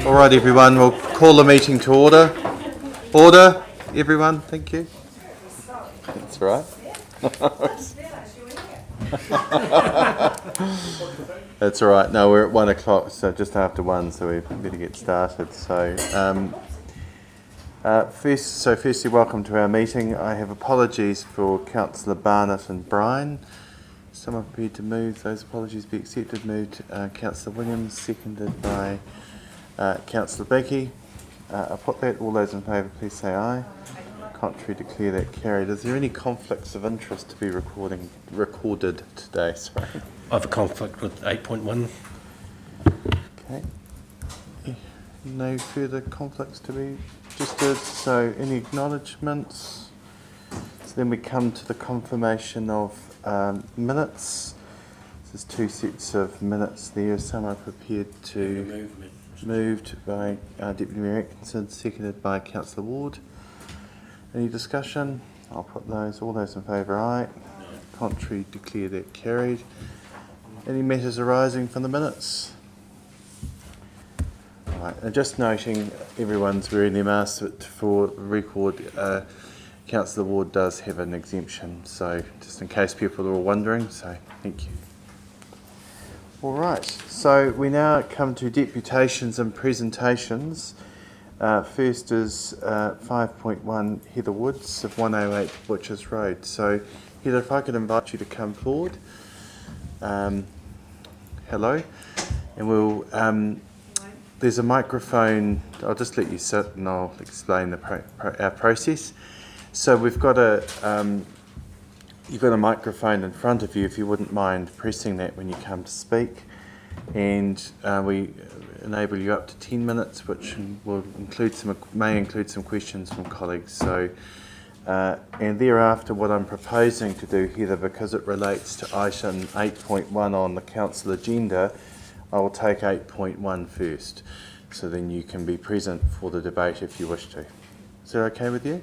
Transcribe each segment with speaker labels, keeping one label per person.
Speaker 1: All right, everyone, we'll call the meeting to order. Order, everyone, thank you. That's right. That's all right. No, we're at 1 o'clock, so just after 1, so we better get started. Firstly, welcome to our meeting. I have apologies for Councillor Barnett and Bryan. Someone prepared to move those apologies be accepted. Moved Councillor Williams, seconded by Councillor Becky. I'll put that. All those in favour, please say aye. Contrary, declare that carried. Is there any conflicts of interest to be recorded today? Sorry.
Speaker 2: I have a conflict with 8.1.
Speaker 1: Okay. No further conflicts to be registered. So, any acknowledgements? So then we come to the confirmation of minutes. There's 2 sets of minutes there. Some are prepared to moved by Deputy Mayor Atkinson, seconded by Councillor Ward. Any discussion? I'll put those. All those in favour, aye. Contrary, declare that carried. Any matters arising from the minutes? Right, and just noting everyone's wearing their masks for record. Councillor Ward does have an exemption, so just in case people are all wondering, so thank you. All right, so we now come to deputations and presentations. First is 5.1 Heather Woods of 108 Butchers Road. So Heather, if I could invite you to come forward. Hello, and we'll. There's a microphone. I'll just let you sit, and I'll explain our process. So we've got you've got a microphone in front of you. If you wouldn't mind pressing that when you come to speak, and we enable you up to 10 minutes, which will may include some questions from colleagues. So, and thereafter, what I'm proposing to do, Heather, because it relates to item 8.1 on the council agenda, I will take 8.1 first. So then you can be present for the debate if you wish to. Is that okay with you?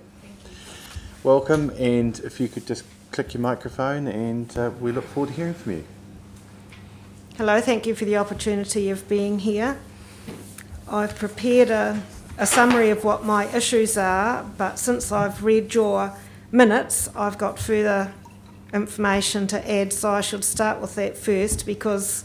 Speaker 1: Welcome, and if you could just click your microphone, and we look forward to hearing from you.
Speaker 3: Hello, thank you for the opportunity of being here. I've prepared a summary of what my issues are, but since I've read your minutes, I've got further information to add, so I should start with that first because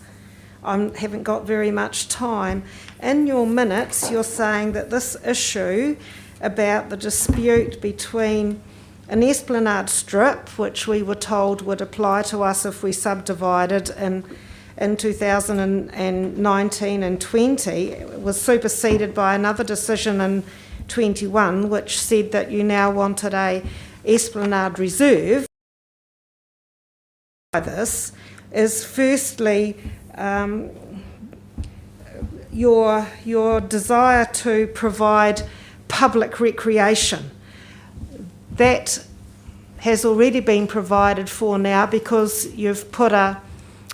Speaker 3: I haven't got very much time. In your minutes, you're saying that this issue about the dispute between an esplanade strip, which we were told would apply to us if we subdivided in 2019 and 20, was superseded by another decision in 21, which said that you now wanted a esplanade reserve. This is firstly your desire to provide public recreation. That has already been provided for now because you've put a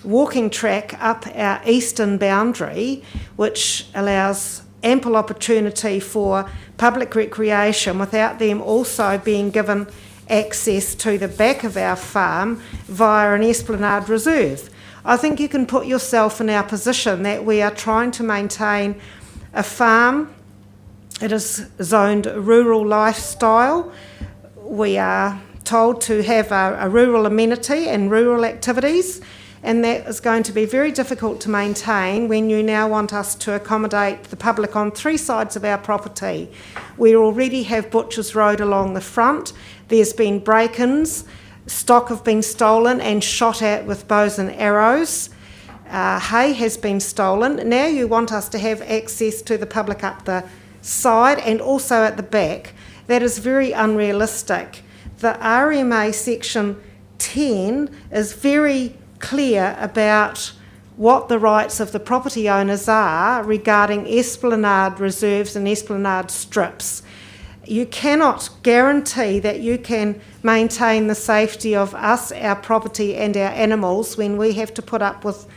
Speaker 3: walking track up our eastern boundary, which allows ample opportunity for public recreation without them also being given access to the back of our farm via an esplanade reserve. I think you can put yourself in our position that we are trying to maintain a farm. It is zoned rural lifestyle. We are told to have a rural amenity and rural activities, and that is going to be very difficult to maintain when you now want us to accommodate the public on 3 sides of our property. We already have Butchers Road along the front. There's been break-ins, stock have been stolen and shot at with bows and arrows. Hay has been stolen. Now you want us to have access to the public up the side and also at the back. That is very unrealistic. The RMA section 10 is very clear about what the rights of the property owners are regarding esplanade reserves and esplanade strips. You cannot guarantee that you can maintain the safety of us, our property and our animals when we have to put up with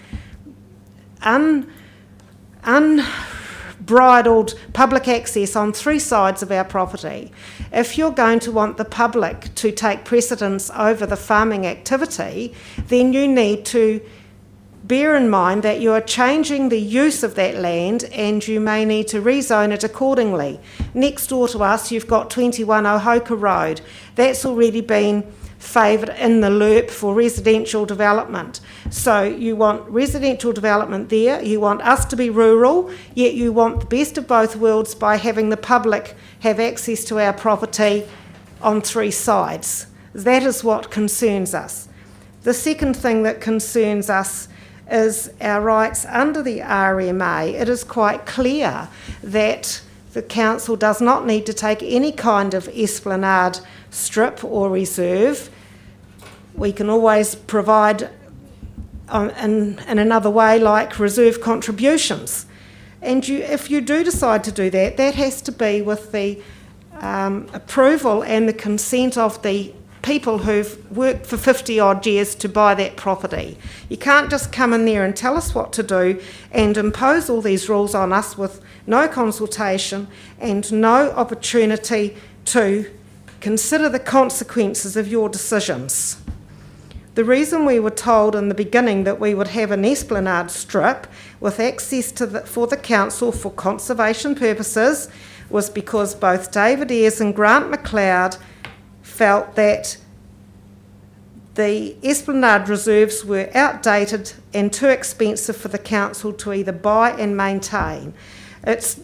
Speaker 3: unbridled public access on 3 sides of our property. If you're going to want the public to take precedence over the farming activity, then you need to bear in mind that you are changing the use of that land and you may need to rezone it accordingly. Next door to us, you've got 21 Ohoka Road. That's already been favoured in the LERP for residential development. So you want residential development there, you want us to be rural, yet you want the best of both worlds by having the public have access to our property on three sides. That is what concerns us. The second thing that concerns us is our rights under the RMA. It is quite clear that the council does not need to take any kind of esplanade strip or reserve. We can always provide in another way, like reserve contributions. And if you do decide to do that, that has to be with the approval and the consent of the people who've worked for 50 odd years to buy that property. You can't just come in there and tell us what to do and impose all these rules on us with no consultation and no opportunity to consider the consequences of your decisions. The reason we were told in the beginning that we would have an esplanade strip with access to for the council for conservation purposes was because both David Ayres and Grant McLeod felt that the esplanade reserves were outdated and too expensive for the council to either buy and maintain. It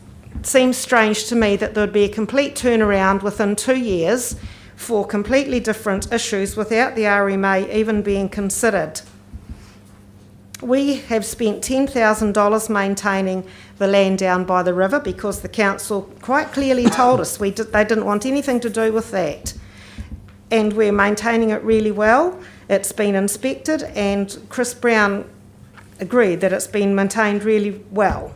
Speaker 3: seems strange to me that there would be a complete turnaround within 2 years for completely different issues without the RMA even being considered. We have spent $10,000 maintaining the land down by the river because the council quite clearly told us they didn't want anything to do with that. And we're maintaining it really well. It's been inspected and Chris Brown agreed that it's been maintained really well.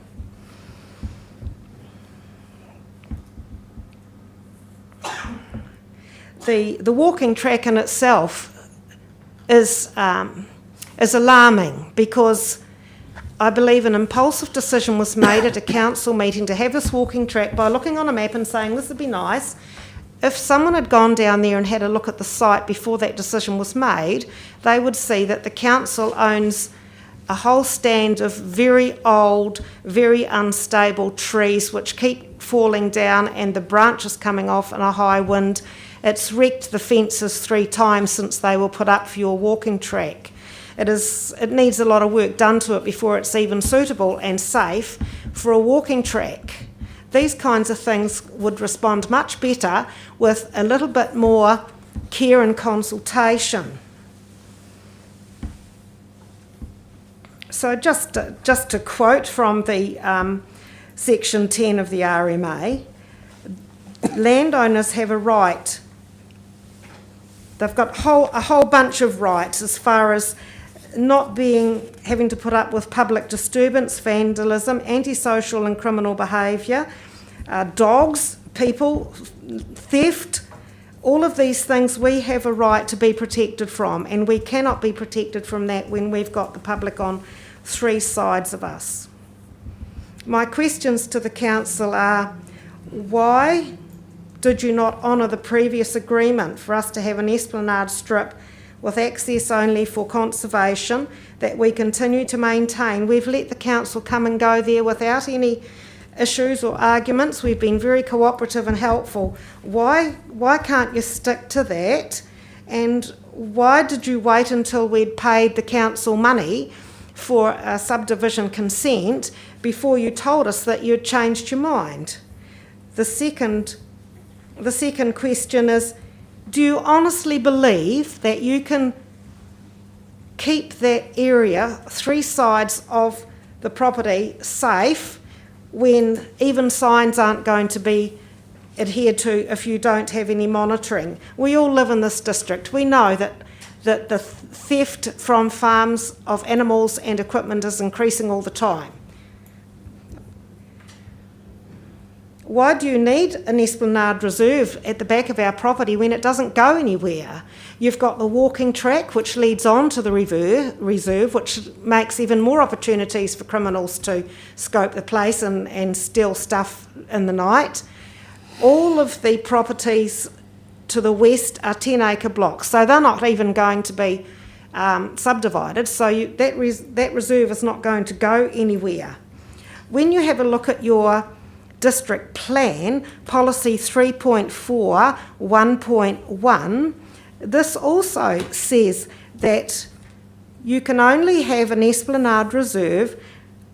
Speaker 3: The walking track in itself is alarming because I believe an impulsive decision was made at a council meeting to have this walking track by looking on a map and saying this would be nice. If someone had gone down there and had a look at the site before that decision was made, they would see that the council owns a whole stand of very old, very unstable trees which keep falling down and the branches coming off in a high wind. It's wrecked the fences 3 times since they were put up for your walking track. It needs a lot of work done to it before it's even suitable and safe for a walking track. These kinds of things would respond much better with a little bit more care and consultation. So just to quote from the section 10 of the RMA, landowners have a right. They've got a whole bunch of rights as far as not having to put up with public disturbance, vandalism, antisocial and criminal behaviour, dogs, people, theft, all of these things we have a right to be protected from, and we cannot be protected from that when we've got the public on 3 sides of us. My questions to the council are, why did you not honour the previous agreement for us to have an esplanade strip with access only for conservation that we continue to maintain? We've let the council come and go there without any issues or arguments. We've been very cooperative and helpful. Why can't you stick to that? And why did you wait until we'd paid the council money for a subdivision consent before you told us that you'd changed your mind? The second question is, do you honestly believe that you can keep that area, 3 sides of the property, safe when even signs aren't going to be adhered to if you don't have any monitoring? We all live in this district. We know that the theft from farms of animals and equipment is increasing all the time. Why do you need an esplanade reserve at the back of our property when it doesn't go anywhere? You've got the walking track which leads on to the reserve, which makes even more opportunities for criminals to scope the place and steal stuff in the night. All of the properties to the west are 10-acre blocks, so they're not even going to be subdivided, so that reserve is not going to go anywhere. When you have a look at your district plan, policy 3.4 1.1, this also says that you can only have an esplanade reserve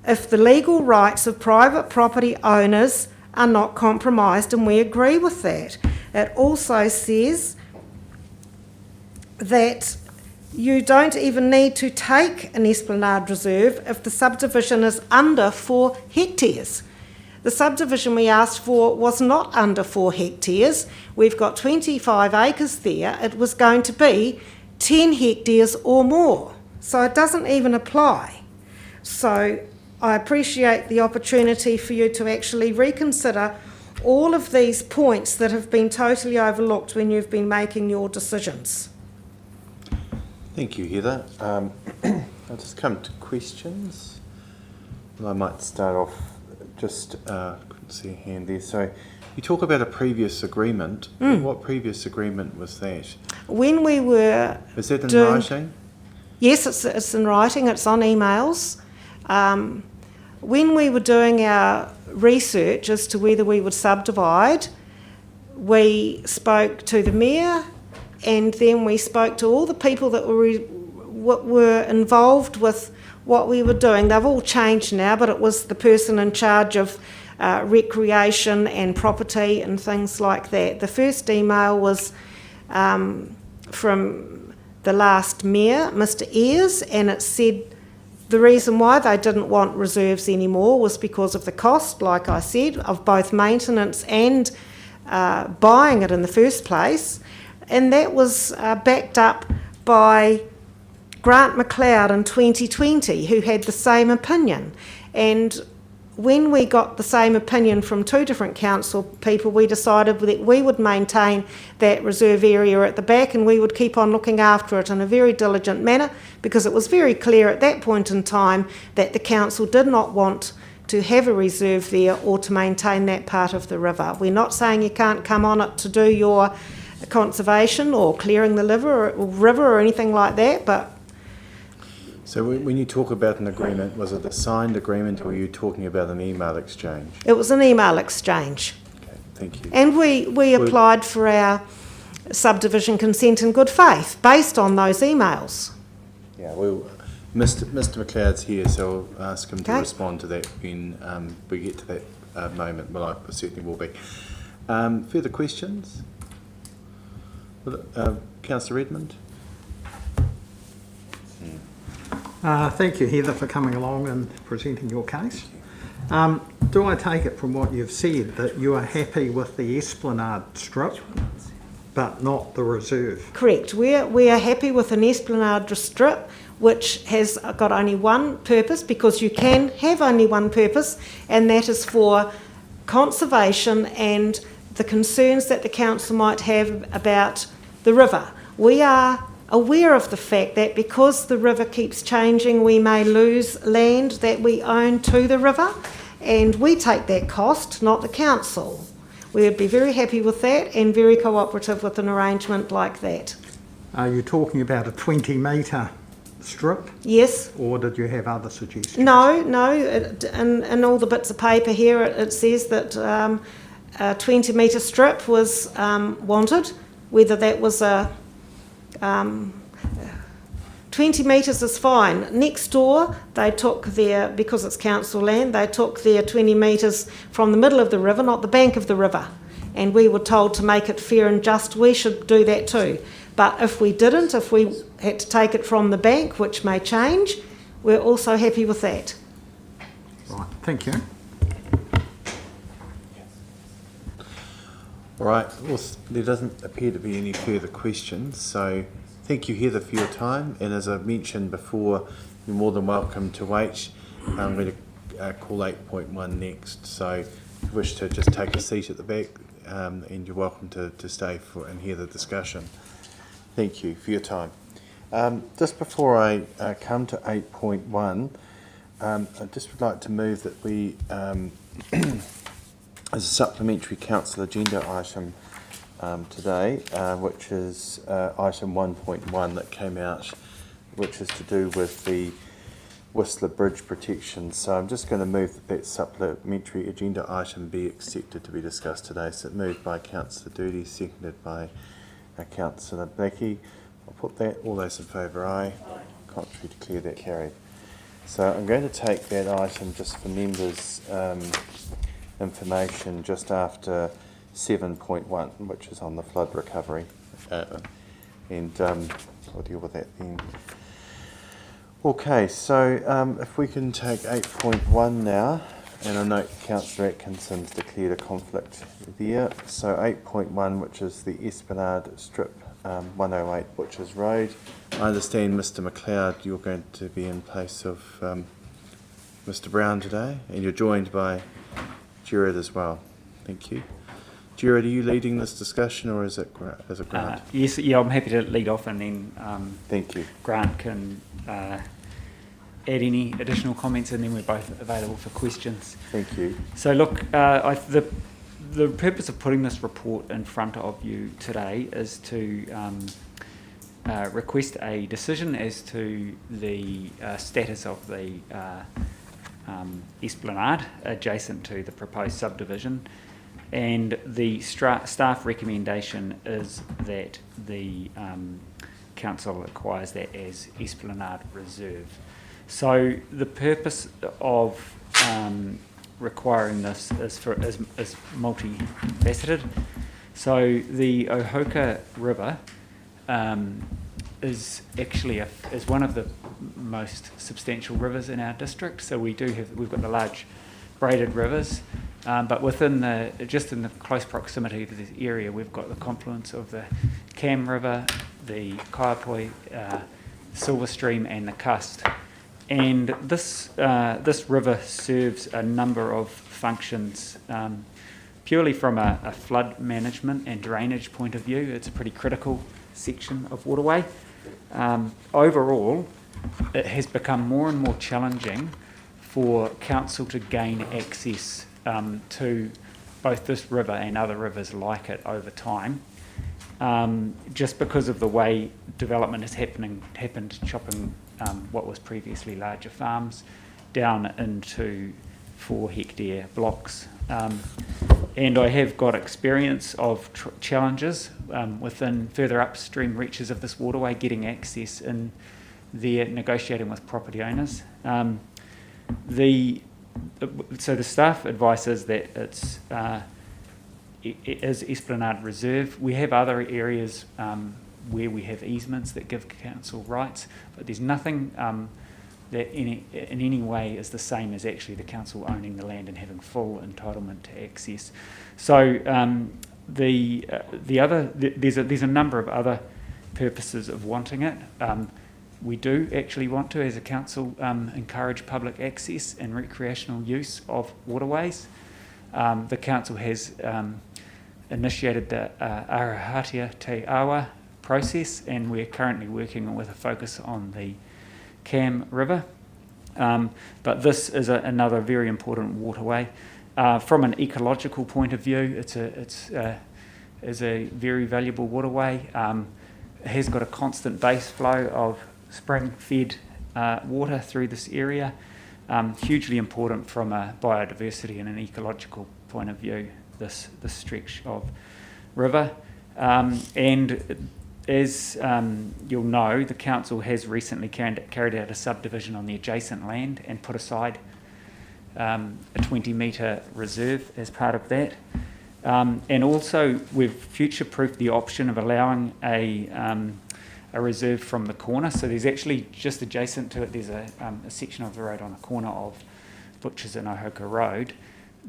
Speaker 3: if the legal rights of private property owners are not compromised, and we agree with that. It also says that you don't even need to take an esplanade reserve if the subdivision is under 4 hectares. The subdivision we asked for was not under 4 hectares. We've got 25 acres there. It was going to be 10 hectares or more. So it doesn't even apply. So I appreciate the opportunity for you to actually reconsider all of these points that have been totally overlooked when you've been making your decisions.
Speaker 1: Thank you, Heather. I'll just come to questions. I might start off, couldn't see a hand there. So you talk about a previous agreement. What previous agreement was that?
Speaker 3: When we were...
Speaker 1: Is that in writing?
Speaker 3: Yes, it's in writing. It's on emails. When we were doing our research as to whether we would subdivide, we spoke to the mayor, and then we spoke to all the people that were involved with what we were doing. They've all changed now, but it was the person in charge of recreation and property and things like that. The first email was from the last mayor, Mr. Ayres, and it said the reason why they didn't want reserves anymore was because of the cost, like I said, of both maintenance and buying it in the first place. And that was backed up by Grant McLeod in 2020, who had the same opinion. And when we got the same opinion from 2 different council people, we decided that we would maintain that reserve area at the back, and we would keep on looking after it in a very diligent manner, because it was very clear at that point in time that the council did not want to have a reserve there or to maintain that part of the river. We're not saying you can't come on it to do your conservation or clearing the river or anything like that, but...
Speaker 1: So when you talk about an agreement, was it a signed agreement, or were you talking about an email exchange?
Speaker 3: It was an email exchange.
Speaker 1: Okay, thank you.
Speaker 3: And we applied for our subdivision consent in good faith, based on those emails.
Speaker 1: Yeah, well, Mr. McLeod's here, so I'll ask him to respond to that when we get to that moment. Well, I certainly will be. Further questions? Councillor Redmond?
Speaker 4: Thank you, Heather, for coming along and presenting your case. Do I take it from what you've said that you are happy with the esplanade strip, but not the reserve?
Speaker 3: Correct. We are happy with an esplanade strip, which has got only one purpose, because you can have only one purpose, and that is for conservation and the concerns that the council might have about the river. We are aware of the fact that because the river keeps changing, we may lose land that we own to the river, and we take that cost, not the council. We would be very happy with that and very cooperative with an arrangement like that.
Speaker 4: Are you talking about a 20-metre strip?
Speaker 3: Yes.
Speaker 4: Or did you have other suggestions?
Speaker 3: No. In all the bits of paper here, it says that a 20-metre strip was wanted. Whether that was a 20 metres is fine. Next door, they took their, because it's council land, they took their 20 metres from the middle of the river, not the bank of the river. And we were told to make it fair and just, we should do that too. But if we didn't, if we had to take it from the bank, which may change, we're also happy with that.
Speaker 4: Right, thank you.
Speaker 1: All right, well, there doesn't appear to be any further questions, so thank you, Heather, for your time. And as I mentioned before, you're more than welcome to wait. I'm going to call 8.1 next, so if you wish to just take a seat at the back, and you're welcome to stay and hear the discussion. Thank you for your time. Just before I come to 8.1, I just would like to move that we, as a supplementary council agenda item today, which is item 1.1 that came out which is to do with the Whistler Bridge protection. So I'm just going to move that that supplementary agenda item be accepted to be discussed today. So moved by Councillor Doody, seconded by Councillor Blackie. I'll put that. All those in favour, aye. Contrary, declare that carried. So I'm going to take that item just for members' information just after 7.1, which is on the flood recovery. And we'll deal with that then. Okay, so if we can take 8.1 now, and I note Councillor Atkinson's declared a conflict there. So 8.1, which is the Esplanade Strip 108 Butchers Road. I understand, Mr McLeod, you're going to be in place of Mr Brown today, and you're joined by Gerard as well. Thank you. Gerard, are you leading this discussion, or is it Grant?
Speaker 5: Yes, yeah, I'm happy to lead off, and then
Speaker 1: Thank you.
Speaker 5: Grant can add any additional comments, and then we're both available for questions.
Speaker 1: Thank you.
Speaker 5: So look, the purpose of putting this report in front of you today is to request a decision as to the status of the Esplanade adjacent to the proposed subdivision. And the staff recommendation is that the council acquires that as Esplanade Reserve. So the purpose of requiring this is multifaceted. So the Ohoka River is actually is one of the most substantial rivers in our district. So we've got the large braided rivers. But just in the close proximity to this area, we've got the confluence of the Cam River, the Kaiapoi, Silver Stream, and the Cust. And this river serves a number of functions. Purely from a flood management and drainage point of view, it's a pretty critical section of waterway. Overall, it has become more and more challenging for council to gain access to both this river and other rivers like it over time, just because of the way development has happened, chopping what was previously larger farms down into 4-hectare blocks. And I have got experience of challenges within further upstream reaches of this waterway getting access in there, negotiating with property owners. So the staff advice is that it is Esplanade Reserve. We have other areas where we have easements that give council rights, but there's nothing that in any way is the same as actually the council owning the land and having full entitlement to access. So there's a number of other purposes of wanting it. We do actually want to, as a council, encourage public access and recreational use of waterways. The council has initiated the Arahatia Te Awa process, and we're currently working with a focus on the Cam River. But this is another very important waterway. From an ecological point of view, it's a very valuable waterway. It has got a constant base flow of spring-fed water through this area. Hugely important from a biodiversity and an ecological point of view, this stretch of river. And as you'll know, the council has recently carried out a subdivision on the adjacent land and put aside a 20-metre reserve as part of that. And also we've future-proofed the option of allowing a reserve from the corner. So there's actually just adjacent to it, there's a section of the road on the corner of Butchers and Ohoka Road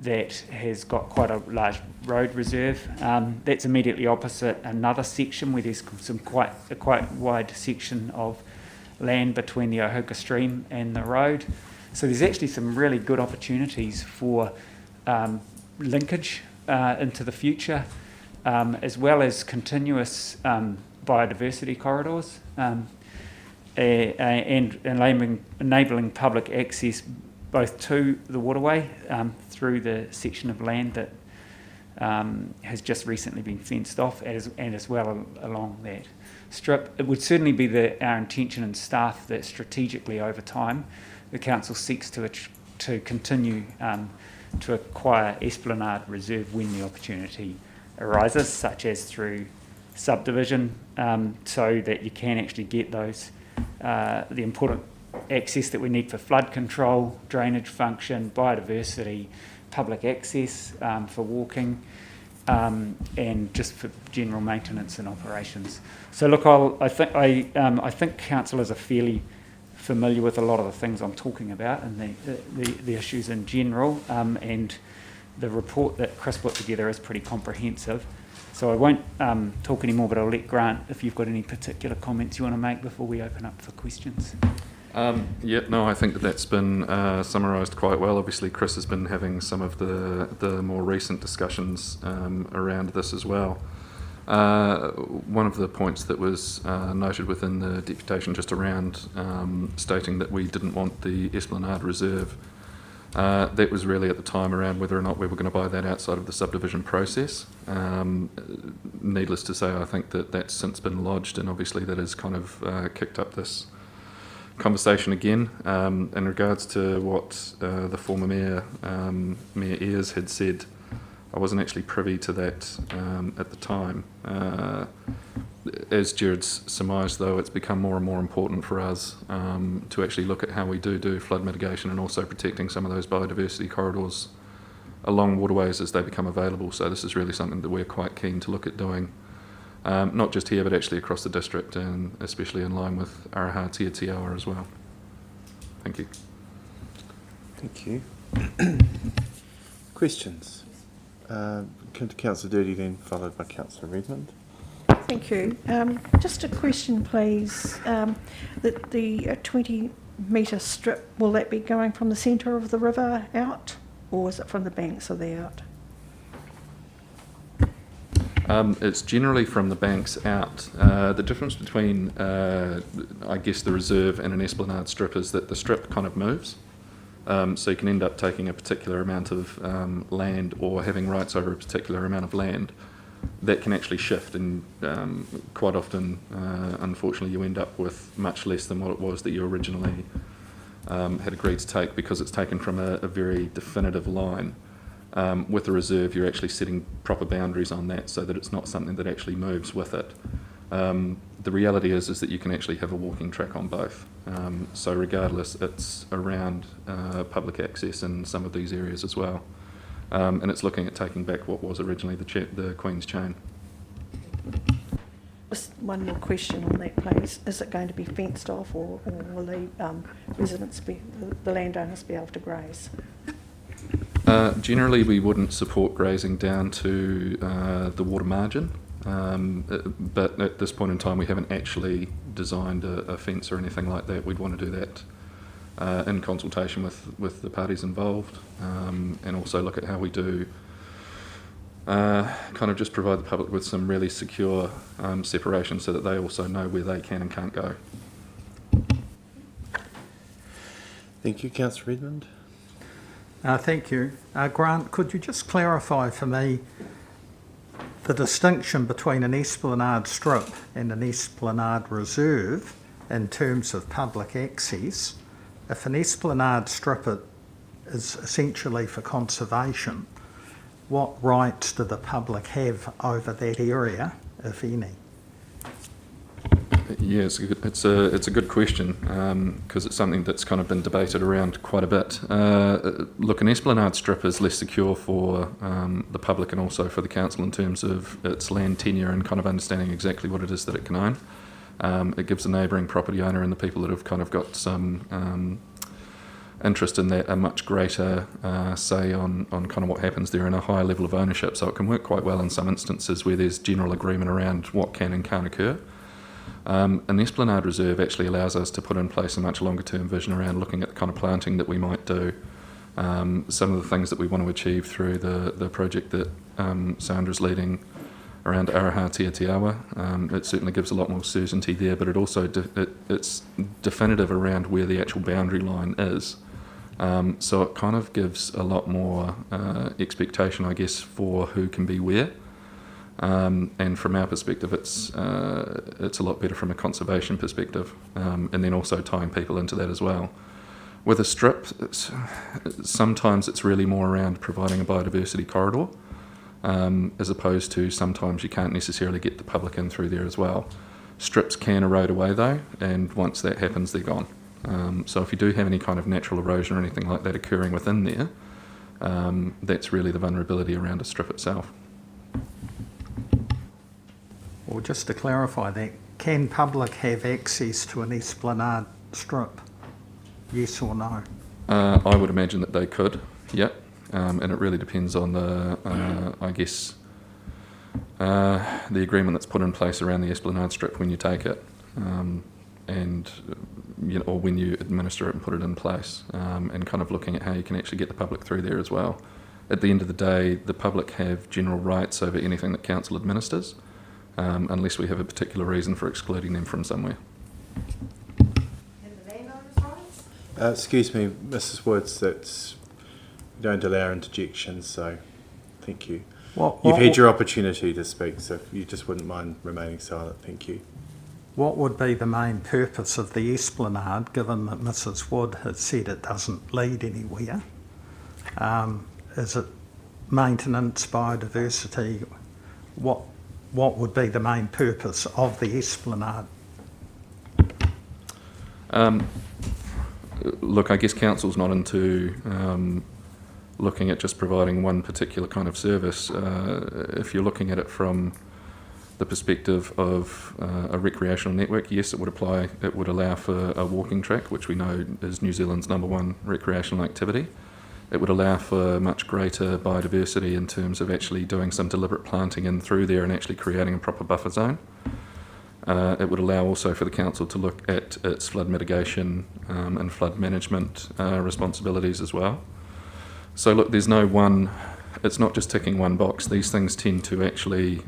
Speaker 5: that has got quite a large road reserve. That's immediately opposite another section where there's a quite wide section of land between the Ohoka Stream and the road. So there's actually some really good opportunities for linkage into the future, as well as continuous biodiversity corridors, and enabling public access both to the waterway through the section of land that has just recently been fenced off, and as well along that strip. It would certainly be our intention and staff that strategically over time the council seeks to continue to acquire Esplanade Reserve when the opportunity arises, such as through subdivision, so that you can actually get those the important access that we need for flood control, drainage function, biodiversity, public access for walking, and just for general maintenance and operations. So look, I think councillors are fairly familiar with a lot of the things I'm talking about and the issues in general, and the report that Chris put together is pretty comprehensive. So I won't talk anymore, but I'll let Grant, if you've got any particular comments you want to make before we open up for questions.
Speaker 6: I think that's been summarised quite well. Obviously, Chris has been having some of the more recent discussions around this as well. One of the points that was noted within the deputation just around stating that we didn't want the Esplanade Reserve, that was really at the time around whether or not we were going to buy that outside of the subdivision process. Needless to say, I think that that's since been lodged, and obviously that has kind of kicked up this conversation again. In regards to what the former Mayor Ayres had said, I wasn't actually privy to that at the time. As Jared's surmised, though, it's become more and more important for us to actually look at how we do flood mitigation and also protecting some of those biodiversity corridors along waterways as they become available. So this is really something that we're quite keen to look at doing, not just here but actually across the district, and especially in line with Araha Tia Tiawa as well. Thank you.
Speaker 1: Thank you. Questions? Come to Councillor Doody, then followed by Councillor Redmond.
Speaker 7: Thank you. Just a question, please. The 20-metre strip, will that be going from the centre of the river out, or is it from the banks of the out?
Speaker 6: It's generally from the banks out. The difference between, I guess, the reserve and an Esplanade strip is that the strip kind of moves. So you can end up taking a particular amount of land or having rights over a particular amount of land that can actually shift, and quite often, unfortunately, you end up with much less than what it was that you originally had agreed to take, because it's taken from a very definitive line. With a reserve, you're actually setting proper boundaries on that so that it's not something that actually moves with it. The reality is that you can actually have a walking track on both. So regardless, it's around public access in some of these areas as well. And it's looking at taking back what was originally the Queen's Chain.
Speaker 7: Just one more question on that, please. Is it going to be fenced off, or will the the landowners be able to graze?
Speaker 6: Generally, we wouldn't support grazing down to the water margin, but at this point in time, we haven't actually designed a fence or anything like that. We'd want to do that in consultation with the parties involved, and also look at how we do kind of just provide the public with some really secure separation so that they also know where they can and can't go.
Speaker 1: Thank you, Councillor Redmond.
Speaker 4: Thank you. Grant, could you just clarify for me the distinction between an Esplanade strip and an Esplanade reserve in terms of public access? If an Esplanade strip is essentially for conservation, what rights do the public have over that area, if any?
Speaker 6: Yeah, it's a good question, because it's something that's kind of been debated around quite a bit. Look, an Esplanade strip is less secure for the public and also for the council in terms of its land tenure and kind of understanding exactly what it is that it can own. It gives the neighbouring property owner and the people that have kind of got some interest in that a much greater say on kind of what happens there and a higher level of ownership. So it can work quite well in some instances where there's general agreement around what can and can't occur. An Esplanade Reserve actually allows us to put in place a much longer term vision around looking at the kind of planting that we might do, some of the things that we want to achieve through the project that Sandra's leading around Araha Tia Tiawa. It certainly gives a lot more certainty there, but it also it's definitive around where the actual boundary line is. So it kind of gives a lot more expectation, I guess, for who can be where. And from our perspective, it's a lot better from a conservation perspective, and then also tying people into that as well. With a strip, sometimes it's really more around providing a biodiversity corridor, as opposed to sometimes you can't necessarily get the public in through there as well. Strips can erode away though, and once that happens, they're gone. So if you do have any kind of natural erosion or anything like that occurring within there, that's really the vulnerability around a strip itself.
Speaker 4: Well, just to clarify that, can public have access to an esplanade strip? Yes or no?
Speaker 6: I would imagine that they could, yeah. And it really depends on the, I guess, the agreement that's put in place around the esplanade strip when you take it, and or when you administer it and put it in place, and kind of looking at how you can actually get the public through there as well. At the end of the day, the public have general rights over anything that council administers, unless we have a particular reason for excluding them from somewhere.
Speaker 1: Excuse me, Mrs. Woods, we don't allow interjections, so thank you. You've had your opportunity to speak, so if you just wouldn't mind remaining silent, thank you.
Speaker 4: What would be the main purpose of the esplanade, given that Mrs. Wood has said it doesn't lead anywhere? Is it maintenance, biodiversity? What would be the main purpose of the esplanade?
Speaker 6: Look, I guess council's not into looking at just providing one particular kind of service. If you're looking at it from the perspective of a recreational network, yes, it would apply. It would allow for a walking track, which we know is New Zealand's #1 recreational activity. It would allow for much greater biodiversity in terms of actually doing some deliberate planting in through there and actually creating a proper buffer zone. It would allow also for the council to look at its flood mitigation and flood management responsibilities as well. So look, there's no one, it's not just ticking one box. These things tend to actually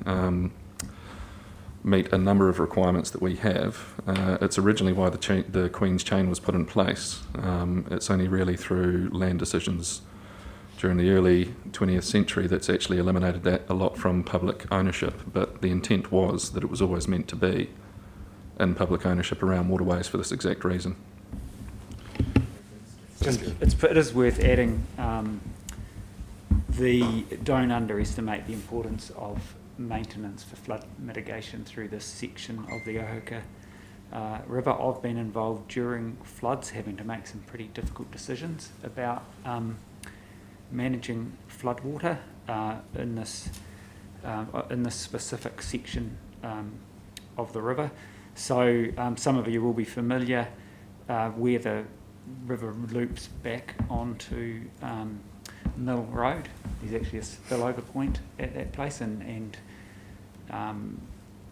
Speaker 6: meet a number of requirements that we have. It's originally why the Queen's Chain was put in place. It's only really through land decisions during the early 20th century that's actually eliminated that a lot from public ownership, but the intent was that it was always meant to be in public ownership around waterways for this exact reason.
Speaker 5: It is worth adding, don't underestimate the importance of maintenance for flood mitigation through this section of the Ohoka River. I've been involved during floods, having to make some pretty difficult decisions about managing floodwater in this specific section of the river. So some of you will be familiar where the river loops back onto Mill Road. There's actually a spillover point at that place, and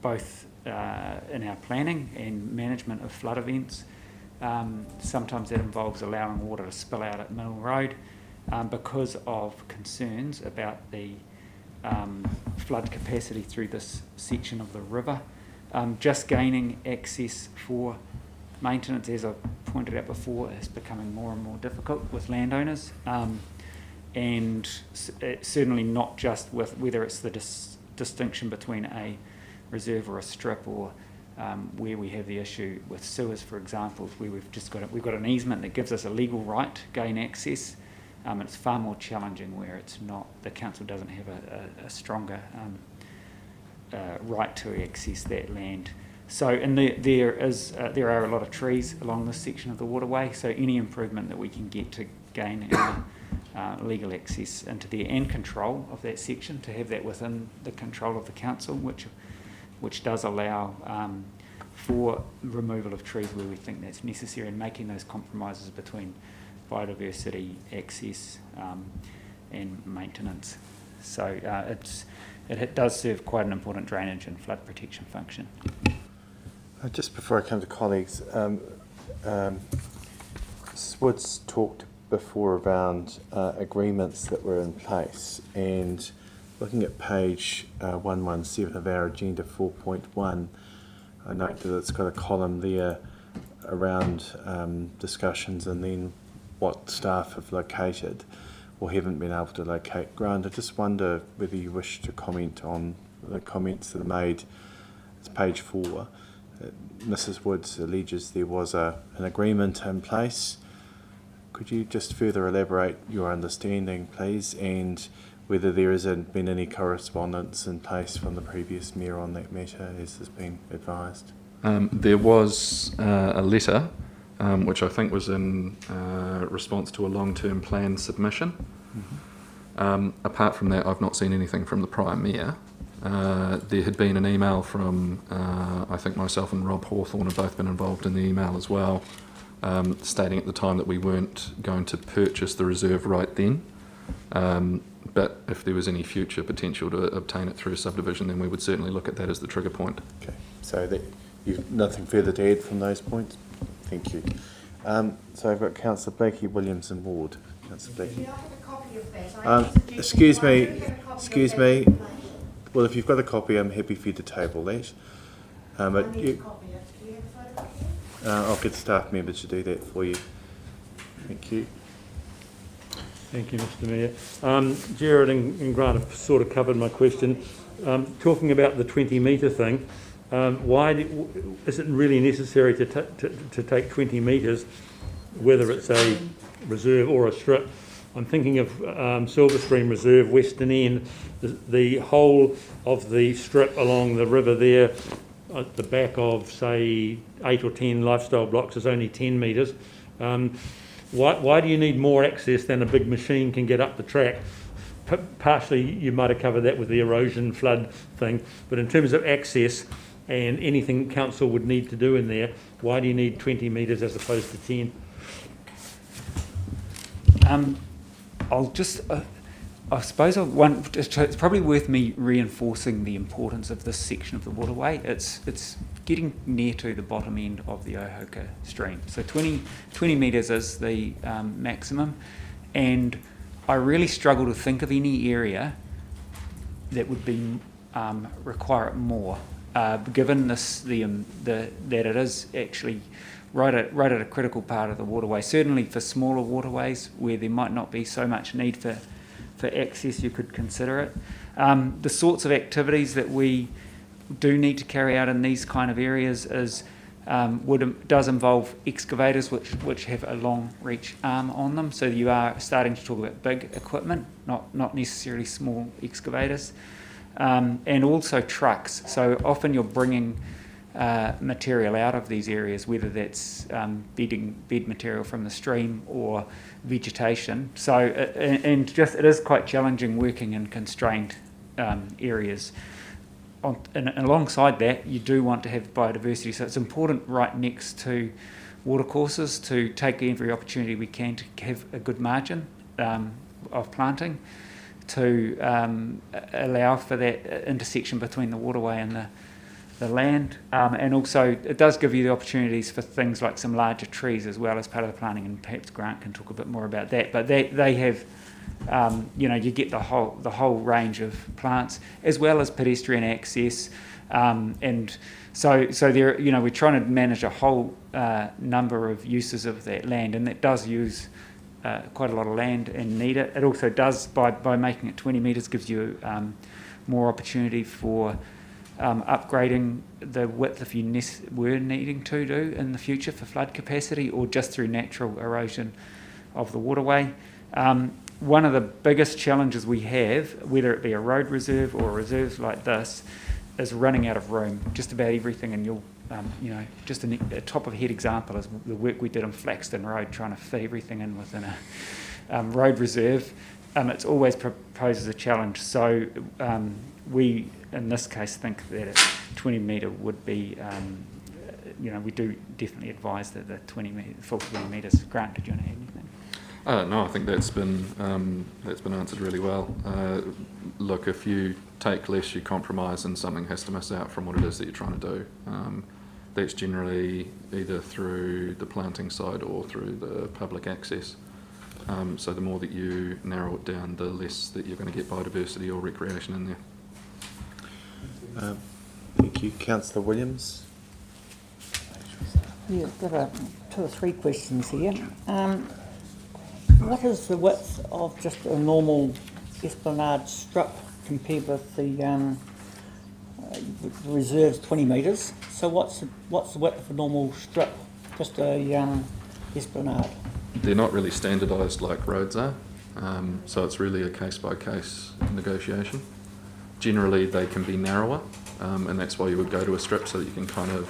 Speaker 5: both in our planning and management of flood events, sometimes that involves allowing water to spill out at Mill Road because of concerns about the flood capacity through this section of the river. Just gaining access for maintenance, as I pointed out before, is becoming more and more difficult with landowners, and certainly not just with whether it's the distinction between a reserve or a strip, or where we have the issue with sewers, for example, where we've got an easement that gives us a legal right to gain access. And it's far more challenging where it's not, the council doesn't have a stronger right to access that land. So, and there are a lot of trees along this section of the waterway, so any improvement that we can get to gain legal access into there and control of that section, to have that within the control of the council, which does allow for removal of trees where we think that's necessary, and making those compromises between biodiversity, access and maintenance. So it does serve quite an important drainage and flood protection function.
Speaker 1: Just before I come to colleagues, Woods talked before around agreements that were in place, and looking at page 117 of our agenda 4.1, I note that it's got a column there around discussions and then what staff have located or haven't been able to locate. Grant, I just wonder whether you wish to comment on the comments that are made. It's page 4. Mrs. Woods alleges there was an agreement in place. Could you just further elaborate your understanding, please, and whether there has been any correspondence in place from the previous mayor on that matter, as has been advised?
Speaker 6: There was a letter, which I think was in response to a long-term plan submission. Apart from that, I've not seen anything from the prior mayor. There had been an email from, I think myself and Rob Hawthorne have both been involved in the email as well, stating at the time that we weren't going to purchase the reserve right then. But if there was any future potential to obtain it through subdivision, then we would certainly look at that as the trigger point.
Speaker 1: Okay, so that you've nothing further to add from those points? Thank you. So I've got Councillor Blakey, Williams and Ward. Councillor Blakey.
Speaker 3: I have a copy of that?
Speaker 1: Excuse me. Well, if you've got a copy, I'm happy for you to table that. But I'll get staff members to do that for you. Thank you.
Speaker 8: Thank you, Mr Mayor. Jared and Grant have sort of covered my question. Talking about the 20-metre thing, is it really necessary to take 20 metres, whether it's a reserve or a strip? I'm thinking of Silverstream Reserve, Western End, the whole of the strip along the river there at the back of, say, 8 or 10 lifestyle blocks is only 10 metres. Why do you need more access than a big machine can get up the track? Partially, you might have covered that with the erosion flood thing, but in terms of access and anything council would need to do in there, why do you need 20 metres as opposed to 10?
Speaker 5: I suppose it's probably worth me reinforcing the importance of this section of the waterway. It's getting near to the bottom end of the Ohoka stream. So 20 metres is the maximum, and I really struggle to think of any area that would be require it more, given that it is actually right at a critical part of the waterway. Certainly for smaller waterways where there might not be so much need for access, you could consider it. The sorts of activities that we do need to carry out in these kind of areas does involve excavators which have a long reach arm on them. So you are starting to talk about big equipment, not necessarily small excavators, and also trucks. So often you're bringing material out of these areas, whether that's bed material from the stream or vegetation. So and it is quite challenging working in constrained areas. And alongside that, you do want to have biodiversity. So it's important right next to watercourses to take every opportunity we can to have a good margin of planting to allow for that intersection between the waterway and the land, and also it does give you the opportunities for things like some larger trees as well as part of the planting, and perhaps Grant can talk a bit more about that. But they have, you get the whole range of plants as well as pedestrian access, and so there, we're trying to manage a whole number of uses of that land, and that does use quite a lot of land and need it. It also does, by making it 20 metres, gives you more opportunity for upgrading the width if you were needing to do in the future for flood capacity or just through natural erosion of the waterway. One of the biggest challenges we have, whether it be a road reserve or reserves like this, is running out of room. Just about everything in your, just a top of head example is the work we did on Flaxton Road, trying to fit everything in within a road reserve. It's always poses a challenge. So we, in this case, think that a 20 metre would be, we do definitely advise that the full 20 metres. Grant, did you want to add anything?
Speaker 6: No, I think that's been answered really well. Look, if you take less, you compromise, and something has to miss out from what it is that you're trying to do. That's generally either through the planting side or through the public access. So the more that you narrow it down, the less that you're going to get biodiversity or recreation in there.
Speaker 1: Thank you. Councillor Williams.
Speaker 9: Yeah, I've got 2 or 3 questions here. What is the width of just a normal esplanade strip compared with the reserve's 20 metres? So what's the width of a normal strip, just a esplanade?
Speaker 6: They're not really standardised like roads are, so it's really a case-by-case negotiation. Generally, they can be narrower, and that's why you would go to a strip, so that you can kind of,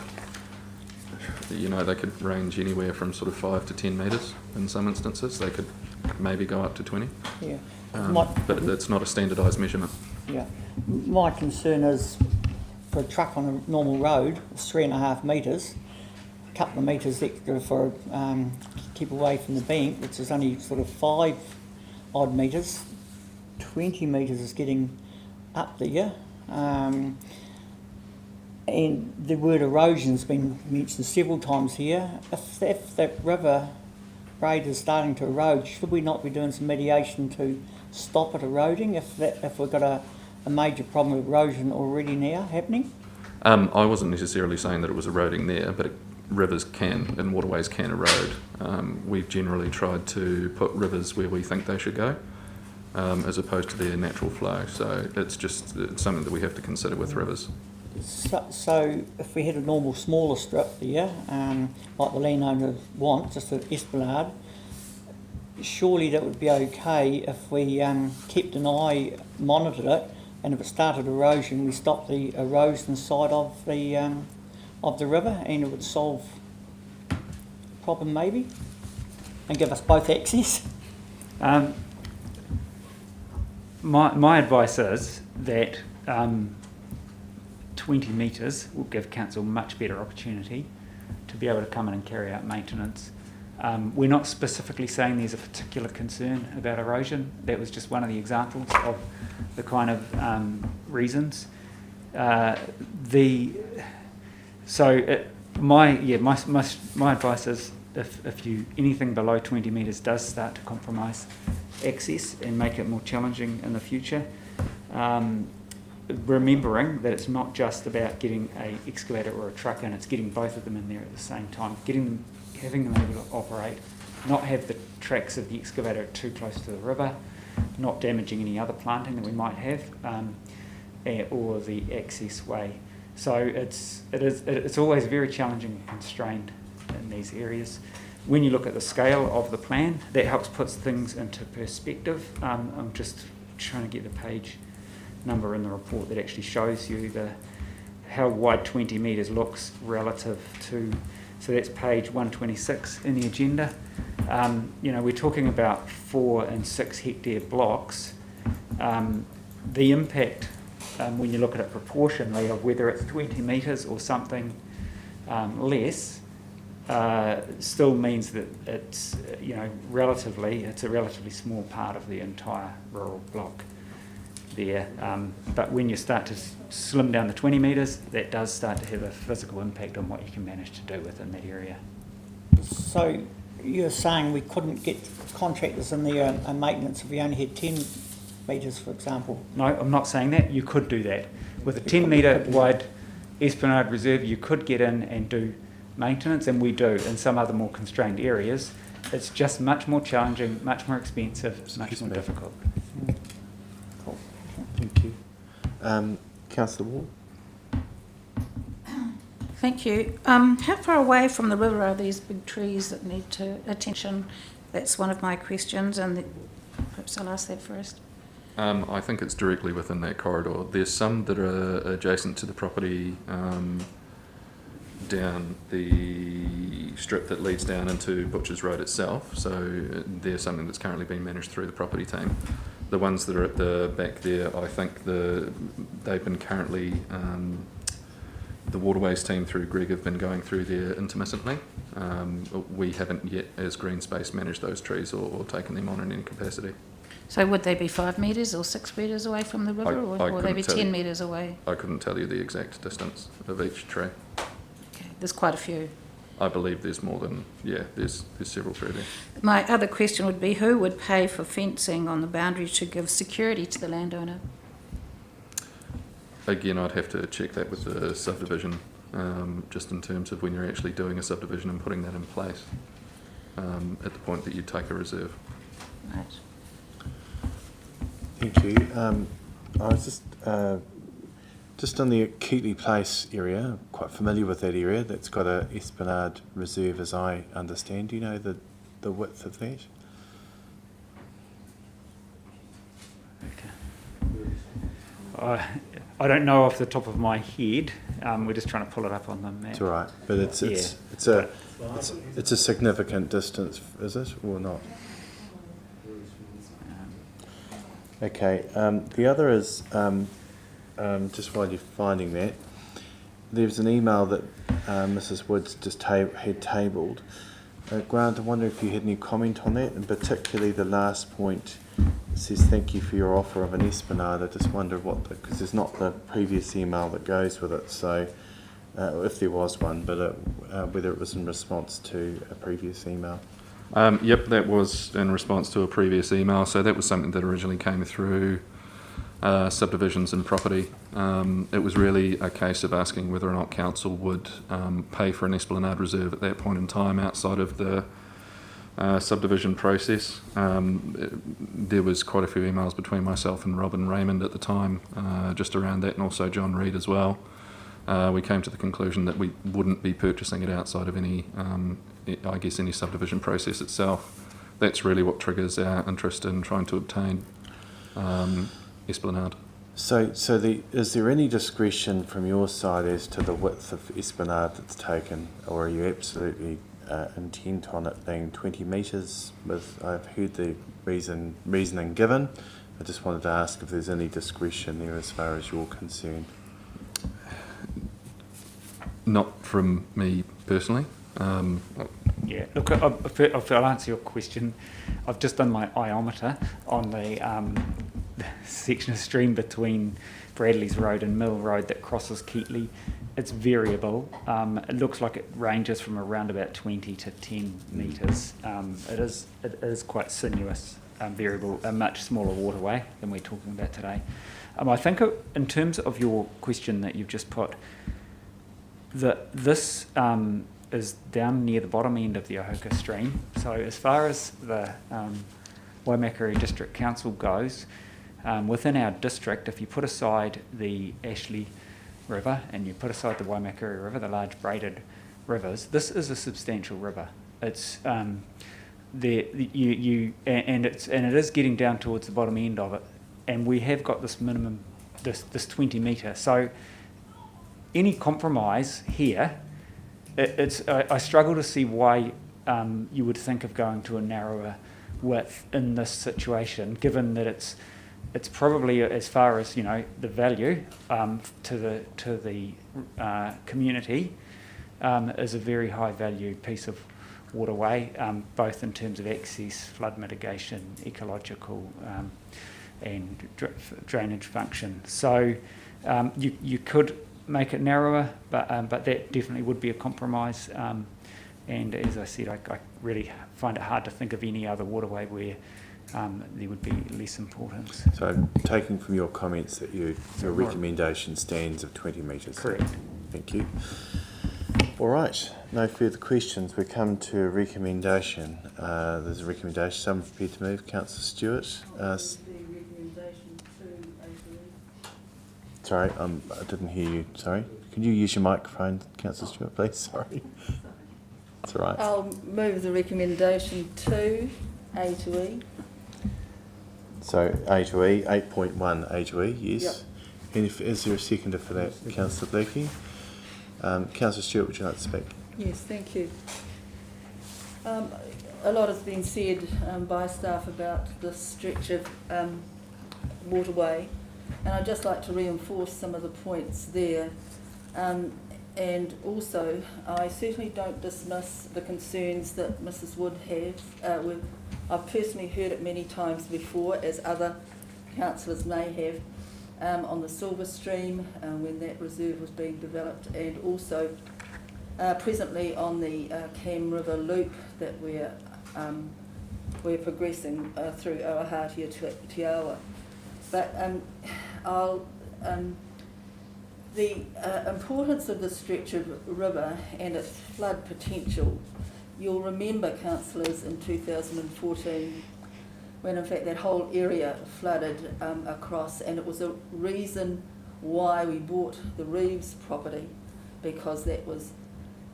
Speaker 6: they could range anywhere from sort of 5 to 10 metres in some instances. They could maybe go up to 20.
Speaker 9: Yeah.
Speaker 6: But it's not a standardised measurement.
Speaker 9: Yeah. My concern is for a truck on a normal road, it's 3.5 metres, a couple of metres extra for keep away from the bank, which is only sort of 5 odd metres. 20 metres is getting up there. And the word erosion's been mentioned several times here. If that river braid is starting to erode, should we not be doing some mediation to stop it eroding if we've got a major problem with erosion already now happening?
Speaker 6: I wasn't necessarily saying that it was eroding there, but rivers can and waterways can erode. We've generally tried to put rivers where we think they should go, as opposed to their natural flow. So it's something that we have to consider with rivers.
Speaker 9: So if we had a normal smaller strip there, like the landowners want, just an esplanade, surely that would be okay if we kept an eye, monitored it, and if it started erosion, we stopped the erosion side of the river, and it would solve the problem maybe, and give us both access.
Speaker 5: My advice is that 20 metres will give council much better opportunity to be able to come in and carry out maintenance. We're not specifically saying there's a particular concern about erosion. That was just one of the examples of the kind of reasons. My advice is if anything below 20 metres does start to compromise access and make it more challenging in the future, remembering that it's not just about getting an excavator or a truck in, it's getting both of them in there at the same time, having them able to operate, not have the tracks of the excavator too close to the river, not damaging any other planting that we might have, or the access way. So it's always very challenging and constrained in these areas. When you look at the scale of the plan, that helps put things into perspective. I'm just trying to get the page number in the report that actually shows you how wide 20 metres looks relative to, so that's page 126 in the agenda. We're talking about 4 and 6 hectare blocks. The impact, when you look at it proportionally, of whether it's 20 metres or something less, still means that it's a relatively small part of the entire rural block there. But when you start to slim down the 20 metres, that does start to have a physical impact on what you can manage to do within that area.
Speaker 9: So you're saying we couldn't get contractors in there and maintenance if we only had 10 metres, for example?
Speaker 5: No, I'm not saying that. You could do that. With a 10 metre wide esplanade reserve, you could get in and do maintenance, and we do in some other more constrained areas. It's just much more challenging, much more expensive, much more difficult.
Speaker 9: Cool.
Speaker 1: Thank you. Councillor Wall?
Speaker 7: Thank you. How far away from the river are these big trees that need attention? That's one of my questions, and perhaps I'll ask that first.
Speaker 6: I think it's directly within that corridor. There's some that are adjacent to the property down the strip that leads down into Butchers Road itself, so there's something that's currently being managed through the property team. The ones that are at the back there, I think they've been currently, the waterways team through Greg have been going through there intermittently. We haven't yet, as Green Space, managed those trees or taken them on in any capacity.
Speaker 7: So would they be 5 metres or 6 metres away from the river, or would they be 10 metres away?
Speaker 6: I couldn't tell you the exact distance of each tree.
Speaker 7: Okay, there's quite a few.
Speaker 6: I believe there's more than, there's several through there.
Speaker 7: My other question would be, who would pay for fencing on the boundary to give security to the landowner?
Speaker 6: Again, I'd have to check that with the subdivision, just in terms of when you're actually doing a subdivision and putting that in place, at the point that you take a reserve.
Speaker 10: Right.
Speaker 1: Thank you. I was just on the Keatley Place area. I'm quite familiar with that area. That's got a Esplanade Reserve, as I understand. Do you know the width of that?
Speaker 5: I don't know off the top of my head. We're just trying to pull it up on the map.
Speaker 1: It's all right, but it's a significant distance, is it, or not? Okay. The other is just while you're finding that, there's an email that Mrs. Woods just had tabled. Grant, I wonder if you had any comment on that, and particularly the last point. It says, thank you for your offer of an Esplanade. I just wonder because there's not the previous email that goes with it, so if there was one, but whether it was in response to a previous email.
Speaker 6: Yep, that was in response to a previous email, so that was something that originally came through subdivisions and property. It was really a case of asking whether or not council would pay for an Esplanade Reserve at that point in time outside of the subdivision process. There was quite a few emails between myself and Rob and Raymond at the time, just around that, and also John Reid as well. We came to the conclusion that we wouldn't be purchasing it outside of any subdivision process itself. That's really what triggers our interest in trying to obtain Esplanade.
Speaker 1: So is there any discretion from your side as to the width of Esplanade that's taken, or are you absolutely intent on it being 20 metres? I've heard the reasoning given. I just wanted to ask if there's any discretion there as far as you're concerned.
Speaker 6: Not from me personally.
Speaker 5: Yeah, look, I'll answer your question. I've just done my iometer on the section of stream between Bradley's Road and Mill Road that crosses Keatley. It's variable. It looks like it ranges from around about 20 to 10 metres. It is quite sinuous, variable, a much smaller waterway than we're talking about today. I think in terms of your question that you've just put, this is down near the bottom end of the Ohoka stream. So as far as the Waimakariri District Council goes, within our district, if you put aside the Ashley River and you put aside the Waimakariri River, the large braided rivers, this is a substantial river. It's and it is getting down towards the bottom end of it, and we have got this minimum, this 20 metre. So any compromise here, I struggle to see why you would think of going to a narrower width in this situation, given that it's probably, as far as the value to the community, is a very high value piece of waterway, both in terms of access, flood mitigation, ecological, and drainage function. So you could make it narrower, but that definitely would be a compromise. And as I said, I really find it hard to think of any other waterway where there would be less importance.
Speaker 1: So I'm taking from your comments that your recommendation stands of 20 metres.
Speaker 5: Correct.
Speaker 1: Thank you. All right, no further questions. We come to a recommendation. There's a recommendation. Someone prepared to move? Councillor Stewart. Sorry, I didn't hear you. Sorry. Could you use your microphone, Councillor Stewart, please? Sorry. That's all right.
Speaker 10: I'll move the recommendation to A to E.
Speaker 1: So A to E, 8.1 A to E, yes.
Speaker 10: Yep.
Speaker 1: And is there a seconder for that, Councillor Blakey? Councillor Stewart, would you like to speak?
Speaker 10: Yes, thank you. A lot has been said by staff about this stretch of waterway, and I'd just like to reinforce some of the points there. And also, I certainly don't dismiss the concerns that Mrs. Wood has. I've personally heard it many times before, as other councillors may have, on the Silver Stream when that reserve was being developed, and also presently on the Cam River Loop that we're progressing through Oahatia to Te Awa. But the importance of the stretch of river and its flood potential, you'll remember, councillors, in 2014 when in fact that whole area flooded across, and it was a reason why we bought the Reeves property, because that was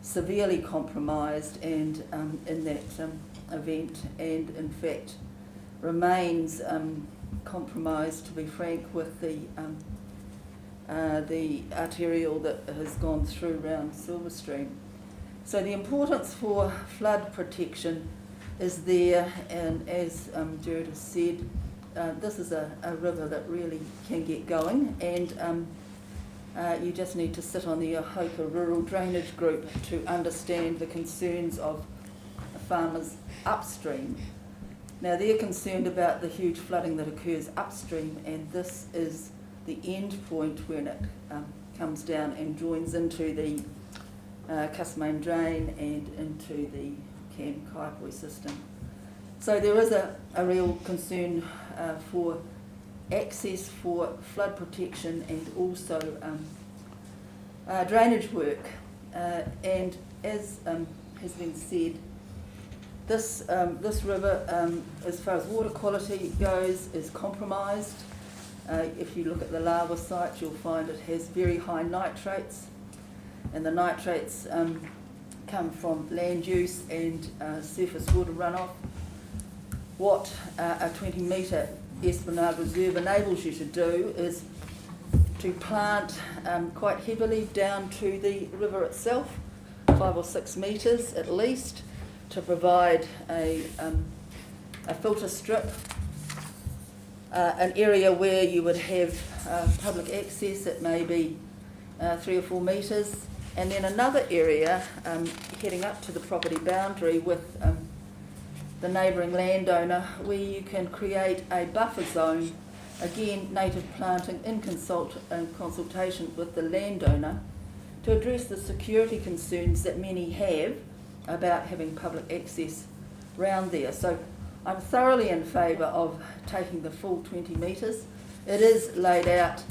Speaker 10: severely compromised and in that event, and in fact remains compromised, to be frank, with the arterial that has gone through around Silverstream. So the importance for flood protection is there, and as Jared has said, this is a river that really can get going, and you just need to sit on the Ahoka Rural Drainage Group to understand the concerns of farmers upstream. Now they're concerned about the huge flooding that occurs upstream, and this is the end point when it comes down and joins into the Casamain Drain and into the Cam Kaipoi system. So there is a real concern for access for flood protection and also drainage work. And as has been said, this river, as far as water quality goes, is compromised. If you look at the lava site, you'll find it has very high nitrates, and the nitrates come from land use and surface water runoff. What a 20-metre esplanade reserve enables you to do is to plant quite heavily down to the river itself, 5 or 6 metres at least, to provide a filter strip, an area where you would have public access at maybe 3 or 4 metres, and then another area heading up to the property boundary with the neighbouring landowner, where you can create a buffer zone, again native planting in consultation with the landowner, to address the security concerns that many have about having public access round there. So I'm thoroughly in favour of taking the full 20 metres. It is laid out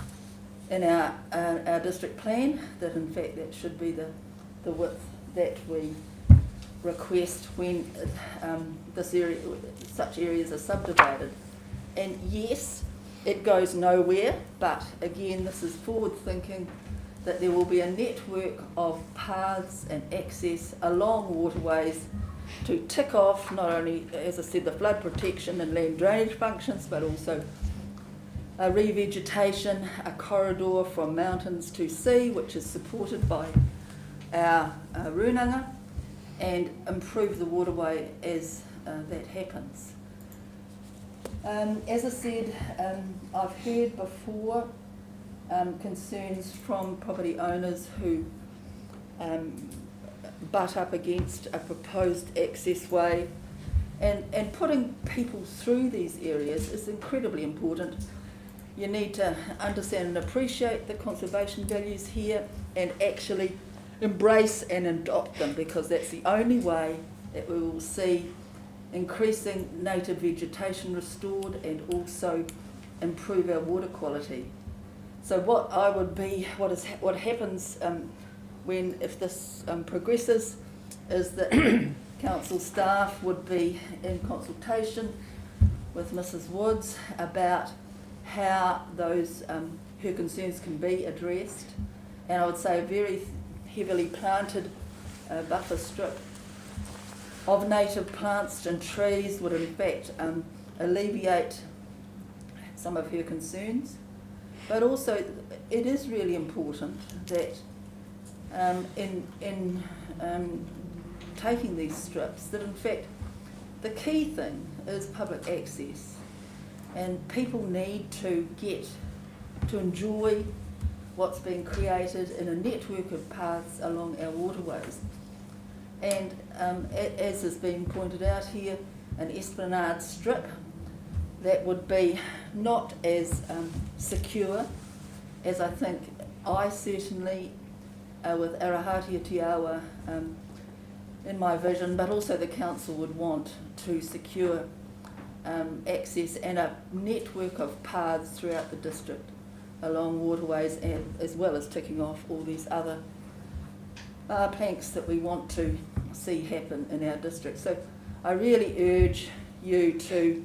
Speaker 10: in our district plan that in fact that should be the width that we request when such areas are subdivided. And yes, it goes nowhere, but again, this is forward thinking, that there will be a network of paths and access along waterways to tick off not only, as I said, the flood protection and land drainage functions, but also a revegetation, a corridor from mountains to sea, which is supported by our runanga, and improve the waterway as that happens. As I said, I've heard before concerns from property owners who butt up against a proposed access way, and putting people through these areas is incredibly important. You need to understand and appreciate the conservation values here and actually embrace and adopt them, because that's the only way that we will see increasing native vegetation restored and also improve our water quality. So what happens if this progresses is that council staff would be in consultation with Mrs. Woods about how those her concerns can be addressed, and I would say a very heavily planted buffer strip of native plants and trees would in fact alleviate some of her concerns. But also it is really important that in taking these strips, that in fact the key thing is public access, and people need to get to enjoy what's being created in a network of paths along our waterways. And as has been pointed out here, an esplanade strip that would be not as secure as I think I certainly, with Arahatia Te Awa in my vision, but also the council would want to secure access and a network of paths throughout the district along waterways, and as well as ticking off all these other planks that we want to see happen in our district. So I really urge you to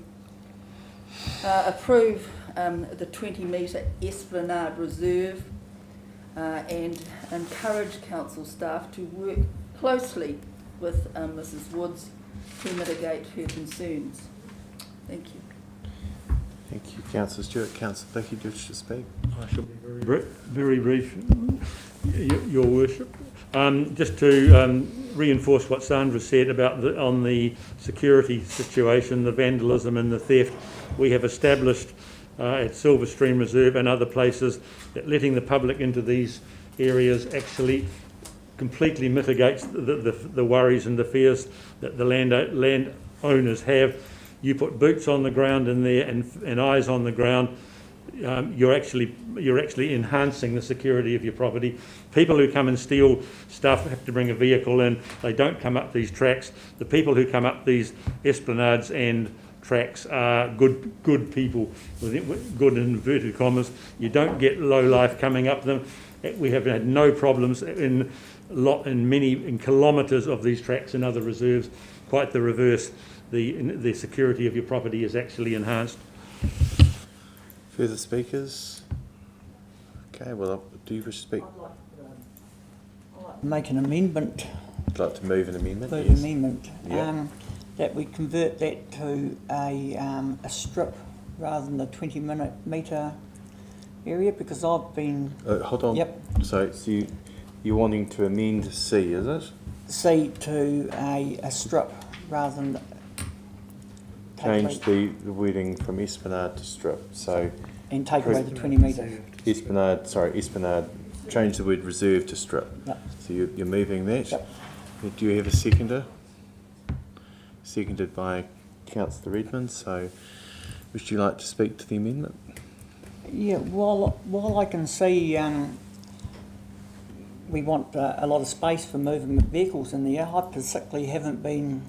Speaker 10: approve the 20-metre Esplanade Reserve and encourage council staff to work closely with Mrs Woods to mitigate her concerns. Thank you.
Speaker 1: Thank you, Councillor Stewart. Councillor Blakey, do you wish to speak?
Speaker 8: I shall be very brief, Your Worship. Just to reinforce what Sandra said about on the security situation, the vandalism and the theft, we have established at Silverstream Reserve and other places that letting the public into these areas actually completely mitigates the worries and the fears that the landowners have. You put boots on the ground in there and eyes on the ground. You're actually enhancing the security of your property. People who come and steal stuff have to bring a vehicle in. They don't come up these tracks. The people who come up these esplanades and tracks are good people, with good in inverted commas. You don't get low life coming up them. We have had no problems in kilometres of these tracks and other reserves. Quite the reverse. The security of your property is actually enhanced.
Speaker 1: Further speakers? Okay, well, do you wish to speak?
Speaker 9: Make an amendment.
Speaker 1: Would you like to move an amendment?
Speaker 9: Vote
Speaker 1: Yes.
Speaker 9: amendment.
Speaker 1: Yeah.
Speaker 9: That we convert that to a strip rather than the 20-metre area, because I've been...
Speaker 1: Hold on.
Speaker 9: Yep.
Speaker 1: So you're wanting to amend C, is it?
Speaker 9: C to a strip rather than...
Speaker 1: Change the wording from Esplanade to strip. So
Speaker 9: And take away the 20 metres.
Speaker 1: Esplanade, change the word reserve to strip.
Speaker 9: Yep.
Speaker 1: So you're moving that.
Speaker 9: Yep.
Speaker 1: Do you have a seconder? Seconded by Councillor Redmond. So would you like to speak to the amendment?
Speaker 9: Yeah, while I can see we want a lot of space for moving vehicles in there, I particularly haven't been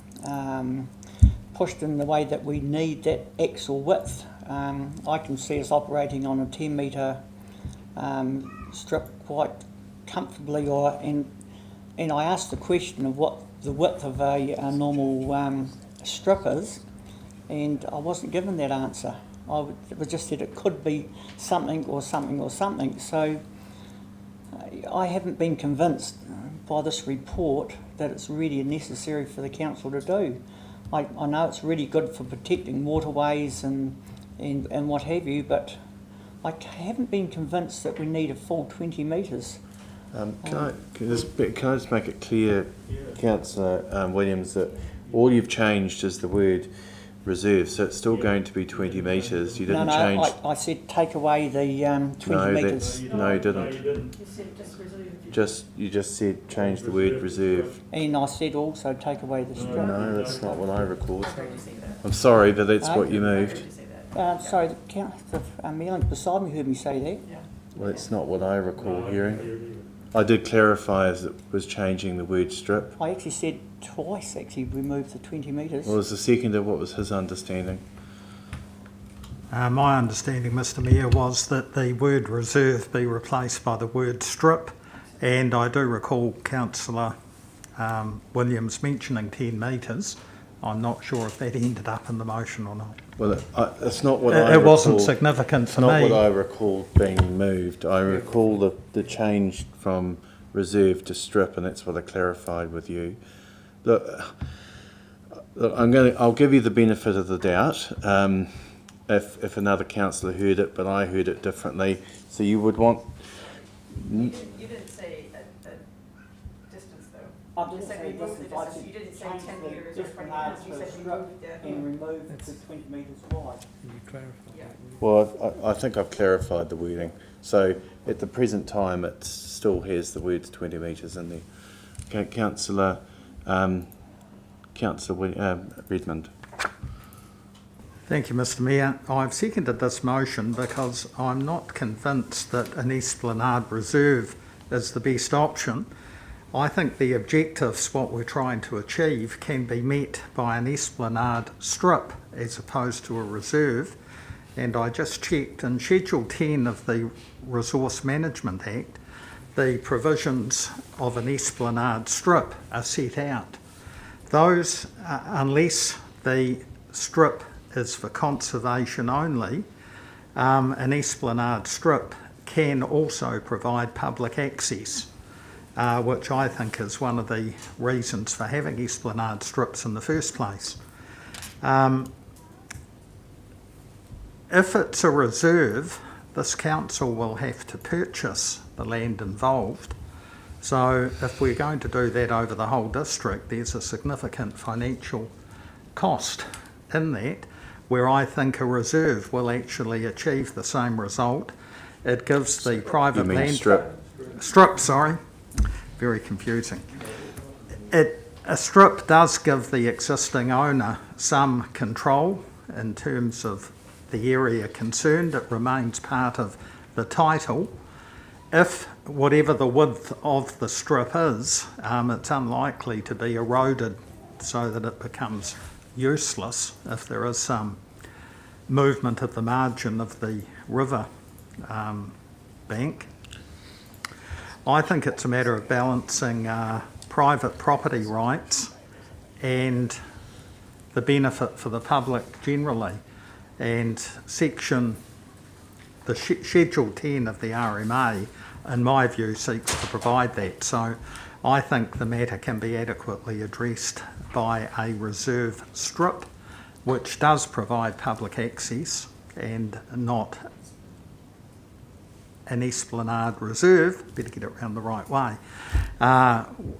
Speaker 9: pushed in the way that we need that axle width. I can see us operating on a 10-metre strip quite comfortably, and I asked the question of what the width of a normal strip is, and I wasn't given that answer. It was just that it could be something or something or something. So I haven't been convinced by this report that it's really necessary for the council to do. I know it's really good for protecting waterways and what have you, but I haven't been convinced that we need a full 20 metres.
Speaker 1: Can I just make it clear, Councillor Williams, that all you've changed is the word reserve, so it's still going to be 20 metres. You didn't change...
Speaker 9: I said take away the 20 metres.
Speaker 1: No, you didn't.
Speaker 10: You said just reserve.
Speaker 1: You just said change the word reserve.
Speaker 9: And I said also take away the strip.
Speaker 1: No, that's not what I recalled. I'm sorry, but that's what you moved.
Speaker 9: Sorry, the Melanie beside me heard me say that.
Speaker 1: Well, it's not what I recall hearing. I did clarify as it was changing the word strip.
Speaker 9: I actually said twice, remove the 20 metres.
Speaker 1: Well, as the seconder, what was his understanding?
Speaker 4: My understanding, Mr Mayor, was that the word reserve be replaced by the word strip, and I do recall Councillor Williams mentioning 10 metres. I'm not sure if that ended up in the motion or not.
Speaker 1: Well, it's not what I recall.
Speaker 4: It wasn't significant for me.
Speaker 1: It's not what I recall being moved. I recall the change from reserve to strip, and that's what I clarified with you. Look, I'll give you the benefit of the doubt. If another councillor heard it, but I heard it differently. So you would want...
Speaker 11: You didn't say a distance though.
Speaker 9: I
Speaker 11: You said remove the distance. You didn't say 10 metres or 20 metres. You said remove the...
Speaker 9: And remove the 20 metres wide.
Speaker 11: Yeah.
Speaker 1: Well, I think I've clarified the wording. So at the present time, it still has the words 20 metres in there. Okay, Councillor Redmond.
Speaker 4: Thank you, Mr Mayor. I've seconded this motion because I'm not convinced that an Esplanade Reserve is the best option. I think the objectives, what we're trying to achieve, can be met by an Esplanade strip as opposed to a reserve. And I just checked in Schedule 10 of the Resource Management Act, the provisions of an Esplanade strip are set out. Those, unless the strip is for conservation only, an esplanade strip can also provide public access, which I think is one of the reasons for having esplanade strips in the first place. If it's a reserve, this council will have to purchase the land involved. So if we're going to do that over the whole district, there's a significant financial cost in that, where I think a reserve will actually achieve the same result. It gives the private land... Strip, sorry. Very confusing. A strip does give the existing owner some control in terms of the area concerned. It remains part of the title. If whatever the width of the strip is, it's unlikely to be eroded so that it becomes useless if there is some movement at the margin of the river bank. I think it's a matter of balancing private property rights and the benefit for the public generally. And the Schedule 10 of the RMA, in my view, seeks to provide that. So I think the matter can be adequately addressed by a reserve strip, which does provide public access and not an esplanade reserve, better get it around the right way,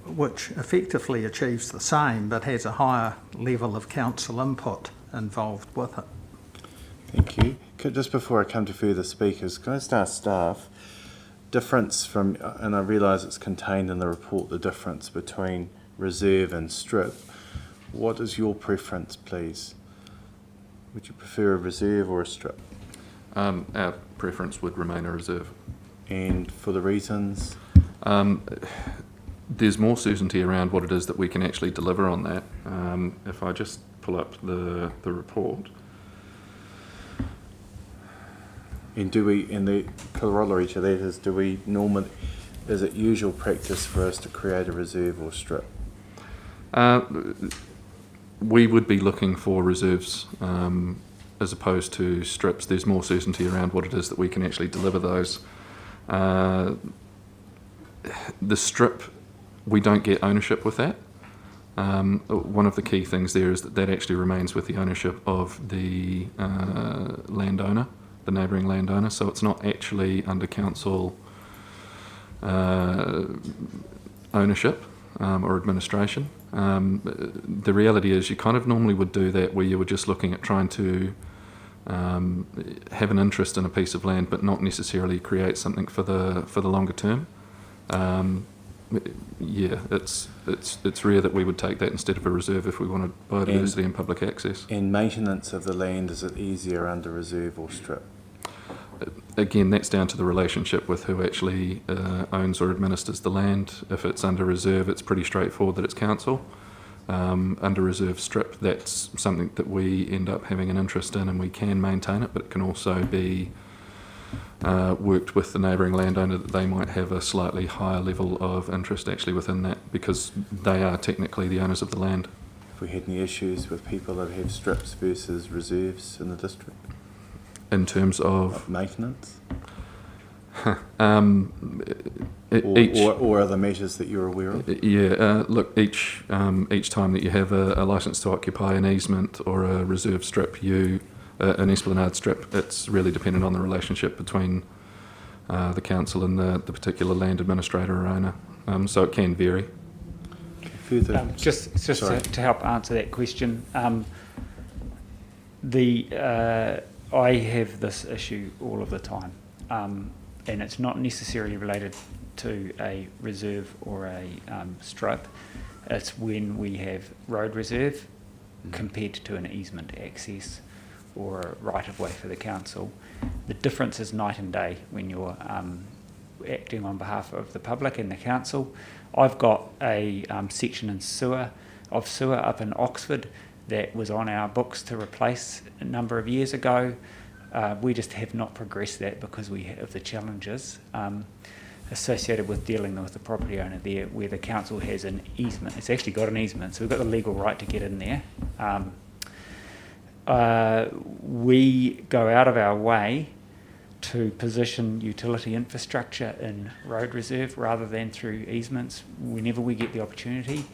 Speaker 4: which effectively achieves the same but has a higher level of council input involved with it.
Speaker 1: Thank you. Just before I come to further speakers, can I just ask staff, difference from, and I realise it's contained in the report, the difference between reserve and strip. What is your preference, please? Would you prefer a reserve or a strip?
Speaker 6: Our preference would remain a reserve.
Speaker 1: And for the reasons?
Speaker 6: There's more certainty around what it is that we can actually deliver on that. If I just pull up the report.
Speaker 1: And the corollary to that is, is it usual practice for us to create a reserve or strip?
Speaker 6: We would be looking for reserves as opposed to strips. There's more certainty around what it is that we can actually deliver those. The strip, we don't get ownership with that. One of the key things there is that actually remains with the ownership of the landowner, the neighbouring landowner, so it's not actually under council ownership or administration. The reality is you kind of normally would do that where you were just looking at trying to have an interest in a piece of land but not necessarily create something for the longer term. It's rare that we would take that instead of a reserve if we wanted biodiversity and public access.
Speaker 1: And maintenance of the land, is it easier under reserve or strip?
Speaker 6: Again, that's down to the relationship with who actually owns or administers the land. If it's under reserve, it's pretty straightforward that it's council. Under reserve strip, that's something that we end up having an interest in and we can maintain it, but it can also be worked with the neighbouring landowner that they might have a slightly higher level of interest actually within that because they are technically the owners of the land.
Speaker 1: Have we had any issues with people that have strips versus reserves in the district?
Speaker 6: In terms of
Speaker 1: maintenance?
Speaker 6: Or
Speaker 1: other measures that you're aware of?
Speaker 6: Look, each time that you have a licence to occupy an easement or a reserve strip, an esplanade strip, it's really dependent on the relationship between the council and the particular land administrator or owner. So it can vary.
Speaker 5: Just to help answer that question, I have this issue all of the time, and it's not necessarily related to a reserve or a strip. It's when we have road reserve compared to an easement access or a right-of-way for the council. The difference is night and day when you're acting on behalf of the public and the council. I've got a section in sewer up in Oxford that was on our books to replace a number of years ago. We just have not progressed that because of the challenges associated with dealing with the property owner there, where the council has an easement. It's actually got an easement, so we've got the legal right to get in there. we go out of our way to position utility infrastructure in road reserve rather than through easements whenever we get the opportunity.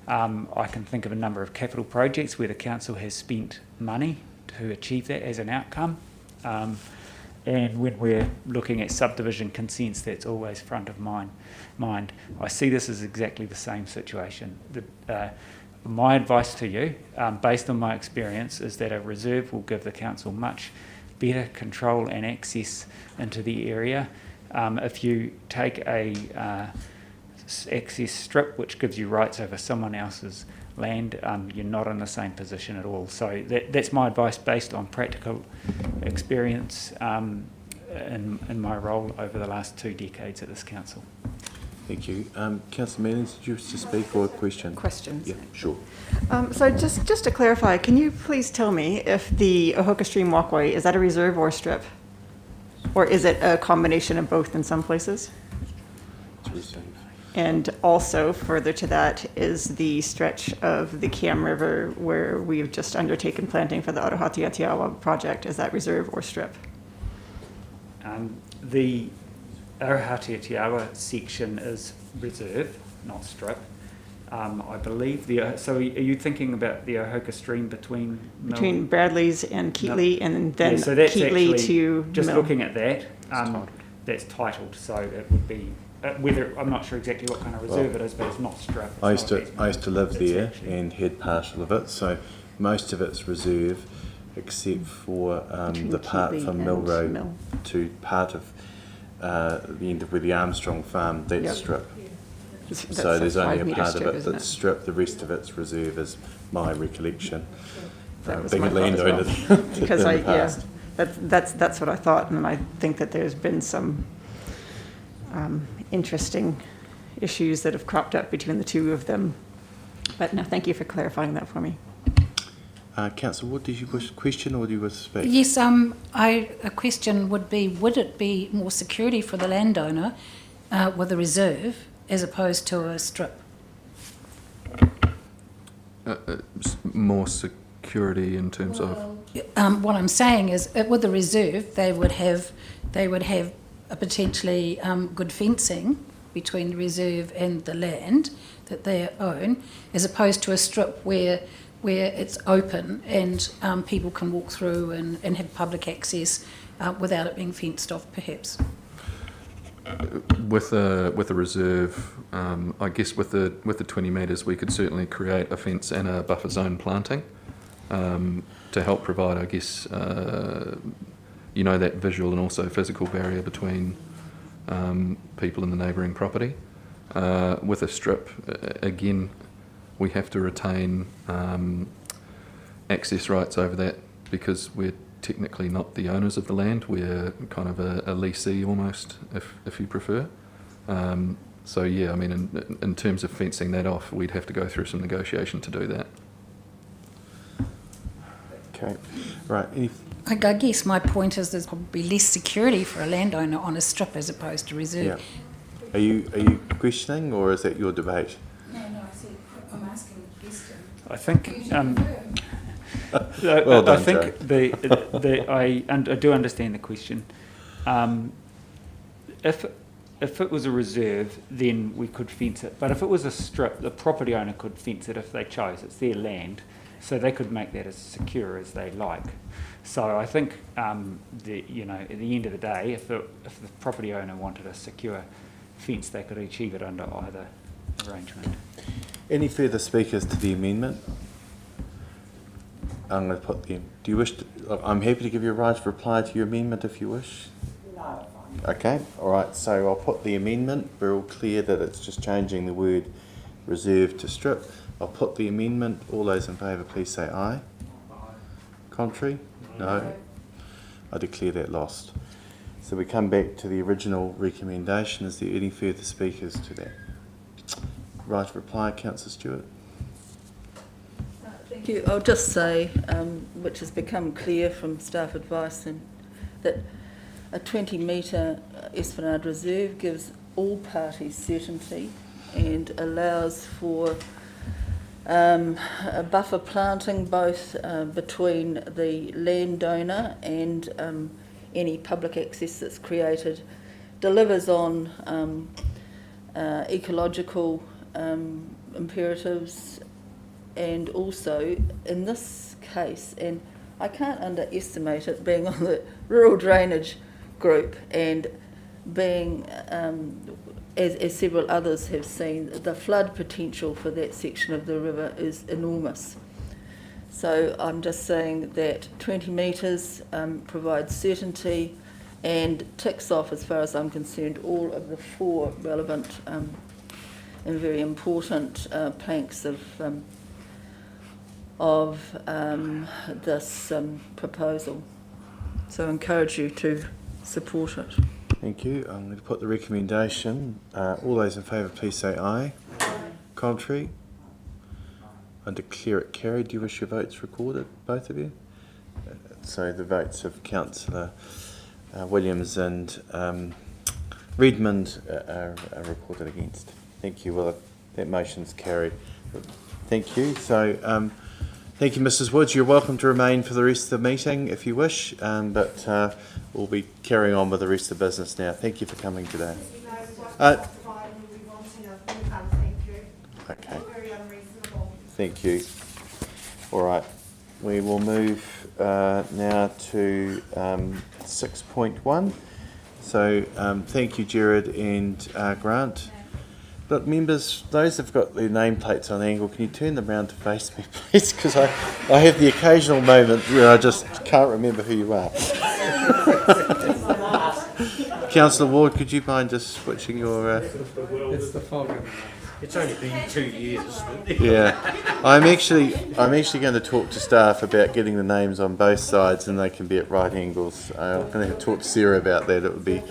Speaker 5: I can think of a number of capital projects where the council has spent money to achieve that as an outcome. And when we're looking at subdivision consents, that's always front of mind. I see this as exactly the same situation. My advice to you, based on my experience, is that a reserve will give the council much better control and access into the area. If you take a access strip which gives you rights over someone else's land, you're not in the same position at all. So that's my advice based on practical experience in my role over the last 2 decades at this council.
Speaker 1: Thank you. Councillor Mealings, did you wish to speak or a question?
Speaker 11: Questions.
Speaker 1: Yeah, sure.
Speaker 11: So just to clarify, can you please tell me if the Ohoka Stream Walkway, is that a reserve or a strip? Or is it a combination of both in some places?
Speaker 1: It's reserve.
Speaker 11: And also further to that is the stretch of the Cam River where we've just undertaken planting for the Otohati-Atiawa project. Is that reserve or strip?
Speaker 5: The Otohati-Atiawa section is reserve, not strip. I believe so are you thinking about the Ohoka Stream between
Speaker 11: Between Bradley's and Keatley, and then
Speaker 5: so that's
Speaker 11: Keatley
Speaker 5: actually,
Speaker 11: to
Speaker 5: just
Speaker 11: Mill.
Speaker 5: looking at that, that's titled, so it would be whether I'm not sure exactly what kind of reserve it is, but it's not strip.
Speaker 1: I used to live there and had partial of it, so most of it's reserve, except for the part
Speaker 11: Keatley
Speaker 1: from Mill
Speaker 11: and
Speaker 1: Road
Speaker 11: Mill.
Speaker 1: to part of the end of where the Armstrong farm. That's
Speaker 11: Yep.
Speaker 1: strip.
Speaker 11: That's
Speaker 1: So there's only a
Speaker 11: 5 metre
Speaker 1: part of
Speaker 11: strip,
Speaker 1: it
Speaker 11: isn't
Speaker 1: that's strip. The rest of it's reserve, is my recollection.
Speaker 11: That was
Speaker 1: Being
Speaker 11: my
Speaker 1: a
Speaker 11: thought as well.
Speaker 1: landowner
Speaker 11: Because
Speaker 1: in
Speaker 11: I,
Speaker 1: the past.
Speaker 11: that's what I thought, and I think that there's been some interesting issues that have cropped up between the two of them. But no, thank you for clarifying that for me.
Speaker 1: Councillor Wood, did you wish to question or do you wish to speak?
Speaker 12: Yes, a question would be, would it be more security for the landowner with a reserve as opposed to a strip?
Speaker 6: More security in terms of...
Speaker 12: What I'm saying is, with the reserve, they would have a potentially good fencing between the reserve and the land that they own, as opposed to a strip where it's open and people can walk through and have public access without it being fenced off, perhaps.
Speaker 6: With a reserve, I guess with the 20 metres, we could certainly create a fence and a buffer zone planting to help provide, I guess, that visual and also physical barrier between people in the neighbouring property. With a strip, again, we have to retain access rights over that because we're technically not the owners of the land. We're kind of a leasee almost, if you prefer. So yeah, I mean, in terms of fencing that off, we'd have to go through some negotiation to do that.
Speaker 1: Okay, right.
Speaker 12: I guess my point is there's probably less security for a landowner on a strip as opposed to reserve.
Speaker 1: Yeah. Are you questioning or is that your debate?
Speaker 12: No, I said I'm asking a question.
Speaker 5: I think
Speaker 1: Well done,
Speaker 5: I think I do understand the question. If it was a reserve, then we could fence it. But if it was a strip, the property owner could fence it if they chose. It's their land, so they could make that as secure as they like. So I think at the end of the day, if the property owner wanted a secure fence, they could achieve it under either arrangement.
Speaker 1: Any further speakers to the amendment? I'm going to put the. Do you wish to? I'm happy to give you a right to reply to your amendment if you wish.
Speaker 9: No,
Speaker 1: Okay. All right. So I'll put the amendment. We're all clear that it's just changing the word reserve to strip. I'll put the amendment. All those in favour, please say aye. Contrary? No. I declare that lost. So we come back to the original recommendation. Is there any further speakers to that? Right to reply, Councillor Stewart.
Speaker 10: Thank you. I'll just say, which has become clear from staff advice, that a 20-metre Esplanade Reserve gives all parties certainty and allows for a buffer planting both between the landowner and any public access that's created, delivers on ecological imperatives, and also in this case, and I can't underestimate it, being on the rural drainage group and being, as several others have seen, the flood potential for that section of the river is enormous. So I'm just saying that 20 metres provides certainty and ticks off, as far as I'm concerned, all of the 4 relevant and very important planks of this proposal. So I encourage you to support it.
Speaker 1: Thank you. I'm going to put the recommendation. All those in favour, please say aye. Contrary? I declare it carried. Do you wish your votes recorded, both of you? So the votes of Councillor Williams and Redmond are recorded against. Thank you. Well, that motion's carried. Thank you. So, thank you, Mrs. Woods. You're welcome to remain for the rest of the meeting if you wish, but we'll be carrying on with the rest of the business now. Thank you for coming today. Okay. Thank you. All right. We will move now to 6.1. So thank you, Jared and Grant. But members, those that have got their nameplates on angle, can you turn them round to face me, please? Because I have the occasional moment where I just can't remember who you are. Councillor Ward, could you mind just switching your...
Speaker 2: It's the fog. It's only been 2 years.
Speaker 1: Yeah, I'm actually going to talk to staff about getting the names on both sides, and they can be at right angles. I'm going to have to talk to Sarah about that. It would be.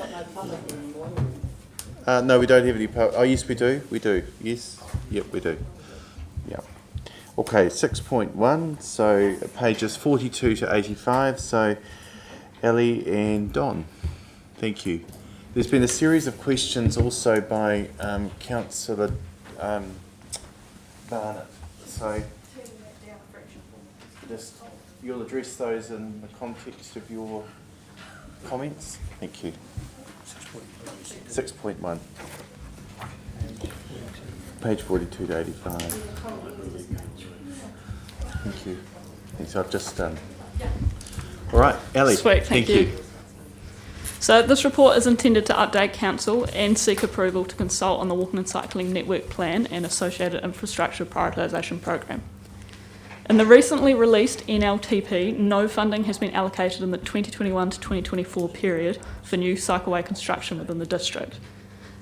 Speaker 1: No, we don't have any. Oh, yes, we do. We do. Yes. Yep, we do. Yeah. Okay, 6.1. So pages 42 to 85. So Ellie and Don. Thank you. There's been a series of questions also by Councillor Barnett. So just you'll address those in the context of your comments. Thank you. 6.1. Page 42 to 85. Thank you. Thanks. I've just done. All right, Ellie.
Speaker 13: Sweet, thank you. So this report is intended to update Council and seek approval to consult on the Walking and Cycling Network Plan and associated infrastructure prioritisation program. In the recently released NLTP, no funding has been allocated in the 2021 to 2024 period for new cycleway construction within the district.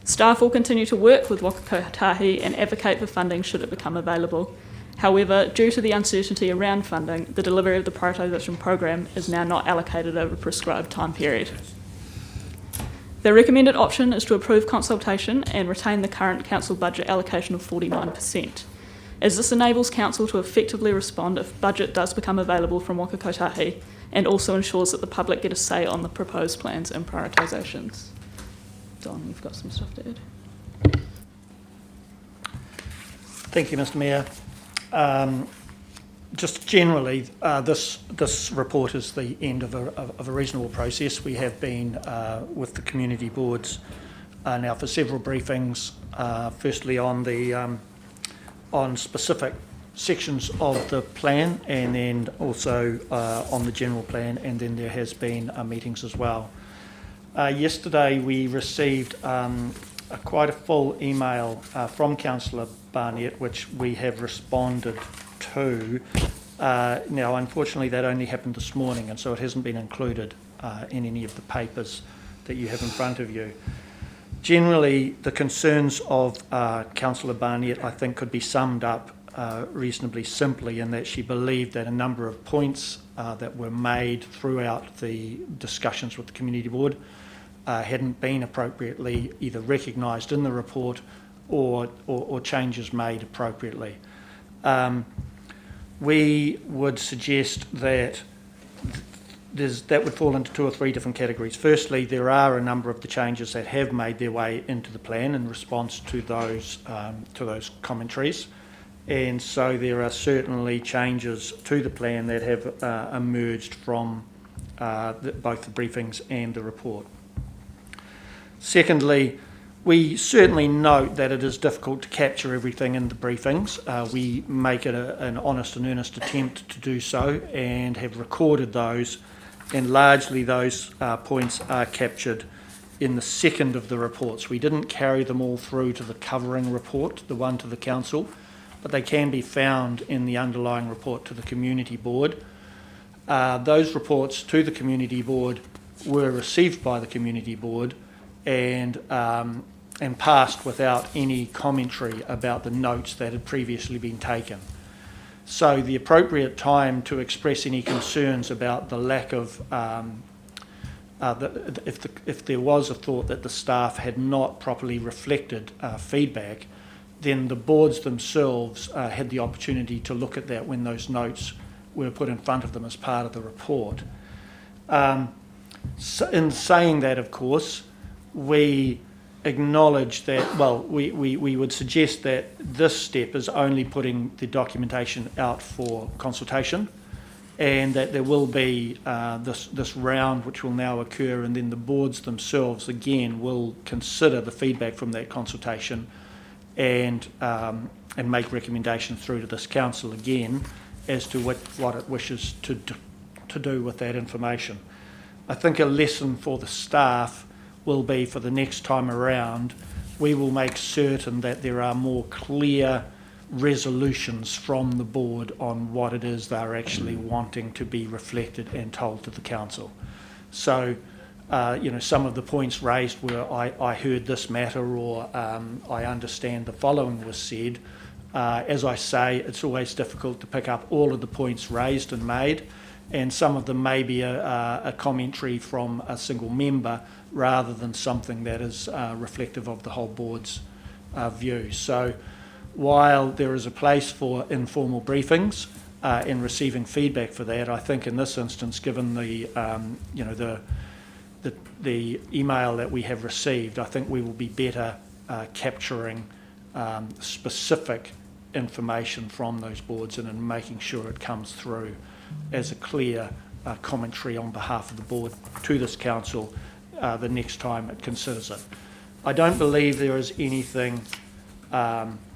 Speaker 13: Staff will continue to work with Waka Kotahi and advocate for funding should it become available. However, due to the uncertainty around funding, the delivery of the prioritisation program is now not allocated over a prescribed time period. The recommended option is to approve consultation and retain the current council budget allocation of 49%, as this enables council to effectively respond if budget does become available from Waka Kotahi, and also ensures that the public get a say on the proposed plans and prioritisations. Don, you've got some stuff to add.
Speaker 4: Thank you, Mr. Mayor. Just generally, this report is the end of a reasonable process. We have been with the community boards now for several briefings. Firstly, on specific sections of the plan, and then also on the general plan, and then there has been meetings as well. Yesterday, we received quite a full email from Councillor Barnett, which we have responded to. Now, unfortunately, that only happened this morning, and so it hasn't been included in any of the papers that you have in front of you. Generally, the concerns of Councillor Barnett, I think, could be summed up reasonably simply in that she believed that a number of points that were made throughout the discussions with the community board hadn't been appropriately either recognised in the report or changes made appropriately. We would suggest that that would fall into 2 or 3 different categories. Firstly, there are a number of the changes that have made their way into the plan in response to those commentaries, and so there are certainly changes to the plan that have emerged from both the briefings and the report. Secondly, we certainly note that it is difficult to capture everything in the briefings. We make it an honest and earnest attempt to do so and have recorded those, and largely those points are captured in the second of the reports. We didn't carry them all through to the covering report, the one to the council, but they can be found in the underlying report to the community board. Those reports to the community board were received by the community board and passed without any commentary about the notes that had previously been taken. So the appropriate time to express any concerns about the lack of if there was a thought that the staff had not properly reflected feedback, then the boards themselves had the opportunity to look at that when those notes were put in front of them as part of the report. So in saying that, of course, we acknowledge that, well, we would suggest that this step is only putting the documentation out for consultation, and that there will be this round which will now occur, and then the boards themselves again will consider the feedback from that consultation and make recommendations through to this council again as to what it wishes to do with that information. I think a lesson for the staff will be, for the next time around, we will make certain that there are more clear resolutions from the board on what it is they're actually wanting to be reflected and told to the council. So, some of the points raised were, I heard this matter, or I understand the following was said. As I say, it's always difficult to pick up all of the points raised and made, and some of them may be a commentary from a single member rather than something that is reflective of the whole board's view. So while there is a place for informal briefings and receiving feedback for that, I think in this instance, given the email that we have received, I think we will be better capturing specific information from those boards and in making sure it comes through as a clear commentary on behalf of the board to this council the next time it considers it. I don't believe there is anything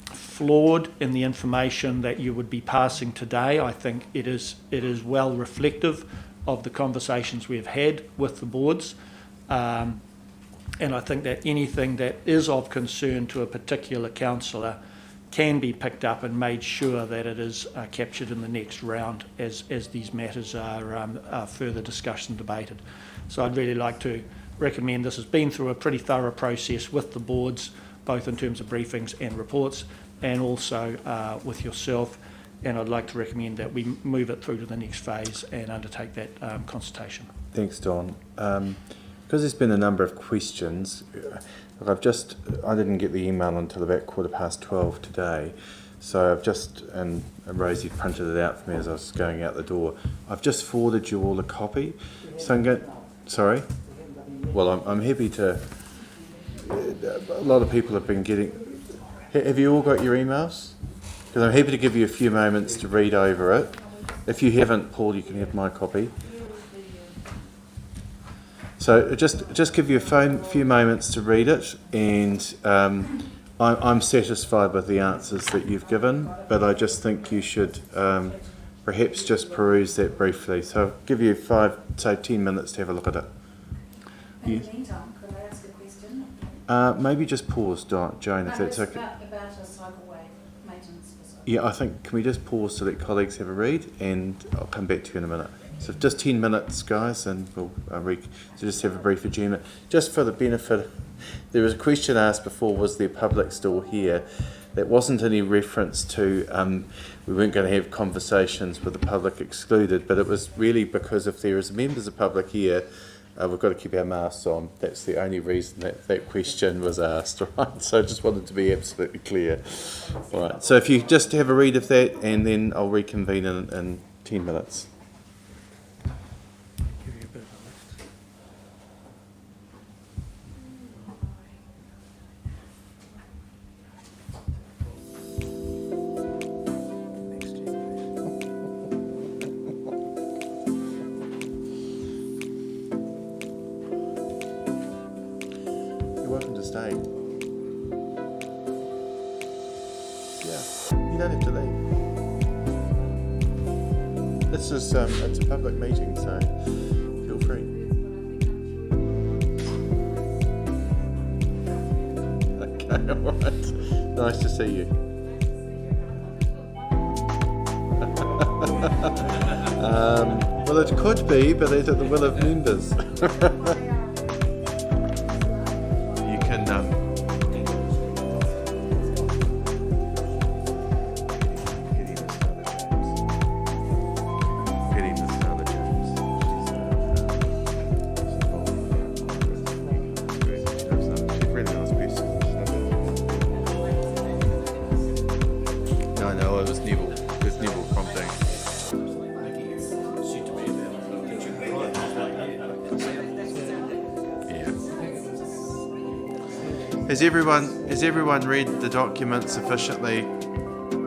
Speaker 4: flawed in the information that you would be passing today. I think it is well reflective of the conversations we have had with the boards, and I think that anything that is of concern to a particular councillor can be picked up and made sure that it is captured in the next round as these matters are further discussed and debated. So I'd really like to recommend, this has been through a pretty thorough process with the boards, both in terms of briefings and reports, and also with yourself, and I'd like to recommend that we move it through to the next phase and undertake that consultation.
Speaker 1: Thanks, Don. Because there's been a number of questions, I didn't get the email until about 12:15 today, so I've just, and Rosie printed it out for me as I was going out the door, I've just forwarded you all a copy. So I'm going, sorry? Well, I'm happy to, a lot of people have been getting, have you all got your emails? Because I'm happy to give you a few moments to read over it. If you haven't, Paul, you can have my copy. So just give you a few moments to read it, and I'm satisfied with the answers that you've given, but I just think you should perhaps just peruse that briefly. So I'll give you 10 minutes to have a look at it.
Speaker 12: In the meantime, could I ask a question?
Speaker 1: Maybe just pause, Joan, if that's okay.
Speaker 12: About a cycleway maintenance facility.
Speaker 1: Yeah, I think, can we just pause so that colleagues have a read, and I'll come back to you in a minute. So just 10 minutes, guys, and we'll so just have a brief agenda. Just for the benefit, there was a question asked before, was there public still here? That wasn't any reference to, we weren't going to have conversations with the public excluded, but it was really because if there is members of public here, we've got to keep our masks on. That's the only reason that question was asked, right? So I just wanted to be absolutely clear. All right, so if you just have a read of that, and then I'll reconvene in 10 minutes. staying. Yeah, you don't have to leave. This is it's a public meeting, so feel free. Okay, all right. Nice to see you. Well, it could be, but it's at the will of members. You can. No, no, it was Neville. It was Neville prompting. Has everyone read the document sufficiently?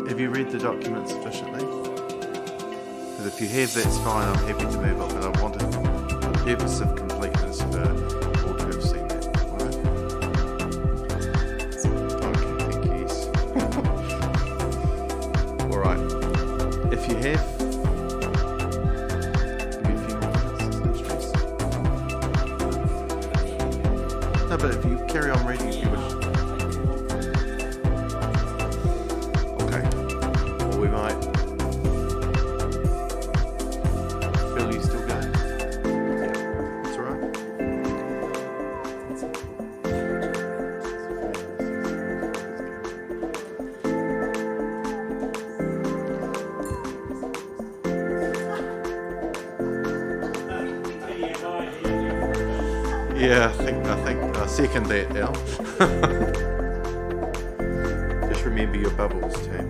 Speaker 1: Have you read the document sufficiently? Because if you have, that's fine. I'm happy to move on, but I wanted, for the purpose of completeness, for all to have seen that. All right? Okay, thank you. Yes. All right. If you have, give me a few more minutes. No stress. No, but if you carry on reading, if you wish. Okay. Or we might. Phil, you still going? Yeah. That's all right. Yeah, I think I second that now. Just remember your bubbles, team.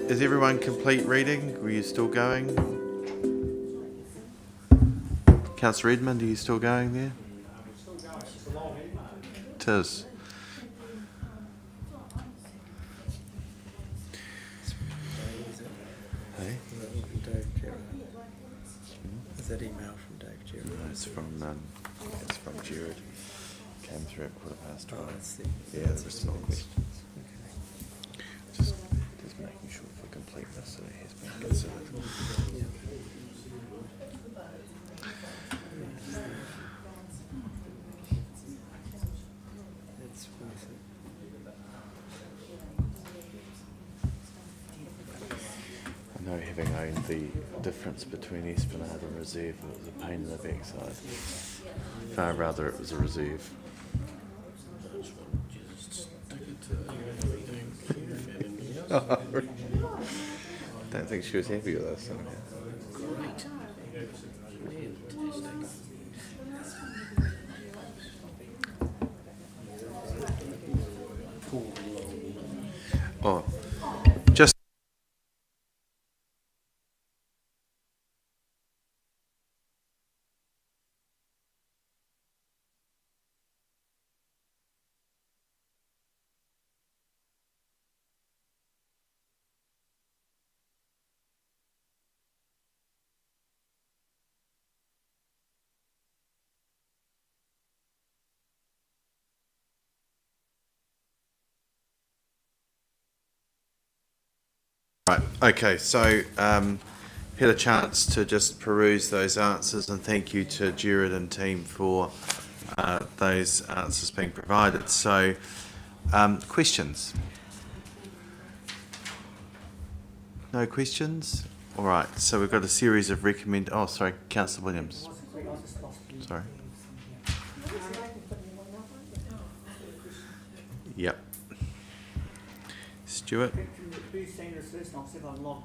Speaker 1: Is everyone complete reading? Were you still going? Councillor Redmond, are you still going there? Tis. Hey?
Speaker 2: Is that email from Dave Gerard?
Speaker 1: No, it's from Gerard. Came through at 12:15.
Speaker 2: Oh, that's the
Speaker 1: Yeah, the response. Just making sure for completeness that it has been considered. I know, having owned the difference between Esplanade and Reserve, it was a pain in the backside. Far rather it was a reserve. Don't think she was happy with us. Oh, just Right, okay, so had a chance to just peruse those answers, and thank you to Jared and team for those answers being provided. So, questions? No questions? All right, so we've got a series of oh, sorry, Councillor Williams. Sorry. Yep. Stuart?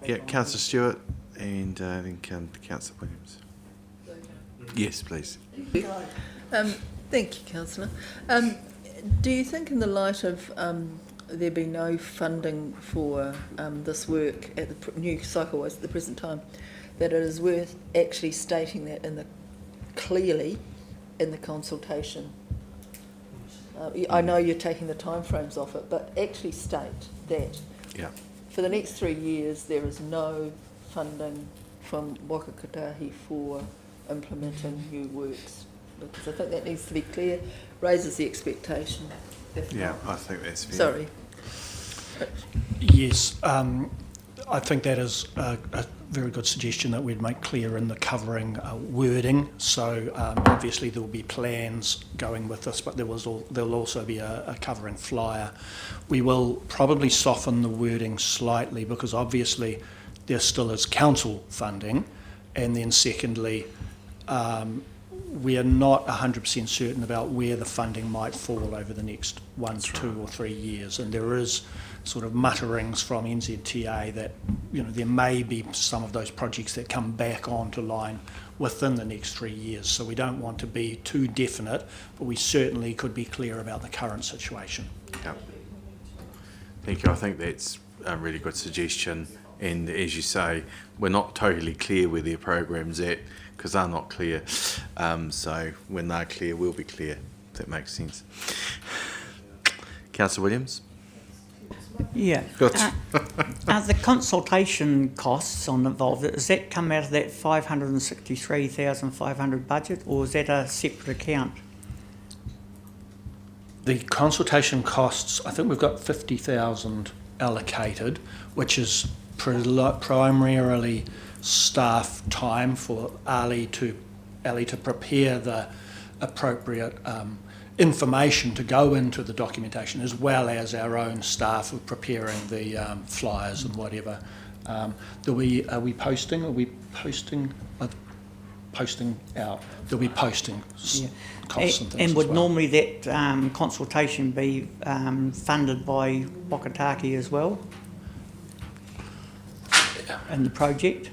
Speaker 1: Yeah, Councillor Stewart, and then Councillor Williams. Yes, please.
Speaker 10: Thank you, Councillor. Do you think, in the light of there being no funding for this work at the new cycleways at the present time, that it is worth actually stating that clearly in the consultation? I know you're taking the timeframes off it, but actually state that for the next 3 years there is no funding from Waka Kotahi for implementing new works, because I think that needs to be clear, raises the expectation.
Speaker 1: Yeah, I think that's fair.
Speaker 10: Sorry.
Speaker 2: Yes, I think that is a very good suggestion that we'd make clear in the covering wording. So obviously there will be plans going with this, but there'll also be a covering flyer. We will probably soften the wording slightly, because obviously there still is council funding, and then secondly, we are not 100% certain about where the funding might fall over the next 1, 2 or 3 years, and there is sort of mutterings from NZTA that there may be some of those projects that come back onto line within the next 3 years. So we don't want to be too definite, but we certainly could be clear about the current situation.
Speaker 1: Yeah. Thank you. I think that's a really good suggestion. And as you say, we're not totally clear where their program's at, because they're not clear. So when they're clear, we'll be clear, if that makes sense. Councillor Williams?
Speaker 9: Yeah. The consultation costs involved, does that come out of that 563,500 budget, or is that a separate account?
Speaker 2: The consultation costs, I think we've got 50,000 allocated, which is primarily staff time for Ali to prepare the appropriate information to go into the documentation, as well as our own staff of preparing the flyers and whatever. Are we posting? Are we posting? Posting out. There'll be posting costs and things.
Speaker 9: And would
Speaker 2: as well.
Speaker 9: normally that consultation be funded by Wakataki as well? In the project?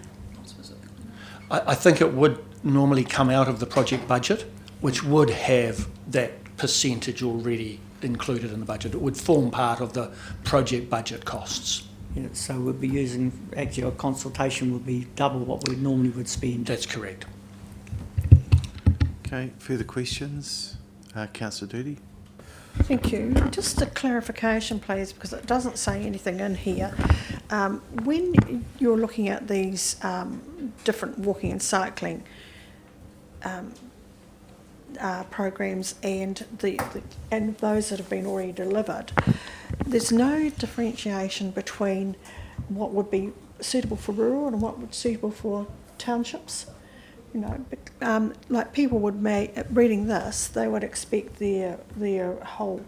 Speaker 2: I think it would normally come out of the project budget, which would have that percentage already included in the budget. It would form part of the project budget costs.
Speaker 9: Yeah, so we'd be using, actually a consultation would be double what we normally would spend.
Speaker 2: That's correct.
Speaker 1: Okay, further questions? Councillor Doody?
Speaker 7: Thank you. Just a clarification, please, because it doesn't say anything in here. When you're looking at these different walking and cycling programs and and those that have been already delivered, there's no differentiation between what would be suitable for rural and what would be suitable for townships. Like people would reading this, they would expect their whole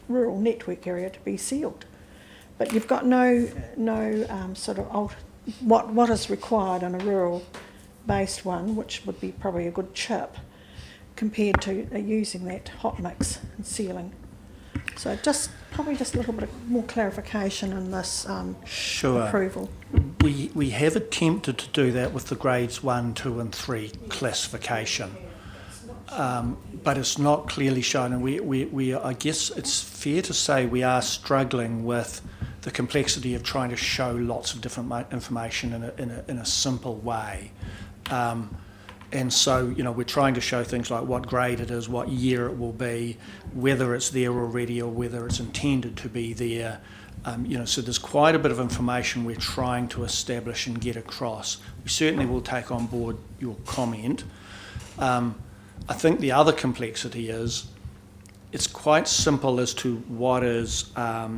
Speaker 7: rural network area to be sealed, but you've got no sort of what is required in a rural based one, which would be probably a good chip, compared to using that hot mix and sealing. So probably just a little bit more clarification in this approval.
Speaker 2: We have attempted to do that with the grades 1, 2 and 3 classification, but it's not clearly shown, and we I guess it's fair to say we are struggling with the complexity of trying to show lots of different information in a simple way. And so, we're trying to show things like what grade it is, what year it will be, whether it's there already or whether it's intended to be there. So there's quite a bit of information we're trying to establish and get across. We certainly will take on board your comment. I think the other complexity is it's quite simple as to what is a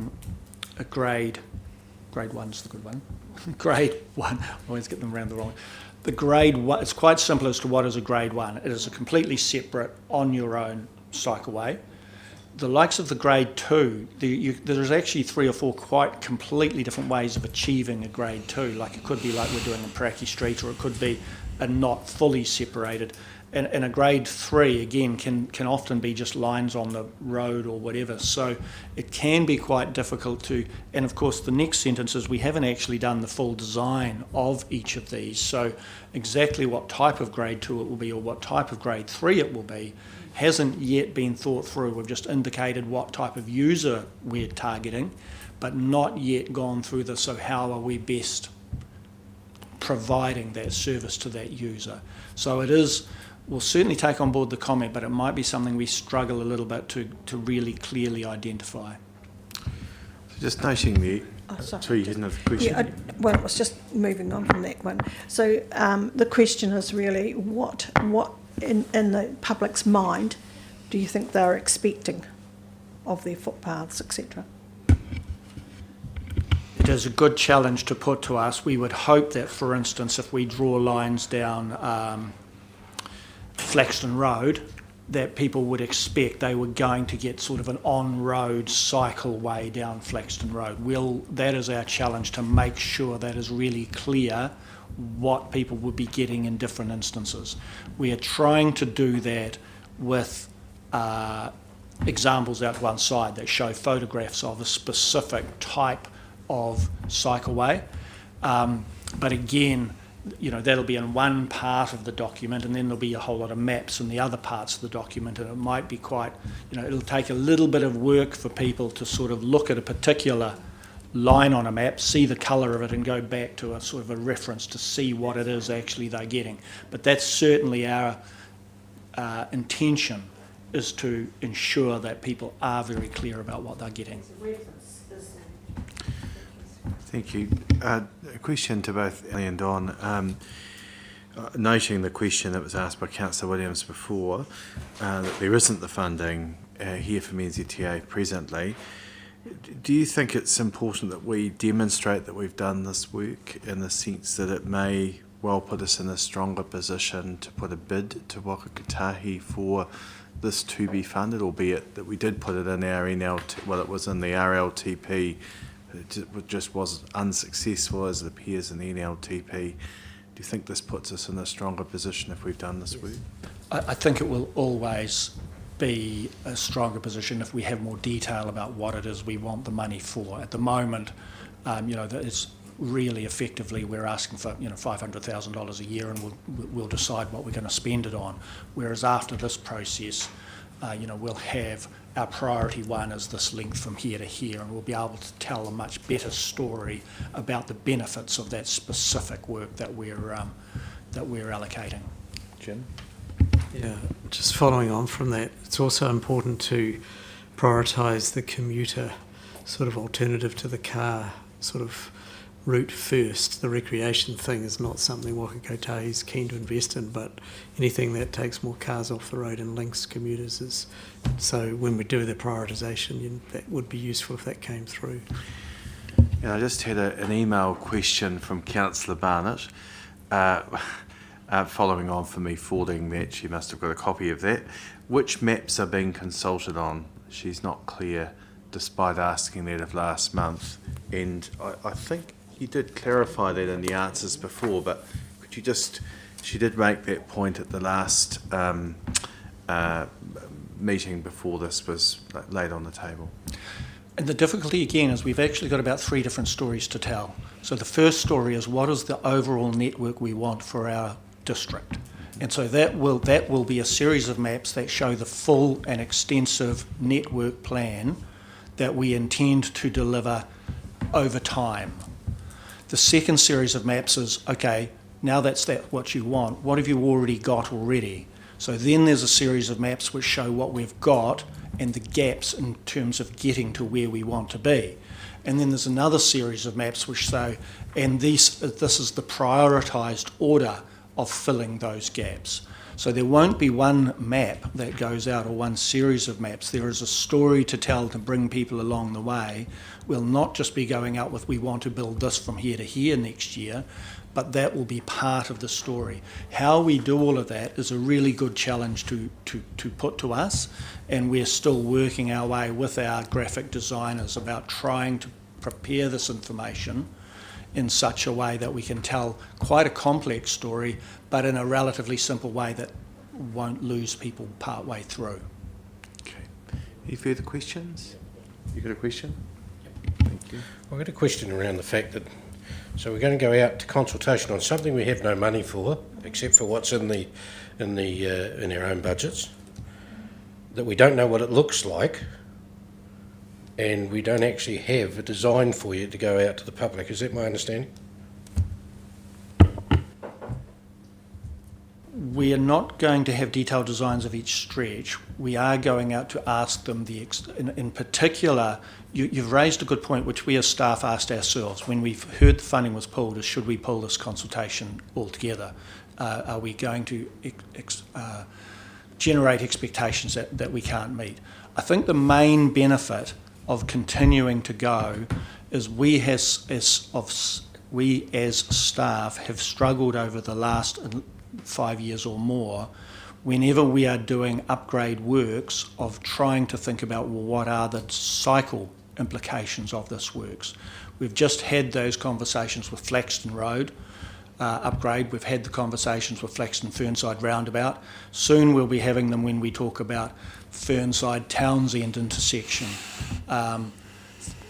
Speaker 2: grade grade one's the good one. Grade one, I always get them around the wrong. The grade one, it's quite simple as to what is a grade one. It is a completely separate, on your own cycleway. The likes of the grade two, there's actually 3 or 4 quite completely different ways of achieving a grade two. Like it could be like we're doing in Paraki Street, or it could be a not fully separated. And a grade 3, again, can often be just lines on the road or whatever. So it can be quite difficult to, and of course the next sentence is we haven't actually done the full design of each of these. So exactly what type of grade 2 it will be or what type of grade 3 it will be hasn't yet been thought through. We've just indicated what type of user we're targeting, but not yet gone through the, so how are we best providing that service to that user. So it is, we'll certainly take on board the comment, but it might be something we struggle a little bit to really clearly identify.
Speaker 1: So just noting the... sorry, you had another question?
Speaker 7: Yeah, well, I was just moving on from that one. So the question is really what in the public's mind do you think they're expecting of their footpaths, etc.?
Speaker 2: It is a good challenge to put to us. We would hope that, for instance, if we draw lines down Flaxton Road, that people would expect they were going to get sort of an on-road cycleway down Flaxton Road. That is our challenge, to make sure that is really clear what people would be getting in different instances. We are trying to do that with examples out to one side that show photographs of a specific type of cycleway. But again, that'll be in one part of the document, and then there'll be a whole lot of maps in the other parts of the document, and it might be quite, it'll take a little bit of work for people to sort of look at a particular line on a map, see the colour of it, and go back to a sort of a reference to see what it is actually they're getting. But that's certainly our intention, is to ensure that people are very clear about what they're getting.
Speaker 1: Thank you. A question to both Ellie and Don. Noting the question that was asked by Councillor Williams before, that there isn't the funding here from NZTA presently, do you think it's important that we demonstrate that we've done this work, in the sense that it may well put us in a stronger position to put a bid to Waka Kotahi for this to be funded, albeit that we did put it in our NLT, well, it was in the RLTP, it just was unsuccessful as it appears in the NLTP. Do you think this puts us in a stronger position if we've done this work?
Speaker 2: I think it will always be a stronger position if we have more detail about what it is we want the money for. At the moment, it's really effectively we're asking for $500,000 a year, and we'll decide what we're going to spend it on. Whereas after this process, we'll have our priority one is this length from here to here, and we'll be able to tell a much better story about the benefits of that specific work that we're allocating.
Speaker 1: Jim?
Speaker 14: Yeah, just following on from that, it's also important to prioritise the commuter sort of alternative to the car sort of route first. The recreation thing is not something Waka Kotahi is keen to invest in, but anything that takes more cars off the road and links commuters is. So when we do the prioritisation, that would be useful if that came through.
Speaker 1: Yeah, I just had an email question from Councillor Barnett. Following on from me forwarding that, she must have got a copy of that. Which maps are being consulted on? She's not clear, despite asking that of last month. And I think you did clarify that in the answers before, but could you just, she did make that point at the last meeting before this was laid on the table.
Speaker 2: And the difficulty again is we've actually got about 3 different stories to tell. So the first story is, what is the overall network we want for our district? And so that will be a series of maps that show the full and extensive network plan that we intend to deliver over time. The second series of maps is, okay, now that's what you want, what have you already got already? So then there's a series of maps which show what we've got and the gaps in terms of getting to where we want to be. And then there's another series of maps which say, and this is the prioritised order of filling those gaps. So there won't be one map that goes out or one series of maps. There is a story to tell to bring people along the way. We'll not just be going out with, we want to build this from here to here next year, but that will be part of the story. How we do all of that is a really good challenge to put to us, and we're still working our way with our graphic designers about trying to prepare this information in such a way that we can tell quite a complex story, but in a relatively simple way that won't lose people part way through.
Speaker 1: Okay. Any further questions? You got a question? Thank you.
Speaker 15: I've got a question around the fact that, so we're going to go out to consultation on something we have no money for, except for what's in our own budgets, that we don't know what it looks like, and we don't actually have a design for you to go out to the public. Is that my understanding?
Speaker 2: We are not going to have detailed designs of each stretch. We are going out to ask them, in particular, you've raised a good point, which we as staff asked ourselves when we've heard the funding was pulled, is should we pull this consultation altogether? Are we going to generate expectations that we can't meet? I think the main benefit of continuing to go is we as staff have struggled over the last 5 years or more, whenever we are doing upgrade works, of trying to think about, well, what are the cycle implications of this works. We've just had those conversations with Flaxton Road upgrade. We've had the conversations with Flaxton Fernside roundabout. Soon we'll be having them when we talk about Fernside Townsend intersection,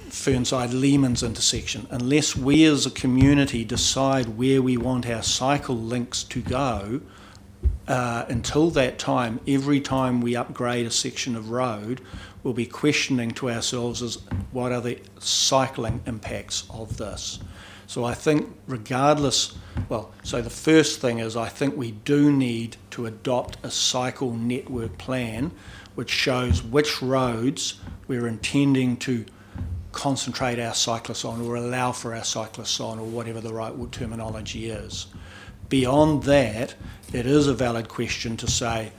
Speaker 2: Fernside Lehman's intersection. Unless we as a community decide where we want our cycle links to go, until that time, every time we upgrade a section of road, we'll be questioning to ourselves as what are the cycling impacts of this. So I think regardless, so the first thing is I think we do need to adopt a cycle network plan which shows which roads we're intending to concentrate our cyclists on, or allow for our cyclists on, or whatever the right terminology is. Beyond that, it is a valid question to say,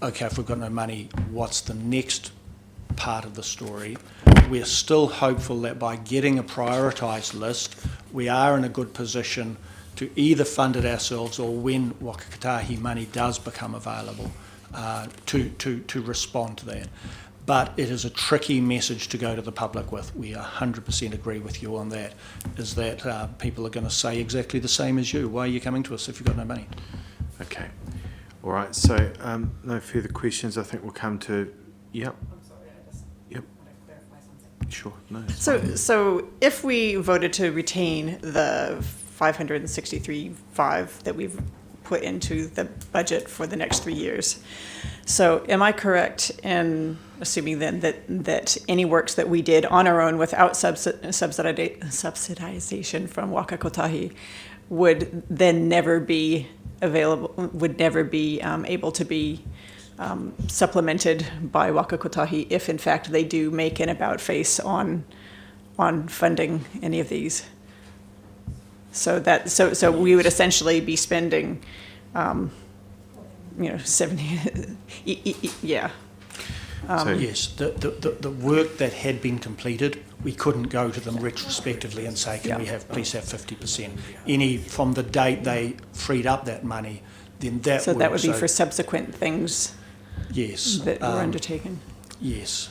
Speaker 2: okay, if we've got no money, what's the next part of the story? We're still hopeful that by getting a prioritised list, we are in a good position to either fund it ourselves, or when Waka Kotahi money does become available, to respond to that. But it is a tricky message to go to the public with. We 100% agree with you on that, is that people are going to say exactly the same as you. Why are you coming to us if you've got no money?
Speaker 1: Okay. All right. So no further questions. I think we'll come to... Yep. Yep. Sure. No.
Speaker 11: So if we voted to retain the 563.5 that we've put into the budget for the next 3 years, so am I correct in assuming then that any works that we did on our own without subsidization from Waka Kotahi would then never be available, would never be able to be supplemented by Waka Kotahi if in fact they do make an about face on funding any of these? So we would essentially be spending 70 yeah.
Speaker 2: Yes, the work that had been completed, we couldn't go to them retrospectively and say, can we please have 50%? Any from the date they freed up that money, then that
Speaker 11: so that would be for subsequent things.
Speaker 2: Yes,
Speaker 11: that were undertaken.
Speaker 2: Yes,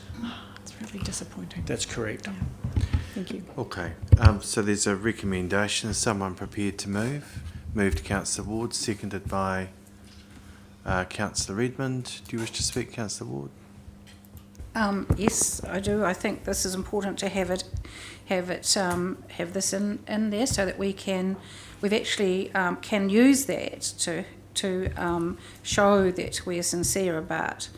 Speaker 11: it's really disappointing.
Speaker 2: That's correct.
Speaker 11: Yeah. Thank you.
Speaker 1: Okay, so there's a recommendation. Is someone prepared to move? Moved to Councillor Ward, seconded by Councillor Redmond. Do you wish to speak, Councillor Ward?
Speaker 12: Yes, I do. I think this is important to have this in there so that we've actually can use that to show that we're sincere about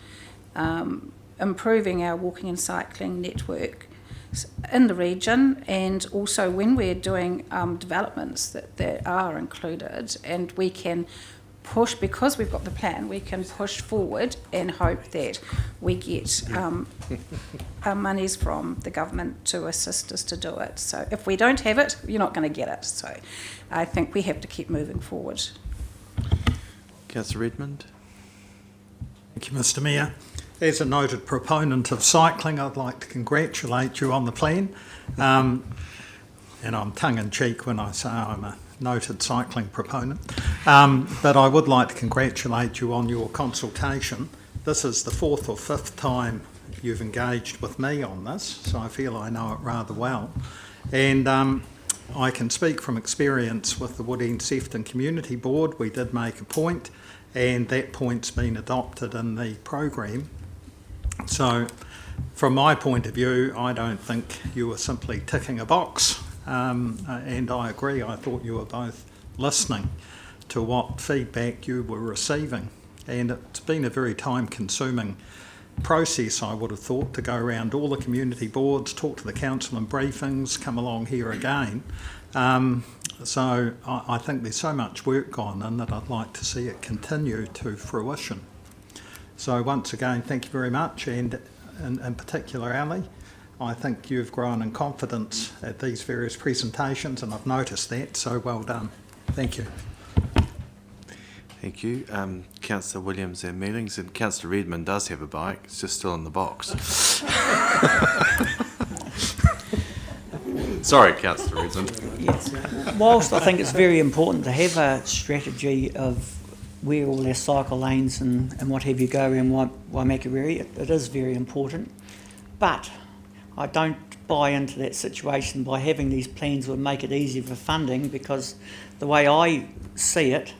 Speaker 12: improving our walking and cycling network in the region, and also when we're doing developments that are included, and we can push, because we've got the plan, we can push forward and hope that we get monies from the government to assist us to do it. So if we don't have it, you're not going to get it. So I think we have to keep moving forward.
Speaker 1: Councillor Redmond.
Speaker 4: Thank you, Mr Mayor. As a noted proponent of cycling, I'd like to congratulate you on the plan. And I'm tongue-in-cheek when I say I'm a noted cycling proponent. But I would like to congratulate you on your consultation. This is the 4th or 5th time you've engaged with me on this, so I feel I know it rather well. And I can speak from experience with the Woodend Sefton Community Board. We did make a point, and that point's been adopted in the program. So from my point of view, I don't think you were simply ticking a box, and I agree. I thought you were both listening to what feedback you were receiving, and it's been a very time-consuming process, I would have thought, to go around all the community boards, talk to the council in briefings, come along here again. So I think there's so much work gone in that I'd like to see it continue to fruition. So once again, thank you very much, and in particular, Ali, I think you've grown in confidence at these various presentations, and I've noticed that, so well done. Thank you.
Speaker 1: Thank you. Councillor Williams and Mealings, and Councillor Redmond does have a bike, it's just still in the box. Sorry, Councillor Redmond.
Speaker 9: Yes. Whilst I think it's very important to have a strategy of where all our cycle lanes and what have you go around Waimakariri, it is very important. But I don't buy into that situation by having these plans would make it easier for funding, because the way I see it,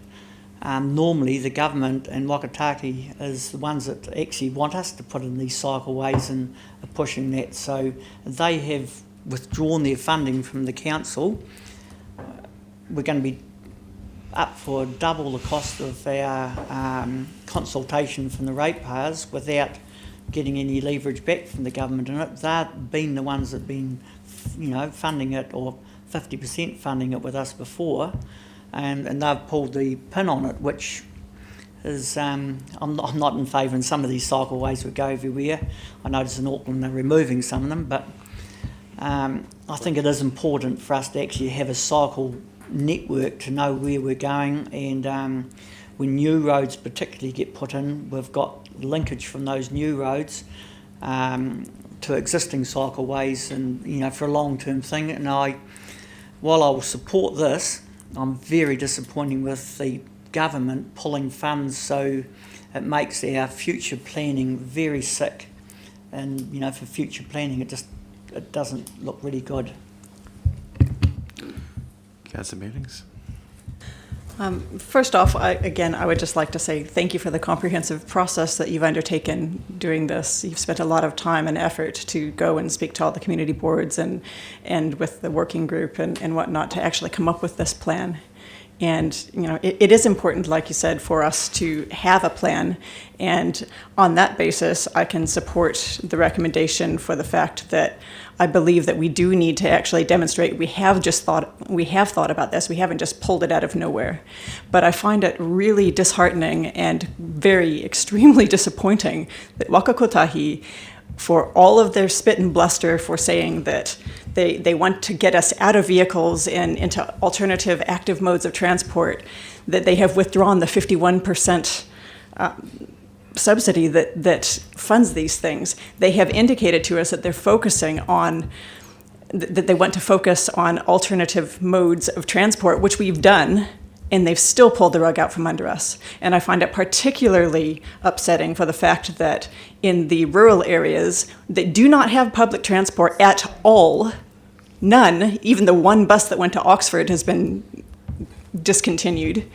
Speaker 9: normally the government and Wakataki is the ones that actually want us to put in these cycleways and are pushing that. So they have withdrawn their funding from the council. We're going to be up for double the cost of our consultation from the ratepayers without getting any leverage back from the government in it. They've been the ones that have been, funding it, or 50% funding it with us before, and they've pulled the pin on it, which is, I'm not in favour. And some of these cycleways would go everywhere. I noticed in Auckland they're removing some of them, but I think it is important for us to actually have a cycle network to know where we're going, and when new roads particularly get put in, we've got linkage from those new roads to existing cycleways, and for a long-term thing. And while I will support this, I'm very disappointed with the government pulling funds, so it makes our future planning very sick. And for future planning, it doesn't look really good.
Speaker 1: Councillor Mealings.
Speaker 11: First off, I would just like to say thank you for the comprehensive process that you've undertaken doing this. You've spent a lot of time and effort to go and speak to all the community boards and with the working group and whatnot to actually come up with this plan. And, it is important, like you said, for us to have a plan. And on that basis, I can support the recommendation for the fact that I believe that we do need to actually demonstrate we have thought about this. We haven't just pulled it out of nowhere. But I find it really disheartening and very extremely disappointing that Waka Kotahi, for all of their spit and bluster for saying that they want to get us out of vehicles and into alternative active modes of transport, that they have withdrawn the 51% subsidy that funds these things. They have indicated to us that they're focusing on, that they want to focus on alternative modes of transport, which we've done, and they've still pulled the rug out from under us. And I find it particularly upsetting for the fact that in the rural areas that do not have public transport at all, none, even the one bus that went to Oxford has been discontinued,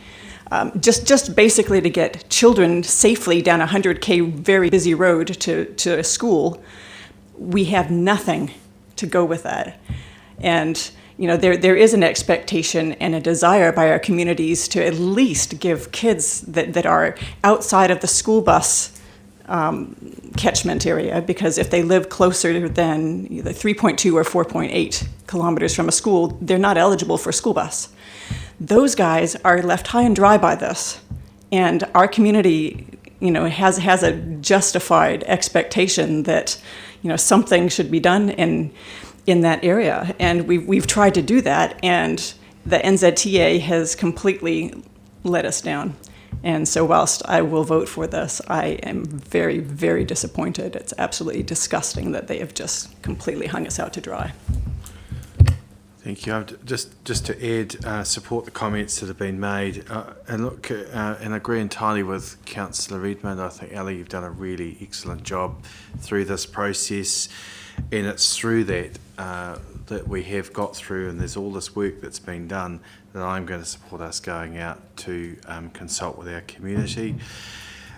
Speaker 11: just basically to get children safely down a 100K very busy road to a school, we have nothing to go with that. And there is an expectation and a desire by our communities to at least give kids that are outside of the school bus catchment area, because if they live closer than either 3.2 or 4.8 kilometers from a school, they're not eligible for a school bus. Those guys are left high and dry by this. And our community, has a justified expectation that, something should be done in that area. And we've tried to do that, and the NZTA has completely let us down. And so whilst I will vote for this, I am very, very disappointed. It's absolutely disgusting that they have just completely hung us out to dry.
Speaker 1: Thank you. Just to add, support the comments that have been made, and look, and agree entirely with Councillor Redmond. I think, Ali, you've done a really excellent job through this process, and it's through that that we have got through, and there's all this work that's been done, that I'm going to support us going out to consult with our community.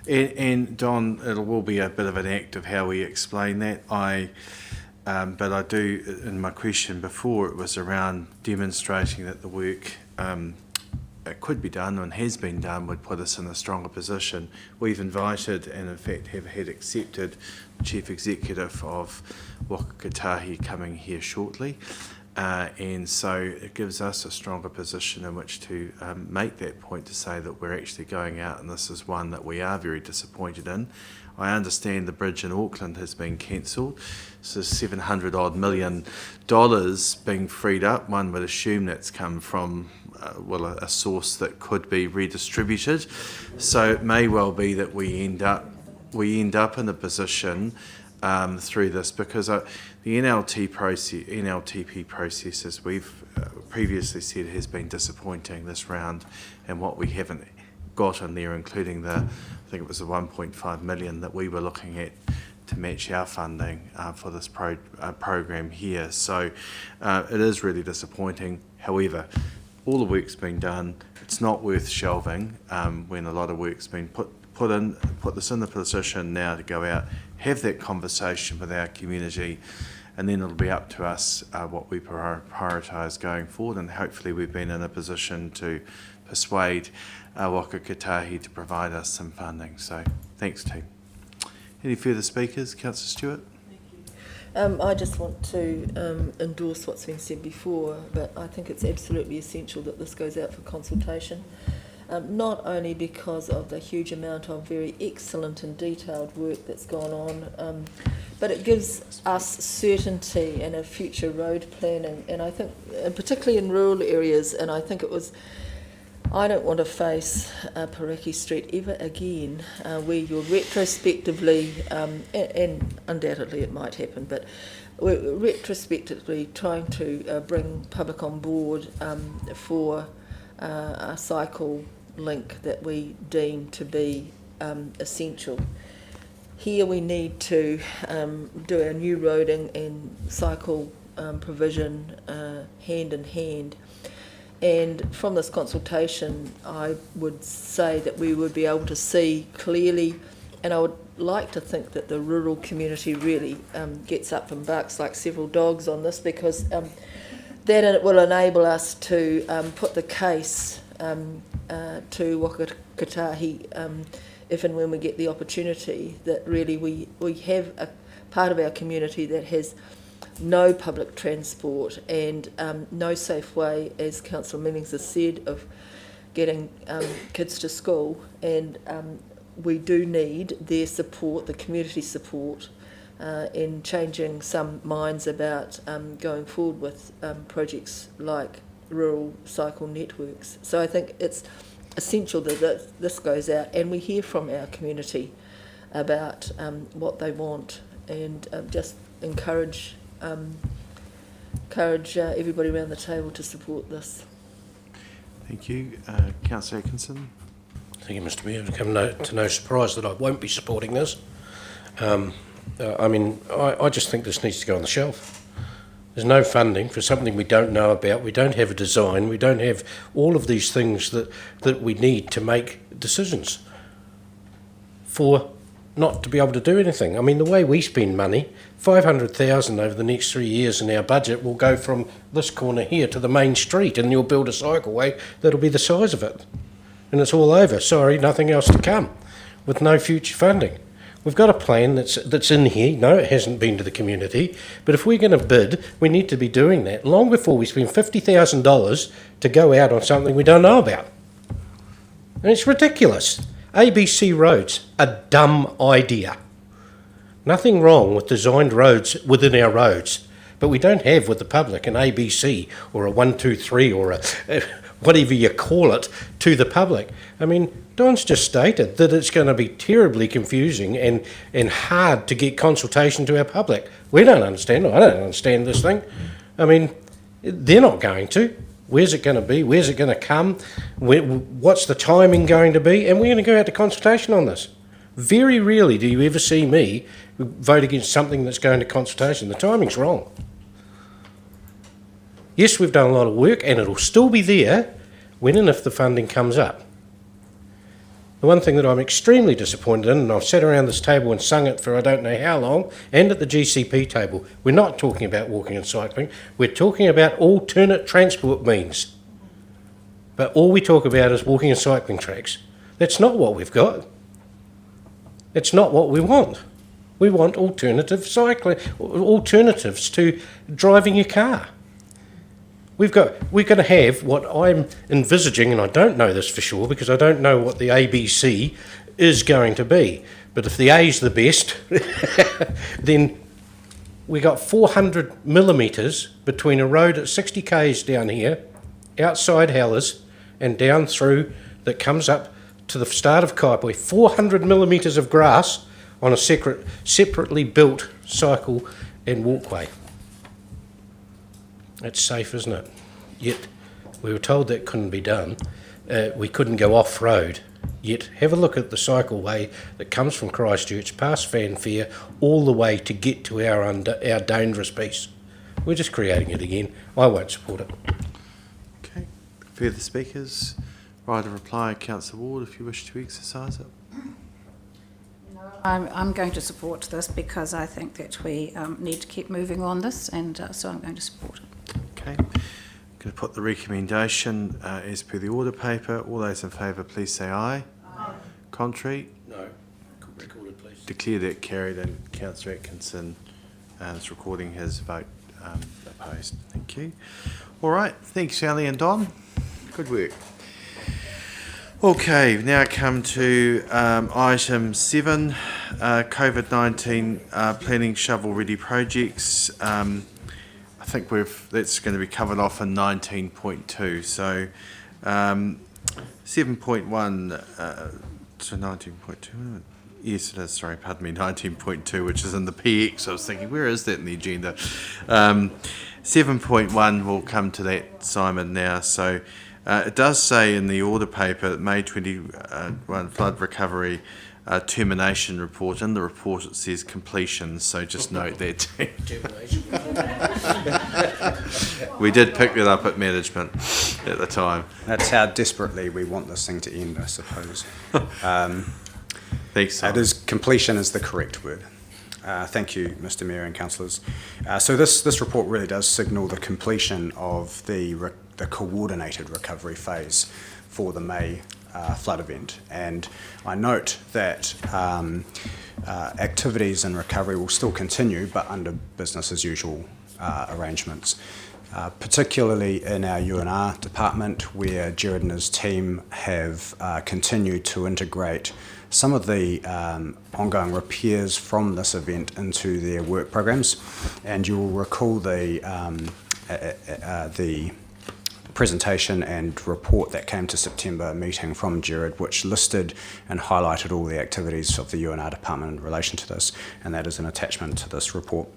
Speaker 1: And Don, it will be a bit of an act of how we explain that. But I do, in my question before, it was around demonstrating that the work it could be done and has been done would put us in a stronger position. We've invited, and in fact have had accepted, the Chief Executive of Waka Kotahi coming here shortly. And so it gives us a stronger position in which to make that point, to say that we're actually going out, and this is one that we are very disappointed in. I understand the bridge in Auckland has been cancelled, so $700 million being freed up. One would assume that's come from a source that could be redistributed. So it may well be that we end up in a position through this, because the NLTP process, as we've previously said, has been disappointing this round, and what we haven't got in there, including I think it was the 1.5 million that we were looking at to match our funding for this program here. So it is really disappointing. However, all the work's been done. It's not worth shelving when a lot of work's been put this in the position now to go out, have that conversation with our community, and then it'll be up to us what we prioritise going forward, and hopefully we've been in a position to persuade Waka Kotahi to provide us some funding. So thanks, team. Any further speakers? Councillor Stewart?
Speaker 10: I just want to endorse what's been said before, but I think it's absolutely essential that this goes out for consultation, not only because of the huge amount of very excellent and detailed work that's gone on, but it gives us certainty in a future road planning, and I think, particularly in rural areas, and I think I don't want to face Paraki Street ever again, where you're retrospectively, and undoubtedly it might happen, but we're retrospectively trying to bring public on board for a cycle link that we deem to be essential. Here we need to do our new roading and cycle provision hand in hand. And from this consultation, I would say that we would be able to see clearly, and I would like to think that the rural community really gets up and barks like several dogs on this, because that it will enable us to put the case to Waka Kotahi if and when we get the opportunity, that really we have a part of our community that has no public transport and no safe way, as Councillor Millings has said, of getting kids to school, and we do need their support, the community support, in changing some minds about going forward with projects like rural cycle networks. So I think it's essential that this goes out and we hear from our community about what they want, and just encourage everybody around the table to support this.
Speaker 1: Thank you. Councillor Atkinson.
Speaker 15: Thank you, Mr Mayor. It's come to no surprise that I won't be supporting this. I just think this needs to go on the shelf. There's no funding for something we don't know about. We don't have a design. We don't have all of these things that we need to make decisions for not to be able to do anything. I mean, the way we spend money, 500,000 over the next 3 years in our budget will go from this corner here to the main street, and you'll build a cycleway that'll be the size of it. And it's all over. Sorry, nothing else to come, with no future funding. We've got a plan that's in here. No, it hasn't been to the community. But if we're going to bid, we need to be doing that long before we spend $50,000 to go out on something we don't know about. And it's ridiculous. ABC roads, a dumb idea. Nothing wrong with designed roads within our roads, but we don't have with the public an ABC or a 1, 2, 3 or a whatever you call it to the public. I mean, Don's just stated that it's going to be terribly confusing and hard to get consultation to our public. We don't understand. I don't understand this thing. I mean, they're not going to. Where's it going to be? Where's it going to come? What's the timing going to be? And we're going to go out to consultation on this. Very rarely do you ever see me vote against something that's going to consultation. The timing's wrong. Yes, we've done a lot of work, and it'll still be there when and if the funding comes up. The one thing that I'm extremely disappointed in, and I've sat around this table and sung it for I don't know how long, and at the GCP table, we're not talking about walking and cycling, we're talking about alternate transport means. But all we talk about is walking and cycling tracks. That's not what we've got. It's not what we want. We want alternatives to driving your car. We're going to have what I'm envisaging, and I don't know this for sure because I don't know what the ABC is going to be. But if the A is the best, then we got 400 millimetres between a road at 60 k's down here, outside Hellers, and down through that comes up to the start of Kaipoi. 400 millimetres of grass on a separately built cycle and walkway. It's safe, isn't it? Yet we were told that couldn't be done. We couldn't go off-road. Yet have a look at the cycleway that comes from Christchurch, past Fanfare, all the way to get to our dangerous piece. We're just creating it again. I won't support it.
Speaker 1: Okay. Further speakers? Right of reply, Councillor Ward, if you wish to exercise it.
Speaker 12: I'm going to support this because I think that we need to keep moving on this, and so I'm going to support it.
Speaker 1: Okay. I'm going to put the recommendation as per the order paper. All those in favour, please say aye. Aye. Contrary?
Speaker 15: No. Recorded, please.
Speaker 1: Declare that carried, and Councillor Atkinson is recording his vote opposed. Thank you. All right. Thanks, Sally and Don. Good work. Okay, now come to item 7, COVID-19 planning shovel-ready projects. I think that's going to be covered off in 19.2. So 7.1 to 19.2. Yes, it is. Sorry, pardon me. 19.2, which is in the PX. I was thinking, where is that in the agenda? 7.1, we'll come to that, Simon, now. So it does say in the order paper that May 21 flood recovery termination report. In the report it says completion, so just note that. We did pick that up at management at the time.
Speaker 16: That's how desperately we want this thing to end, I suppose.
Speaker 1: Thanks, Simon.
Speaker 16: Completion is the correct word. Thank you, Mr. Mayor and councillors. So this report really does signal the completion of the coordinated recovery phase for the May flood event. And I note that activities and recovery will still continue, but under business as usual arrangements. Particularly in our UNR department, where Jared and his team have continued to integrate some of the ongoing repairs from this event into their work programs. And you'll recall the presentation and report that came to September meeting from Jared, which listed and highlighted all the activities of the UNR department in relation to this, and that is an attachment to this report.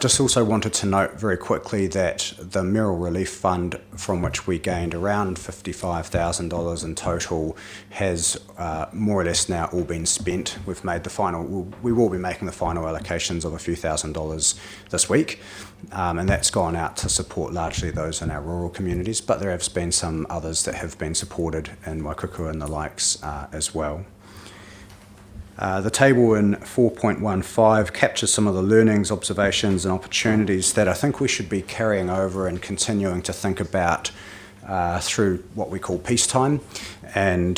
Speaker 16: Just also wanted to note very quickly that the Merrill Relief Fund, from which we gained around $55,000 in total, has more or less now all been spent. We've made the final, we will be making the final allocations of a few $1,000s this week, and that's gone out to support largely those in our rural communities, but there have been some others that have been supported in Waikuku and the likes as well. The table in 4.15 captures some of the learnings, observations and opportunities that I think we should be carrying over and continuing to think about through what we call peacetime, and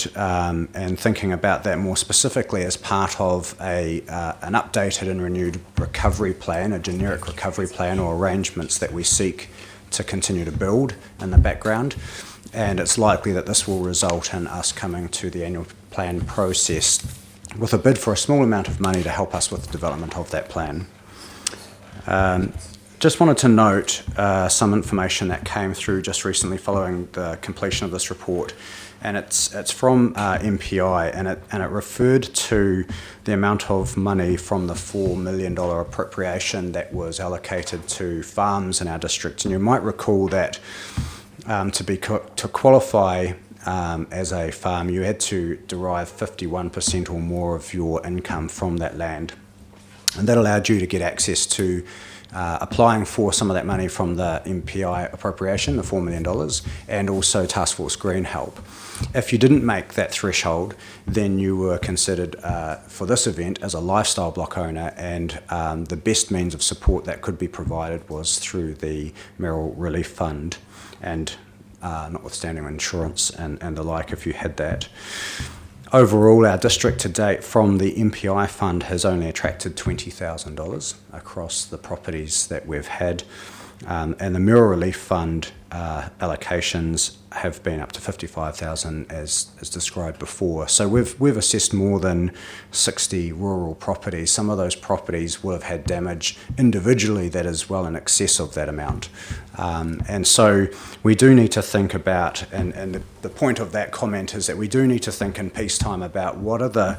Speaker 16: thinking about that more specifically as part of an updated and renewed recovery plan, a generic recovery plan or arrangements that we seek to continue to build in the background. And it's likely that this will result in us coming to the annual plan process with a bid for a small amount of money to help us with the development of that plan. Just wanted to note some information that came through just recently following the completion of this report, and it's from MPI, and it referred to the amount of money from the $4 million appropriation that was allocated to farms in our district. And you might recall that to qualify as a farm, you had to derive 51% or more of your income from that land. And that allowed you to get access to applying for some of that money from the MPI appropriation, the $4 million, and also Task Force Green help. If you didn't make that threshold, then you were considered for this event as a lifestyle block owner, and the best means of support that could be provided was through the Mayoral Relief Fund, and notwithstanding insurance and the like if you had that. Overall, our district to date from the MPI fund has only attracted $20,000 across the properties that we've had, and the Mayoral Relief Fund allocations have been up to $55,000 as described before. So we've assessed more than 60 rural properties. Some of those properties will have had damage individually that is well in excess of that amount. And so we do need to think about, and the point of that comment is that we do need to think in peacetime about what are the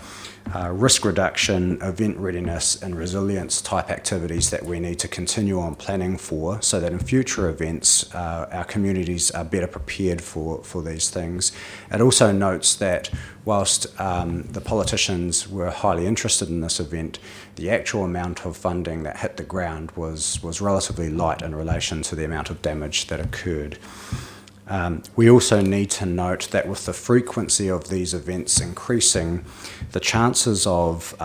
Speaker 16: risk reduction, event readiness and resilience type activities that we need to continue on planning for, so that in future events our communities are better prepared for these things. It also notes that whilst the politicians were highly interested in this event, the actual amount of funding that hit the ground was relatively light in relation to the amount of damage that occurred. We also need to note that with the frequency of these events increasing, the chances of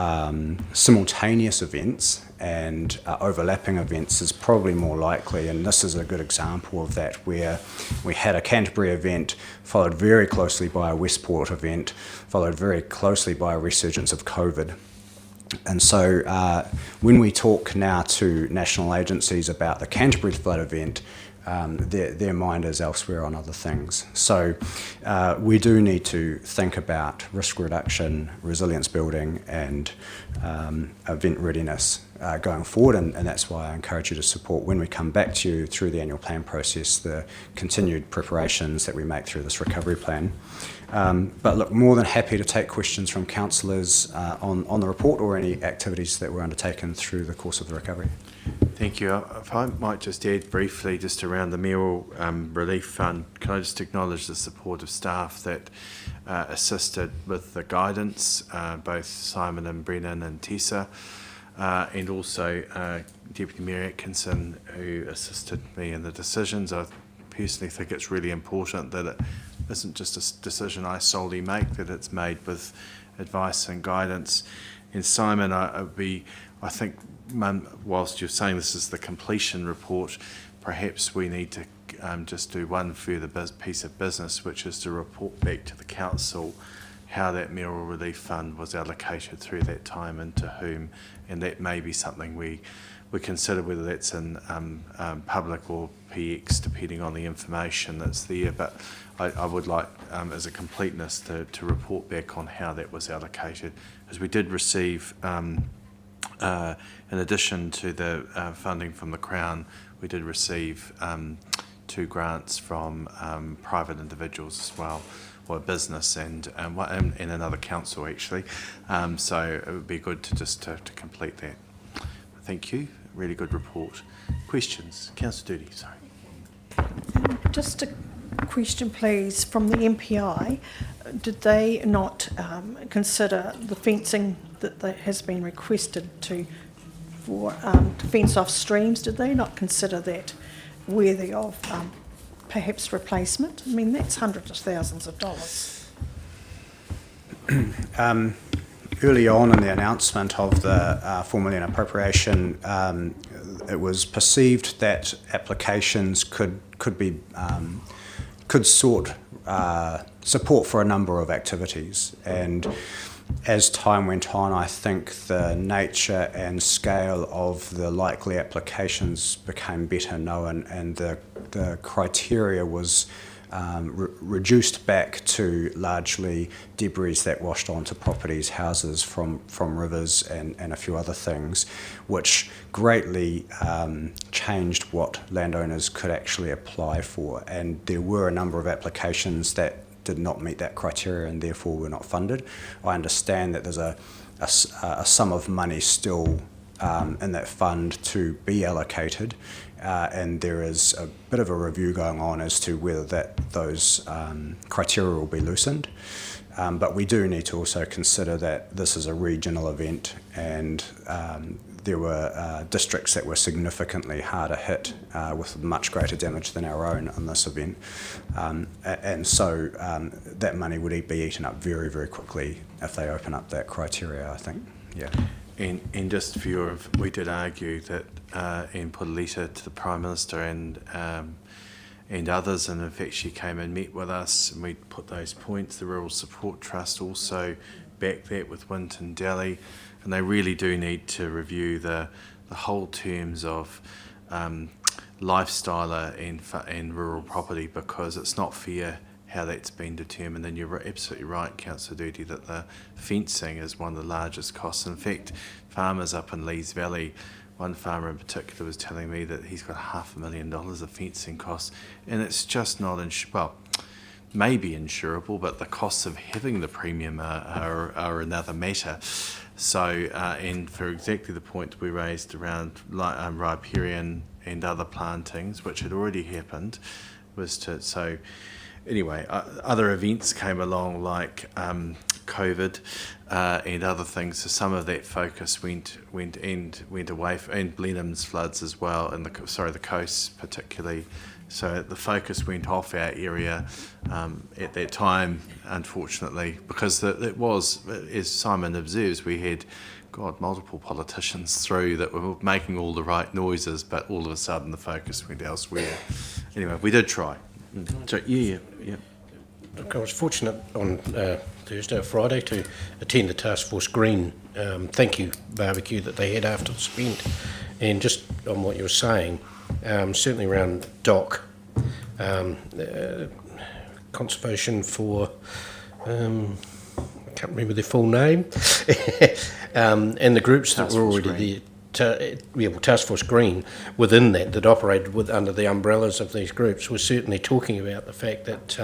Speaker 16: simultaneous events and overlapping events is probably more likely, and this is a good example of that, where we had a Canterbury event followed very closely by a Westport event, followed very closely by a resurgence of COVID. And so when we talk now to national agencies about the Canterbury flood event, their mind is elsewhere on other things. So we do need to think about risk reduction, resilience building and event readiness going forward, and that's why I encourage you to support, when we come back to you through the annual plan process, the continued preparations that we make through this recovery plan. But look, more than happy to take questions from councillors on the report or any activities that were undertaken through the course of the recovery.
Speaker 1: Thank you. If I might just add briefly just around the Mayoral Relief Fund, can I just acknowledge the support of staff that assisted with the guidance, both Simon and Brennan and Tessa, and also Deputy Mayor Atkinson, who assisted me in the decisions. I personally think it's really important that it isn't just a decision I solely make, that it's made with advice and guidance. And Simon, I think, whilst you're saying this is the completion report, perhaps we need to just do one further piece of business, which is to report back to the council how that Mayoral Relief Fund was allocated through that time and to whom, and that may be something we consider, whether that's in public or PX, depending on the information that's there. But I would like, as a completeness, to report back on how that was allocated, because we did receive, in addition to the funding from the Crown, we did receive 2 grants from private individuals as well, or a business and another council actually. So it would be good to just to complete that. Thank you. Really good report. Questions? Councillor Doody, sorry.
Speaker 7: Just a question, please, from the MPI. Did they not consider the fencing that has been requested to fence off streams? Did they not consider that worthy of perhaps replacement? I mean, that's hundreds of thousands of dollars.
Speaker 16: Early on in the announcement of the $4 million appropriation, it was perceived that applications could sort support for a number of activities, and as time went on, I think the nature and scale of the likely applications became better known, and the criteria was reduced back to largely debris that washed onto properties, houses from rivers and a few other things, which greatly changed what landowners could actually apply for. And there were a number of applications that did not meet that criteria and therefore were not funded. I understand that there's a sum of money still in that fund to be allocated, and there is a bit of a review going on as to whether those criteria will be loosened. But we do need to also consider that this is a regional event, and there were districts that were significantly harder hit with much greater damage than our own in this event. And so that money would be eaten up very, very quickly if they open up that criteria, I think. Yeah.
Speaker 1: And just for your, we did argue that and put a letter to the Prime Minister and others, and in fact she came and met with us and we put those points. The Rural Support Trust also backed that with Winton Delhi, and they really do need to review the whole terms of lifestyle and rural property, because it's not fair how that's been determined. And you're absolutely right, Councillor Doody, that the fencing is one of the largest costs. In fact, farmers up in Lees Valley, one farmer in particular was telling me that he's got $500,000 of fencing costs, and it's just not maybe insurable, but the costs of having the premium are another matter. So, and for exactly the point we raised around riparian and other plantings, which had already happened, was to, so anyway, other events came along like COVID and other things, so some of that focus went away, and Blenheim's floods as well, and the coasts particularly. So the focus went off our area at that time, unfortunately, because it was, as Simon observes, we had, multiple politicians through that were making all the right noises, but all of a sudden the focus went elsewhere. Anyway, we did try. So, yeah.
Speaker 15: Look, I was fortunate on Thursday or Friday to attend the Task Force Green thank you barbecue that they had after the event. And just on what you were saying, certainly around DOC, Conservation for, I can't remember their full name, and the groups that were already there, Task Force Green, within that operated under the umbrellas of these groups, was certainly talking about the fact that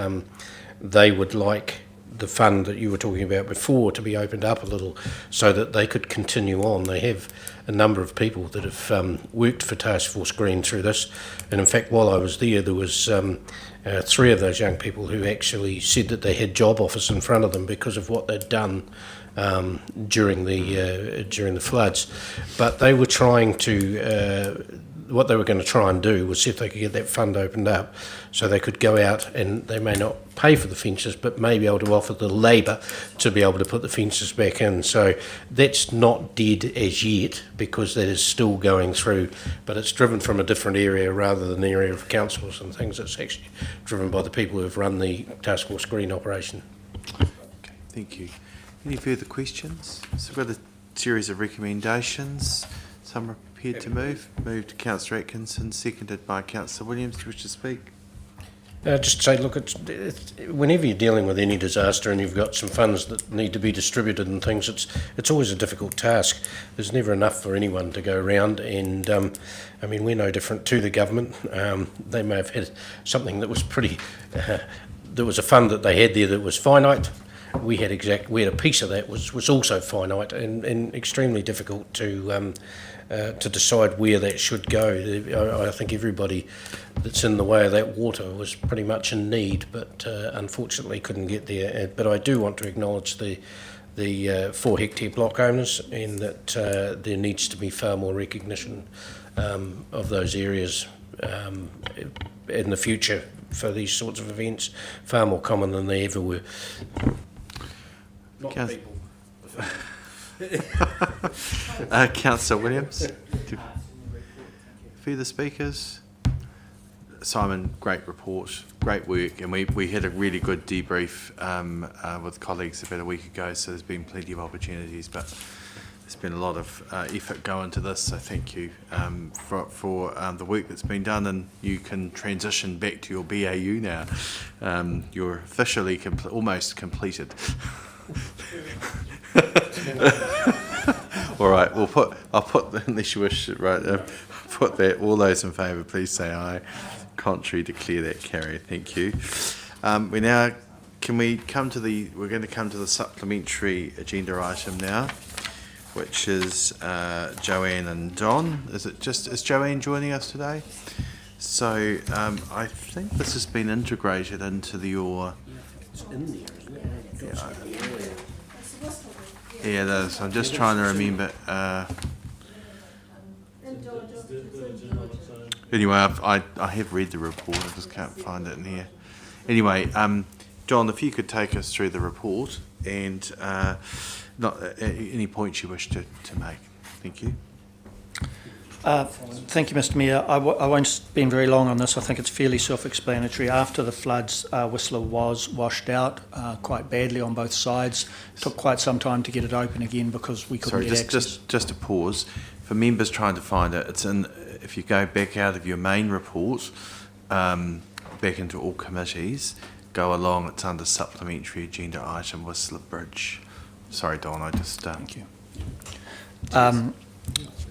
Speaker 15: they would like the fund that you were talking about before to be opened up a little so that they could continue on. They have a number of people that have worked for Task Force Green through this, and in fact while I was there was 3 of those young people who actually said that they had job offers in front of them because of what they'd done during the floods. But they were trying to what they were going to try and do was see if they could get that fund opened up so they could go out, and they may not pay for the fences but may be able to offer the labour to be able to put the fences back in. So that's not dead as yet, because that is still going through, but it's driven from a different area rather than the area of councils and things. It's actually driven by the people who have run the Task Force Green operation.
Speaker 1: Okay, thank you. Any further questions? So we've got a series of recommendations. Some are prepared to move. Moved to Councillor Atkinson, seconded by Councillor Williams. Do you wish to speak?
Speaker 15: Just to say, look, it's whenever you're dealing with any disaster and you've got some funds that need to be distributed and things, it's always a difficult task. There's never enough for anyone to go around, and I mean, we're no different to the government. They may have had something that was pretty. There was a fund that they had there that was finite. We had a piece of that was also finite and extremely difficult to decide where that should go. I think everybody that's in the way of that water was pretty much in need, but unfortunately couldn't get there. But I do want to acknowledge the 4 hectare block owners, and that there needs to be far more recognition of those areas in the future for these sorts of events, far more common than they ever were. Not people.
Speaker 1: Councillor Williams. Further speakers? Simon, great report, great work, and we had a really good debrief with colleagues about a week ago, so there's been plenty of opportunities, but there's been a lot of effort going to this, so thank you for the work that's been done, and you can transition back to your BAU now. You're officially almost completed. All right, I'll put unless you wish, right, put that. All those in favour, please say aye. Contrary, declare that carried. Thank you. We now Can we come to we're going to come to the supplementary agenda item now, which is Joanne and Don. Is Joanne joining us today? So I think this has been integrated into your...
Speaker 15: It's in there, isn't it?
Speaker 1: Yeah, it is. I'm just trying to remember. Anyway, I have read the report. I just can't find it in here. Anyway, John, if you could take us through the report and any points you wish to make. Thank you.
Speaker 2: Thank you, Mr Mayor. I won't spend very long on this. I think it's fairly self-explanatory. After the floods, Whistler was washed out quite badly on both sides. It took quite some time to get it open again because we couldn't get access.
Speaker 1: Just a pause. For members trying to find it, it's in. If you go back out of your main report, back into all committees, go along, it's under supplementary agenda item Whistler Bridge. Sorry, Don, I just...
Speaker 2: Thank you.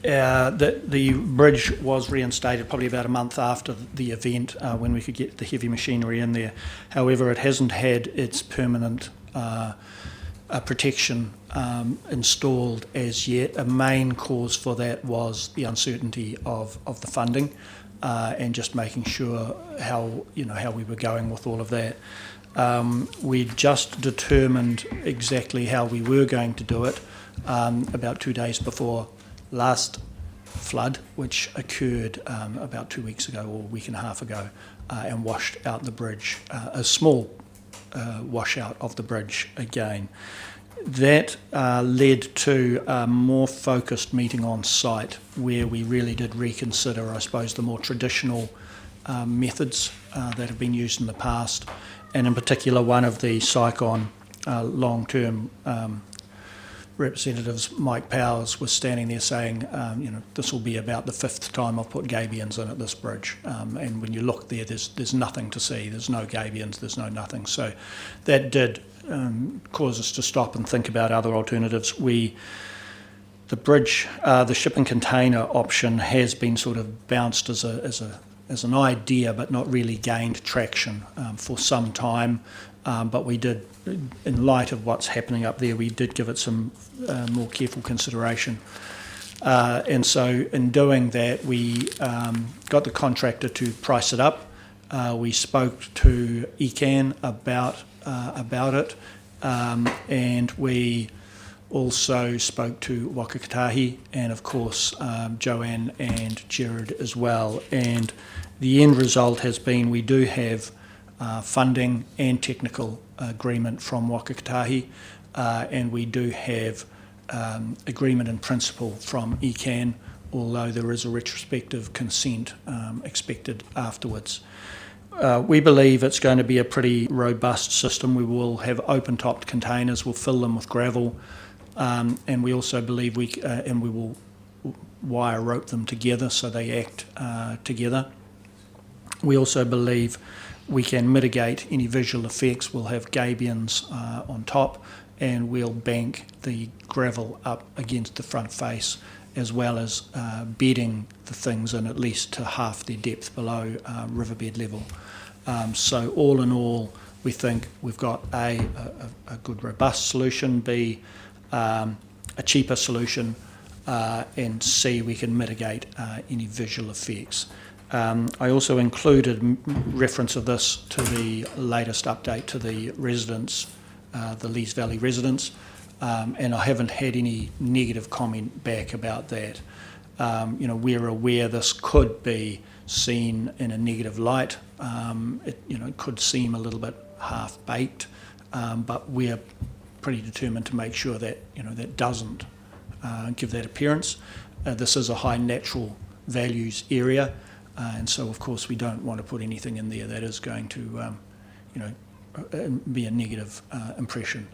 Speaker 2: The bridge was reinstated probably about a month after the event when we could get the heavy machinery in there. However, it hasn't had its permanent protection installed as yet. A main cause for that was the uncertainty of the funding and just making sure how we were going with all of that. We just determined exactly how we were going to do it about 2 days before last flood, which occurred about 2 weeks ago or a week and a half ago, and washed out the bridge, a small washout of the bridge again. That led to a more focused meeting on site where we really did reconsider, I suppose, the more traditional methods that have been used in the past, and in particular one of the SICON long-term representatives, Mike Powers, was standing there saying, this will be about the 5th time I've put gabions in at this bridge. And when you look there, there's nothing to see. There's no gabions, there's no nothing. So that did cause us to stop and think about other alternatives. The bridge, the shipping container option has been sort of bounced as an idea, but not really gained traction for some time. But we did, in light of what's happening up there, we did give it some more careful consideration. And so in doing that, we got the contractor to price it up. We spoke to ECAN about it, and we also spoke to Waimakariri and, of course, Joanne and Jared as well. And the end result has been we do have funding and technical agreement from Waimakariri, and we do have agreement in principle from ECAN, although there is a retrospective consent expected afterwards. We believe it's going to be a pretty robust system. We will have open-topped containers, we'll fill them with gravel, and we also believe we will wire rope them together so they act together. We also believe we can mitigate any visual effects. We'll have gabions on top, and we'll bank the gravel up against the front face, as well as bedding the things in at least to half their depth below riverbed level. So all in all, we think we've got a good robust solution, B, a cheaper solution, and C, we can mitigate any visual effects. I also included reference of this to the latest update to the residents, the Lees Valley residents, and I haven't had any negative comment back about that. We're aware this could be seen in a negative light. It could seem a little bit half-baked, but we're pretty determined to make sure that that doesn't give that appearance. This is a high natural values area. And so, of course, we don't want to put anything in there that is going to, be a negative impression.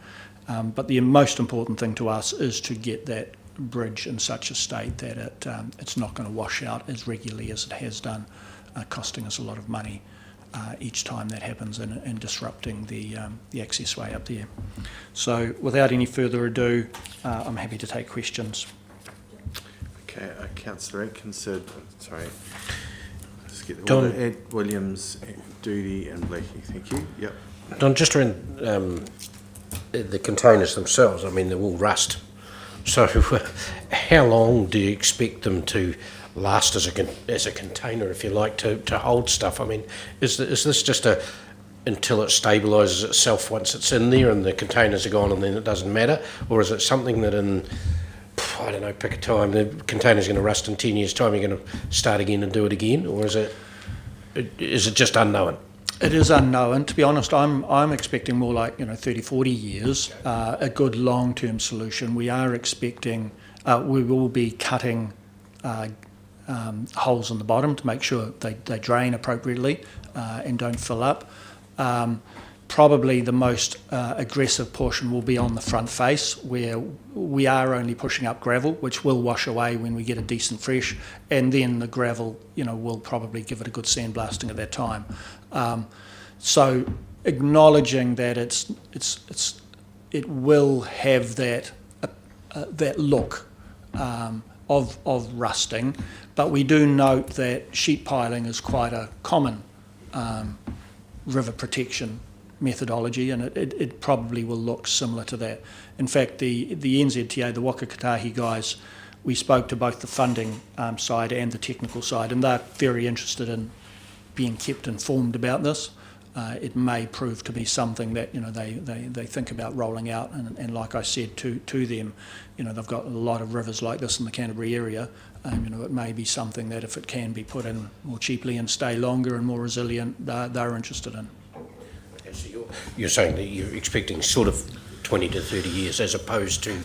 Speaker 2: But the most important thing to us is to get that bridge in such a state that it's not going to wash out as regularly as it has done, costing us a lot of money each time that happens and disrupting the access way up there. So, without any further ado, I'm happy to take questions.
Speaker 1: Okay, Councillor Atkinson, sorry. Get the order. Ed, Williams, Doody and Blakey. Thank you. Yep.
Speaker 15: Don, just around the containers themselves, I mean, they're all rust. So how long do you expect them to last as a container, if you like, to hold stuff? I mean, is this just until it stabilises itself once it's in there and the containers are gone and then it doesn't matter? Or is it something that in, I don't know, pick a time, the container's going to rust in 10 years' time, you're going to start again and do it again? Or is it just unknown?
Speaker 2: It is unknown. To be honest, I'm expecting more like 30, 40 years, a good long-term solution. We are expecting, we will be cutting holes in the bottom to make sure they drain appropriately and don't fill up. Probably the most aggressive portion will be on the front face, where we are only pushing up gravel, which will wash away when we get a decent fresh, and then the gravel, will probably give it a good sandblasting at that time. So acknowledging that it will have that look of rusting, but we do note that sheet piling is quite a common river protection methodology, and it probably will look similar to that. In fact, the NZTA, the Waka guys, we spoke to both the funding side and the technical side, and they're very interested in being kept informed about this. It may prove to be something that they think about rolling out, and like I said to them, they've got a lot of rivers like this in the Canterbury area. It may be something that if it can be put in more cheaply and stay longer and more resilient, they're interested in.
Speaker 15: So you're saying that you're expecting sort of 20 to 30 years as opposed to,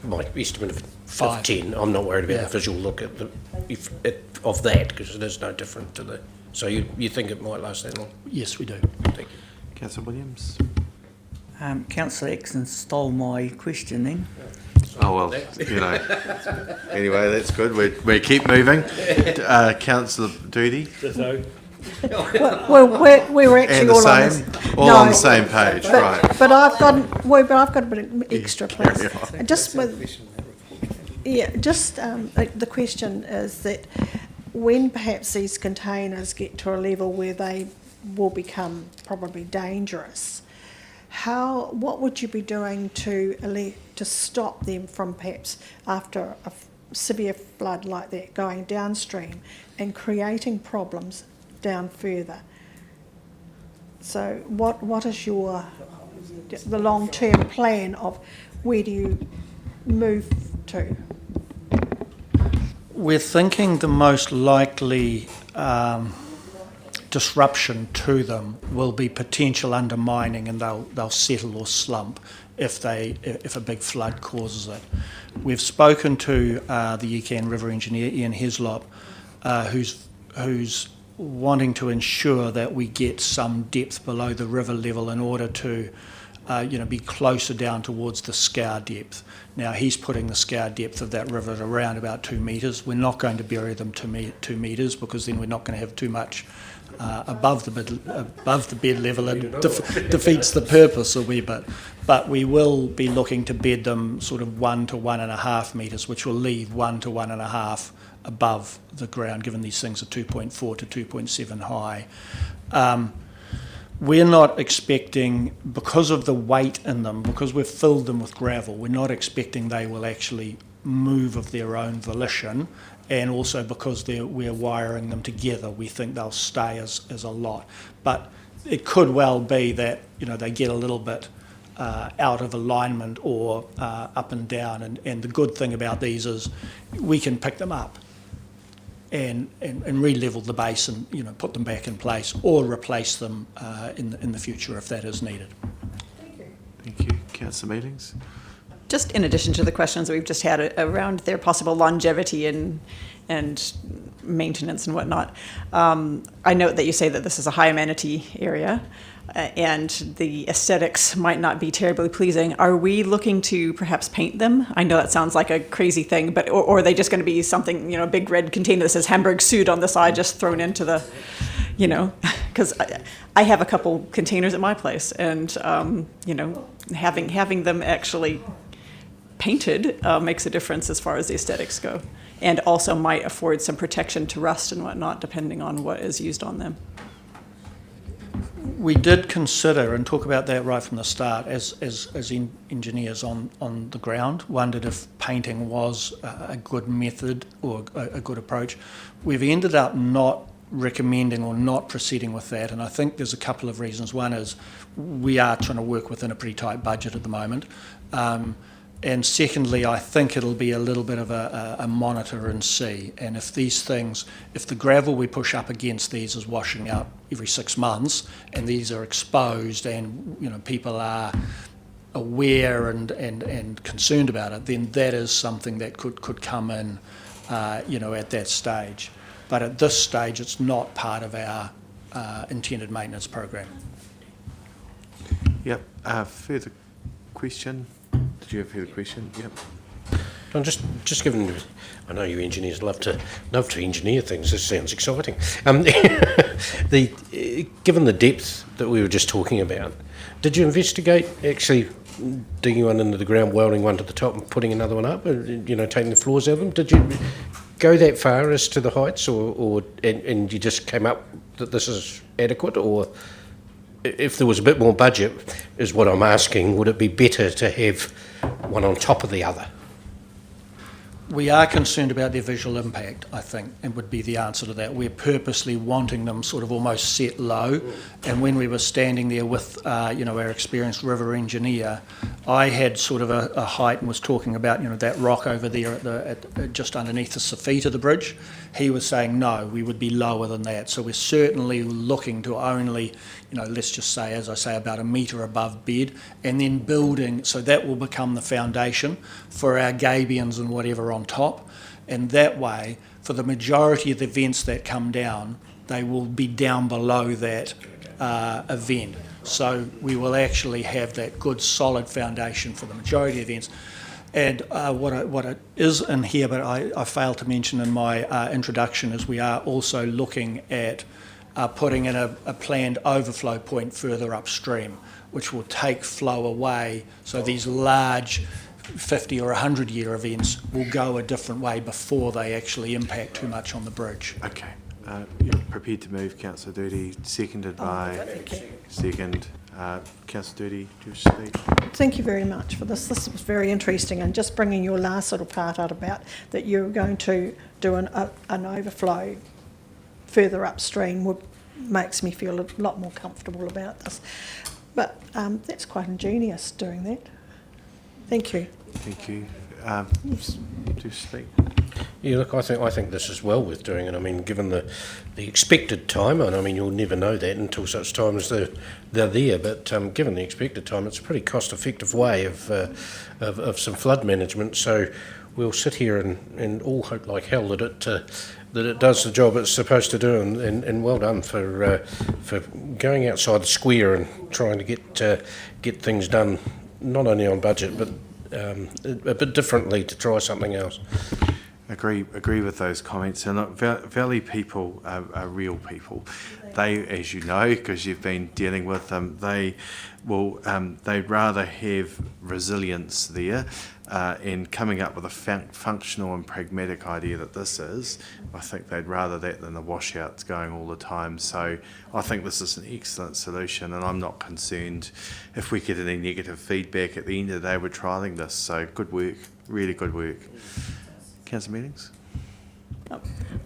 Speaker 15: my estimate of 10. I'm not worried about the visual look at of that, because it is no different to the... So you think it might last that long?
Speaker 2: Yes, we do.
Speaker 15: Thank you.
Speaker 1: Councillor Williams.
Speaker 9: Councillor Exon stole my question then.
Speaker 1: Oh, well, anyway, that's good. We keep moving. Councillor Doody.
Speaker 7: Well, we were actually all on this.
Speaker 1: On the same page, right.
Speaker 7: But I've got a bit of extra, please. The question is that when perhaps these containers get to a level where they will become probably dangerous, what would you be doing to stop them from perhaps after a severe flood like that going downstream and creating problems down further? So what is the long-term plan of where do you move to?
Speaker 2: We're thinking the most likely disruption to them will be potential undermining, and they'll settle or slump if a big flood causes it. We've spoken to the UCAN River engineer Ian Heslop, who's wanting to ensure that we get some depth below the river level in order to be closer down towards the scour depth. Now, he's putting the scour depth of that river at around about 2 metres. We're not going to bury them 2 metres, because then we're not going to have too much above the bed level. It defeats the purpose a wee bit. But we will be looking to bed them sort of 1 to 1.5 metres, which will leave 1 to 1.5 above the ground, given these things are 2.4 to 2.7 high. We're not expecting, because of the weight in them, because we've filled them with gravel, we're not expecting they will actually move of their own volition, and also because we're wiring them together, we think they'll stay as a lot. But it could well be that they get a little bit out of alignment or up and down, and the good thing about these is we can pick them up and re-level the base and put them back in place, or replace them in the future if that is needed.
Speaker 1: Thank you. Councillor Mealings.
Speaker 11: Just in addition to the questions that we've just had around their possible longevity and maintenance and whatnot, I note that you say that this is a high amenity area, and the aesthetics might not be terribly pleasing. Are we looking to perhaps paint them? I know that sounds like a crazy thing, but or are they just going to be something, a big red container that says Hamburg Süd on the side, just thrown into the, because I have a couple containers at my place, and having them actually painted makes a difference as far as the aesthetics go, and also might afford some protection to rust and whatnot, depending on what is used on them.
Speaker 2: we did consider and talk about that right from the start as engineers on the ground, wondered if painting was a good method or a good approach. We've ended up not recommending or not proceeding with that, and I think there's a couple of reasons. One is we are trying to work within a pretty tight budget at the moment. And secondly, I think it'll be a little bit of a monitor and see. And if these things, if the gravel we push up against these is washing out every 6 months, and these are exposed, and people are aware and concerned about it, then that is something that could come in, at that stage. But at this stage, it's not part of our intended maintenance program.
Speaker 1: Yep. Further question? Did you have a further question? Yep.
Speaker 15: I'm just given, I know you engineers love to engineer things. This sounds exciting. Given the depth that we were just talking about, did you investigate actually digging one into the ground, welding one to the top, and putting another one up? Taking the floors out of them. Did you go that far as to the heights, and you just came up that this is adequate, or if there was a bit more budget, is what I'm asking, would it be better to have one on top of the other?
Speaker 2: We are concerned about their visual impact, I think, and would be the answer to that. We're purposely wanting them sort of almost set low. And when we were standing there with, our experienced river engineer, I had sort of a height and was talking about, that rock over there at just underneath the feet of the bridge. He was saying, no, we would be lower than that. So we're certainly looking to only, let's just say, as I say, about 1 metre above bed, and then building, so that will become the foundation for our gabions and whatever on top. And that way, for the majority of the vents that come down, they will be down below that event. So we will actually have that good solid foundation for the majority of events. And what it is in here, but I failed to mention in my introduction, is we are also looking at putting in a planned overflow point further upstream, which will take flow away. So these large 50 or 100 year events will go a different way before they actually impact too much on the bridge.
Speaker 1: Okay. You're prepared to move, Councillor Doody, seconded by second. Councillor Doody, do you speak?
Speaker 7: Thank you very much for this. This was very interesting, and just bringing your last sort of part out about that you're going to do an overflow further upstream makes me feel a lot more comfortable about this. But that's quite ingenious doing that. Thank you.
Speaker 1: Thank you. Do you speak?
Speaker 15: Yeah, look, I think this is well worth doing, and I mean, given the expected time, and I mean, you'll never know that until such time as they're there. But given the expected time, it's a pretty cost-effective way of some flood management. So we'll sit here and all hope like hell that it does the job it's supposed to do, and well done for going outside the square and trying to get things done, not only on budget but a bit differently to try something else.
Speaker 1: Agree with those comments. And look, Valley people are real people. They, as you know, because you've been dealing with them, they'd rather have resilience there, and coming up with a functional and pragmatic idea that this is. I think they'd rather that than the washouts going all the time. So I think this is an excellent solution, and I'm not concerned if we get any negative feedback at the end of the day. We're trialling this, so good work, really good work. Councillor Meetings?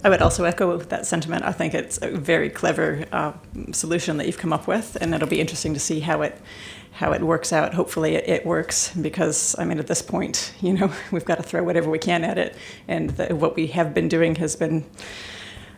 Speaker 11: I would also echo that sentiment. I think it's a very clever solution that you've come up with, and it'll be interesting to see how it works out. Hopefully it works, because I mean, at this point, we've got to throw whatever we can at it, and what we have been doing has been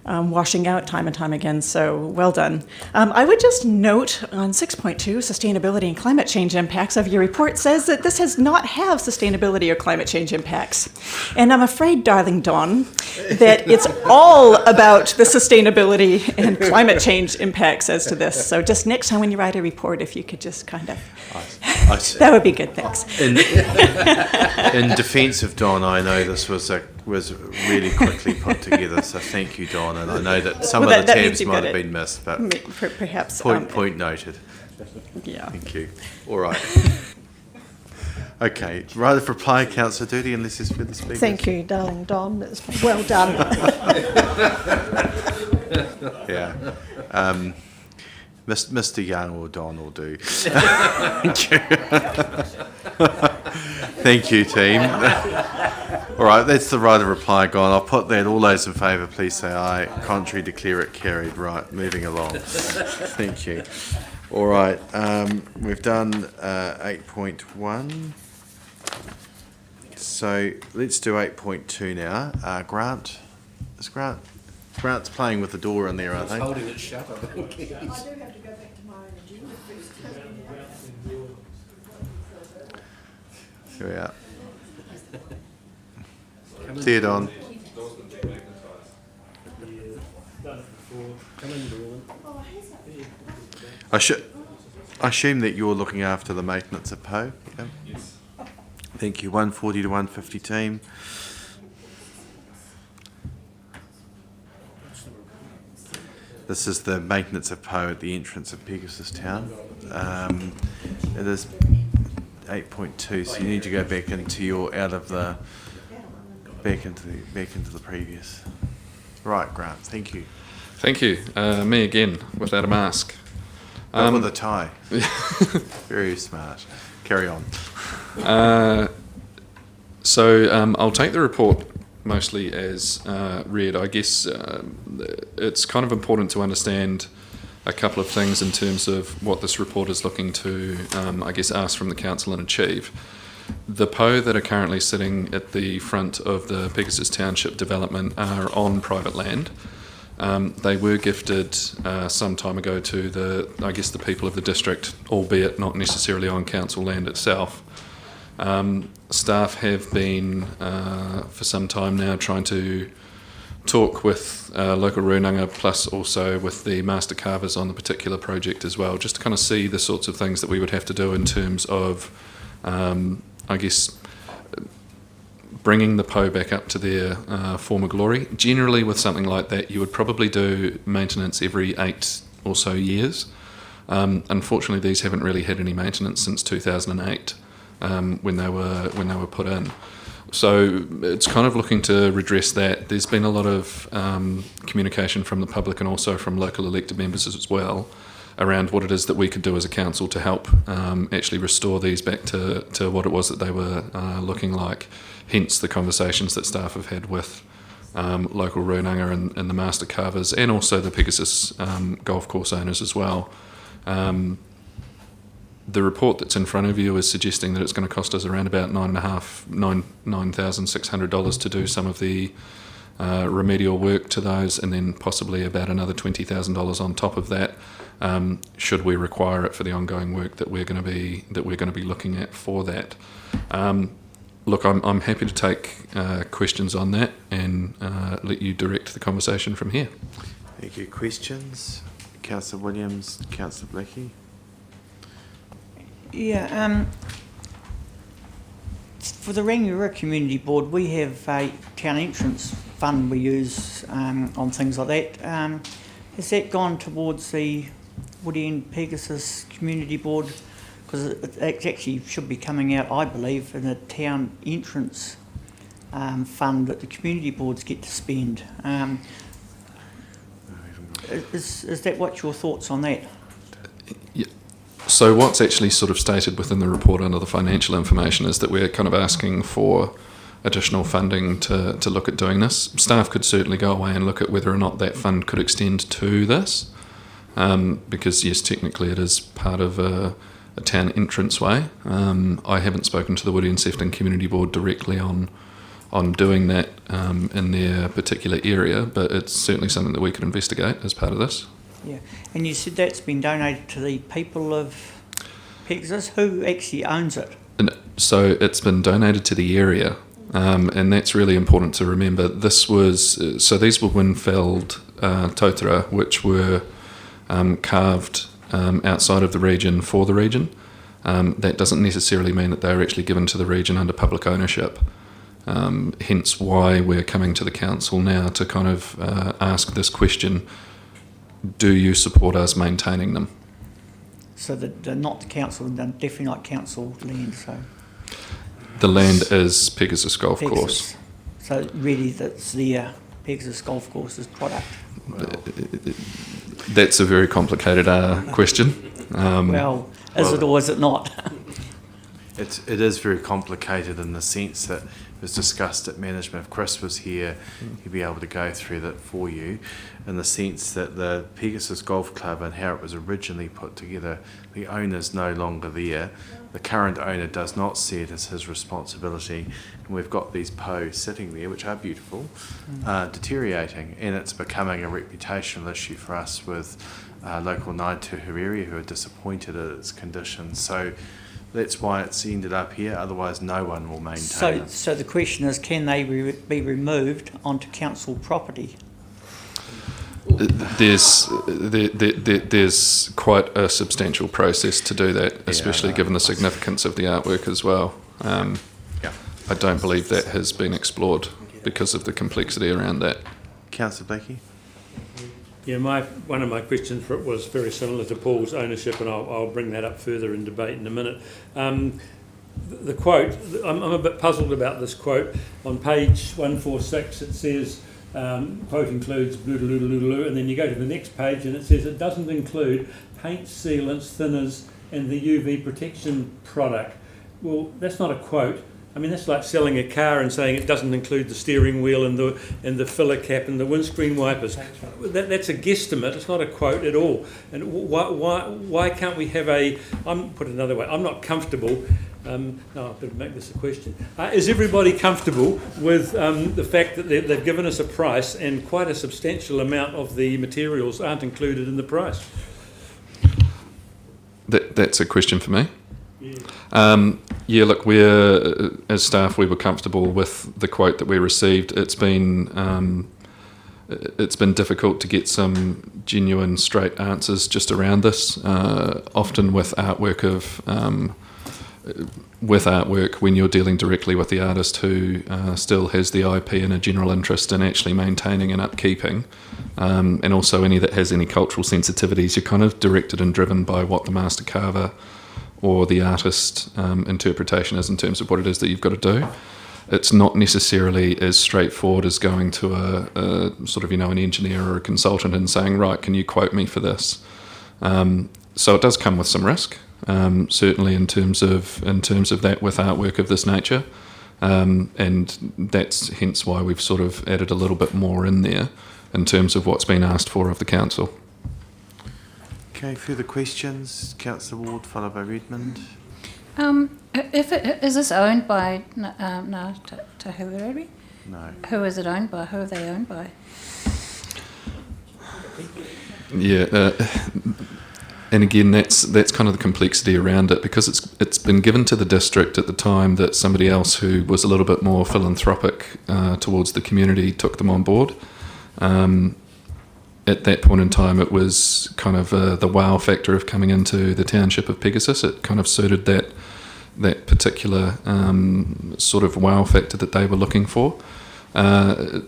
Speaker 11: washing out time and time again, so well done. I would just note on 6.2, sustainability and climate change impacts of your report says that this does not have sustainability or climate change impacts. And I'm afraid, darling Dawn, that it's all about the sustainability and climate change impacts as to this. So just next time when you write a report, if you could just kind of... that would be good, thanks.
Speaker 1: In defence of Dawn, I know this was really quickly put together, so thank you, Dawn. And I know that some of the tabs might have been missed, but
Speaker 11: perhaps
Speaker 1: point noted.
Speaker 11: Yeah.
Speaker 1: Thank you. All right. Okay. Right of reply, Councillor Doody, unless there's further speakers.
Speaker 7: Thank you, darling Don. It's well done.
Speaker 1: Yeah. Mr. Young or Don will do. Thank you. Thank you, team. All right, that's the right of reply gone. I'll put that. All those in favour, please say aye. Contrary, declare it carried. Right, moving along. Thank you. All right, we've done 8.1. So let's do 8.2 now. Grant, is Grant's playing with the door in there, I think.
Speaker 15: Holding it shut, I think.
Speaker 7: I do have to go back to my own agenda first.
Speaker 1: Here we are. See you, Don. I assume that you're looking after the maintenance of Poe? Yeah? Yes. Thank you. 140 to 150 team. This is the maintenance of Poe at the entrance of Pegasus Town. It is 8.2, so you need to go back into your back into the previous. Right, Grant. Thank you.
Speaker 6: Thank you. Me again, without a mask.
Speaker 1: With a tie. Very smart. Carry on.
Speaker 6: So I'll take the report mostly as read. I guess it's kind of important to understand a couple of things in terms of what this report is looking to, I guess, ask from the council and achieve. The PO that are currently sitting at the front of the Pegasus Township development are on private land. They were gifted some time ago to the people of the district, albeit not necessarily on council land itself. Staff have been for some time now trying to talk with local rūnanga, plus also with the master carvers on the particular project as well, just to kind of see the sorts of things that we would have to do in terms of, bringing the PO back up to their former glory. Generally, with something like that, you would probably do maintenance every 8 or so years. Unfortunately, these haven't really had any maintenance since 2008, when they were put in. So it's kind of looking to redress that. There's been a lot of communication from the public and also from local elected members as well around what it is that we could do as a council to help actually restore these back to what it was that they were looking like. Hence the conversations that staff have had with local rūnanga and the master carvers, and also the Pegasus golf course owners as well. The report that's in front of you is suggesting that it's going to cost us around about $9,600 to do some of the remedial work to those, and then possibly about another $20,000 on top of that, should we require it for the ongoing work that we're going to be looking at for that. Look, I'm happy to take questions on that and let you direct the conversation from here.
Speaker 1: Thank you. Questions? Councillor Williams, Councillor Blackie.
Speaker 9: Yeah, for the Rangiora Community Board, we have a town entrance fund we use on things like that. Has that gone towards the Woody End Pegasus Community Board? Because it actually should be coming out, I believe, in a town entrance fund that the community boards get to spend. Is that what your thoughts on that?
Speaker 6: Yeah. So what's actually sort of stated within the report under the financial information is that we're kind of asking for additional funding to look at doing this. Staff could certainly go away and look at whether or not that fund could extend to this, because yes, technically it is part of a town entranceway. I haven't spoken to the Woody and Sefton Community Board directly on doing that in their particular area, but it's certainly something that we could investigate as part of this.
Speaker 9: Yeah, and you said that's been donated to the people of Pegasus. Who actually owns it?
Speaker 6: And so it's been donated to the area, and that's really important to remember. These were Winfeld totara, which were carved outside of the region for the region. That doesn't necessarily mean that they're actually given to the region under public ownership. Hence why we're coming to the council now to kind of ask this question: do you support us maintaining them?
Speaker 9: So that they're not the council, they're definitely not council land. So
Speaker 6: the land is Pegasus Golf Course.
Speaker 9: So really, that's the Pegasus Golf Course's product.
Speaker 6: That's a very complicated question.
Speaker 9: Well, is it or is it not?
Speaker 1: It is very complicated in the sense that it was discussed at management. If Chris was here, he'd be able to go through that for you, in the sense that the Pegasus Golf Club and how it was originally put together, the owner's no longer there. The current owner does not see it as his responsibility, and we've got these posts sitting there, which are beautiful, deteriorating, and it's becoming a reputational issue for us with local Ngāi area who are disappointed at its condition. So that's why it's ended up here, otherwise no one will maintain it.
Speaker 9: So the question is, can they be removed onto council property?
Speaker 6: There's quite a substantial process to do that, especially given the significance of the artwork as well. I don't believe that has been explored because of the complexity around that.
Speaker 1: Councillor Blakey?
Speaker 8: Yeah, one of my questions was very similar to Paul's ownership, and I'll bring that up further in debate in a minute. The quote, I'm a bit puzzled about this quote. On page 146 it says, quote includes blue, and then you go to the next page and it says it doesn't include paint, sealants, thinners and the UV protection product. Well, that's not a quote. I mean, that's like selling a car and saying it doesn't include the steering wheel and the filler cap and the windscreen wipers. That's a guesstimate. It's not a quote at all. And why can't we have put it another way, I'm not comfortable. No, I better make this a question. Is everybody comfortable with the fact that they've given us a price and quite a substantial amount of the materials aren't included in the price?
Speaker 6: That's a question for me. Yeah, look, as staff, we were comfortable with the quote that we received. It's been difficult to get some genuine, straight answers just around this. Often with artwork when you're dealing directly with the artist who still has the IP and a general interest in actually maintaining and upkeeping, and also any that has any cultural sensitivities, you're kind of directed and driven by what the master carver or the artist interpretation is in terms of what it is that you've got to do. It's not necessarily as straightforward as going to a sort of, an engineer or a consultant and saying, right, can you quote me for this? So it does come with some risk, certainly in terms of that with artwork of this nature, and that's hence why we've sort of added a little bit more in there in terms of what's been asked for of the council.
Speaker 1: Okay, further questions? Councillor Ward, followed by Redmond.
Speaker 12: Is this owned by Ngā Tahuirere?
Speaker 1: No.
Speaker 12: Who is it owned by? Who are they owned by?
Speaker 6: Yeah, and again, that's kind of the complexity around it, because it's been given to the district at the time that somebody else who was a little bit more philanthropic towards the community took them on board. At that point in time, it was kind of the wow factor of coming into the township of Pegasus. It kind of suited that particular sort of wow factor that they were looking for. A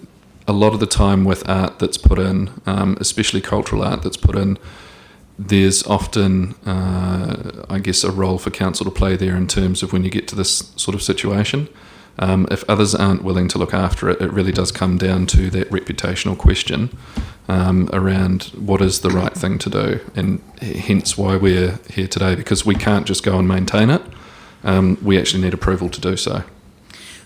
Speaker 6: lot of the time with art that's put in, especially cultural art that's put in, there's often, I guess, a role for council to play there in terms of when you get to this sort of situation. If others aren't willing to look after it, it really does come down to that reputational question around what is the right thing to do, and hence why we're here today, because we can't just go and maintain it. We actually need approval to do so.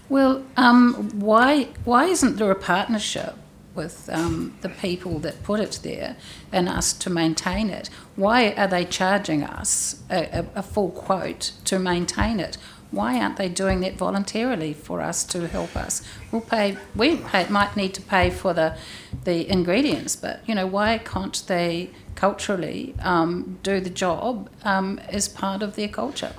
Speaker 12: Well, why isn't there a partnership with the people that put it there and us to maintain it? Why are they charging us a full quote to maintain it? Why aren't they doing that voluntarily for us to help us? We might need to pay for the ingredients, but why can't they culturally do the job as part of their culture?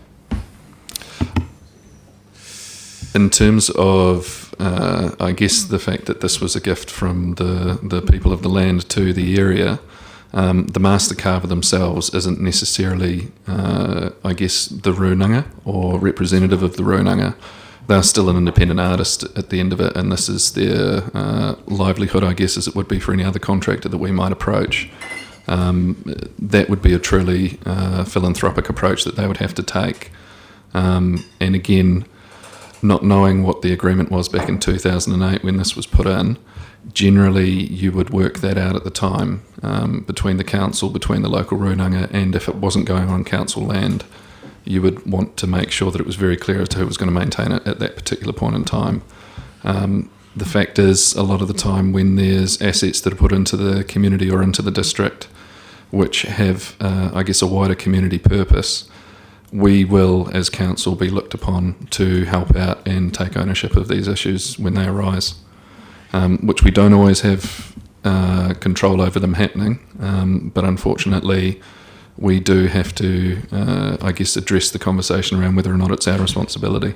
Speaker 6: In terms of, I guess, the fact that this was a gift from the people of the land to the area, the master carver themselves isn't necessarily, I guess, the rūnanga or representative of the rūnanga. They're still an independent artist at the end of it, and this is their livelihood, I guess, as it would be for any other contractor that we might approach. That would be a truly philanthropic approach that they would have to take. And again, not knowing what the agreement was back in 2008 when this was put in, generally you would work that out at the time between the council, between the local runanga, and if it wasn't going on council land, you would want to make sure that it was very clear as to who was going to maintain it at that particular point in time. The fact is, a lot of the time when there's assets that are put into the community or into the district which have, I guess, a wider community purpose, we will, as council, be looked upon to help out and take ownership of these issues when they arise, which we don't always have control over them happening, but unfortunately we do have to, I guess, address the conversation around whether or not it's our responsibility.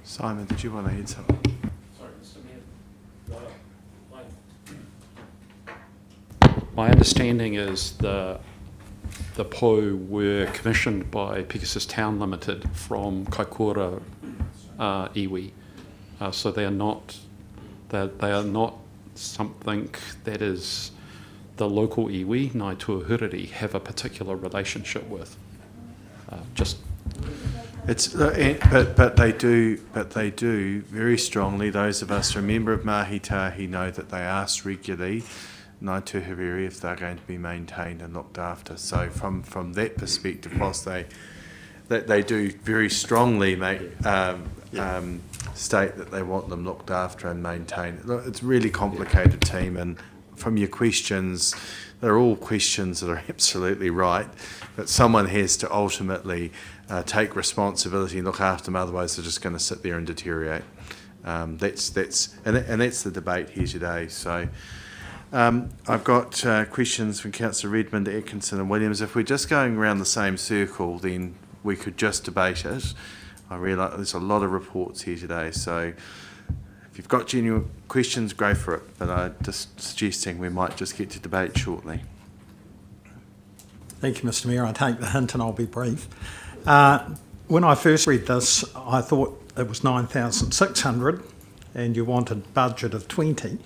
Speaker 1: Simon, did you want to add something?
Speaker 17: My understanding is the PO were commissioned by Pegasus Town Limited from Kaikoura iwi, so they are not something that is the local iwi, Ngāi Tuahuriri, have a particular relationship with.
Speaker 1: But they do very strongly. Those of us a member of Mahi Tahi know that they ask regularly Ngāi Tuahuriri if they're going to be maintained and looked after. So from that perspective, whilst they do very strongly state that they want them looked after and maintained. It's a really complicated team, and from your questions, they're all questions that are absolutely right, but someone has to ultimately take responsibility and look after them, otherwise they're just going to sit there and deteriorate. That's the debate here today. So I've got questions from Councillor Redmond, Atkinson and Williams. If we're just going around the same circle, then we could just debate it. I realise there's a lot of reports here today, so if you've got genuine questions, go for it. But I'm just suggesting we might just get to debate shortly.
Speaker 4: Thank you, Mr. Mayor. I take the hint and I'll be brief. When I first read this, I thought it was 9,600 and you wanted budget of 20.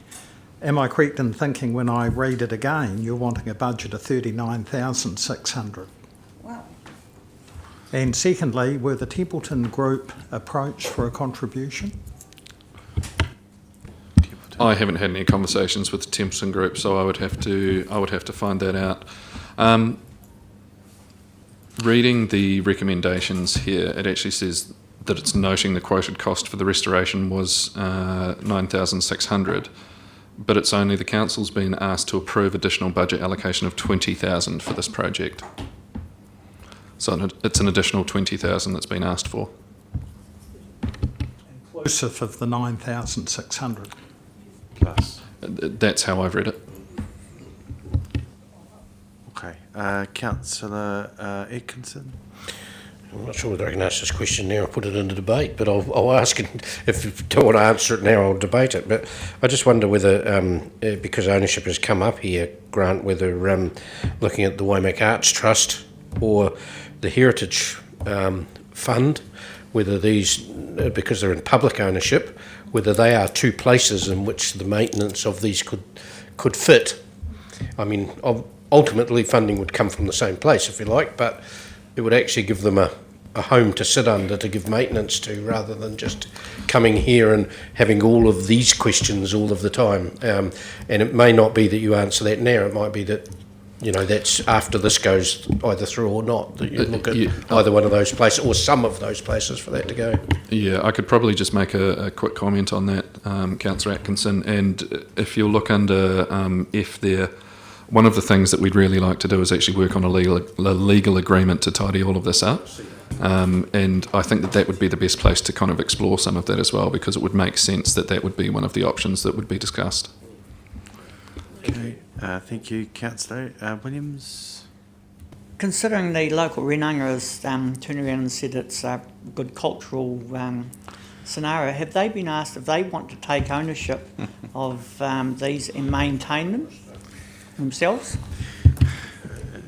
Speaker 4: Am I correct in thinking when I read it again, you're wanting a budget of 39,600?
Speaker 7: Wow.
Speaker 4: And secondly, were the Templeton Group approached for a contribution?
Speaker 6: I haven't had any conversations with the Templeton Group, so I would have to find that out. Reading the recommendations here, it actually says that it's noting the quoted cost for the restoration was 9,600, but it's only the council's been asked to approve additional budget allocation of 20,000 for this project. So it's an additional 20,000 that's been asked for.
Speaker 4: Inclusive of the 9,600.
Speaker 1: Plus.
Speaker 6: That's how I've read it.
Speaker 1: Okay. Councillor Atkinson?
Speaker 15: I'm not sure whether I can ask this question now or put it into debate, but I'll ask it. If you don't want to answer it now, I'll debate it. But I just wonder whether, because ownership has come up here, Grant, whether looking at the Waimakariri Arts Trust or the Heritage Fund, whether these, because they're in public ownership, whether they are two places in which the maintenance of these could fit. I mean, ultimately funding would come from the same place, if you like, but it would actually give them a home to sit under, to give maintenance to, rather than just coming here and having all of these questions all of the time. And it may not be that you answer that now, it might be that, you know, that's after this goes either through or not, that you look at either one of those places or some of those places for that to go.
Speaker 6: Yeah, I could probably just make a quick comment on that, Councillor Atkinson, and if you'll look under F there, one of the things that we'd really like to do is actually work on a legal agreement to tidy all of this up. And I think that would be the best place to kind of explore some of that as well, because it would make sense that would be one of the options that would be discussed.
Speaker 1: Okay, thank you, Councillor Williams.
Speaker 9: Considering the local renanga has turned around and said it's a good cultural scenario, have they been asked if they want to take ownership of these and maintain them themselves?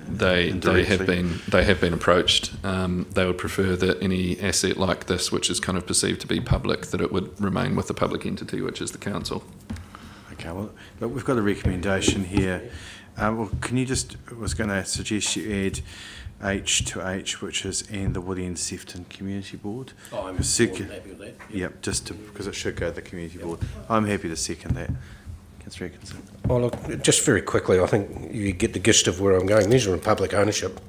Speaker 6: They have been approached. They would prefer that any asset like this, which is kind of perceived to be public, that it would remain with the public entity, which is the council.
Speaker 1: Okay, well, look, we've got a recommendation here. Well, can you just, I was going to suggest you add H to H, which is and the Woody and Sefton Community Board.
Speaker 15: Oh, I'm more than happy with that.
Speaker 1: Yep, just to, because it should go to the community board. I'm happy to second that. Councillor Atkinson.
Speaker 15: Well, look, just very quickly, I think you get the gist of where I'm going. These are in public ownership.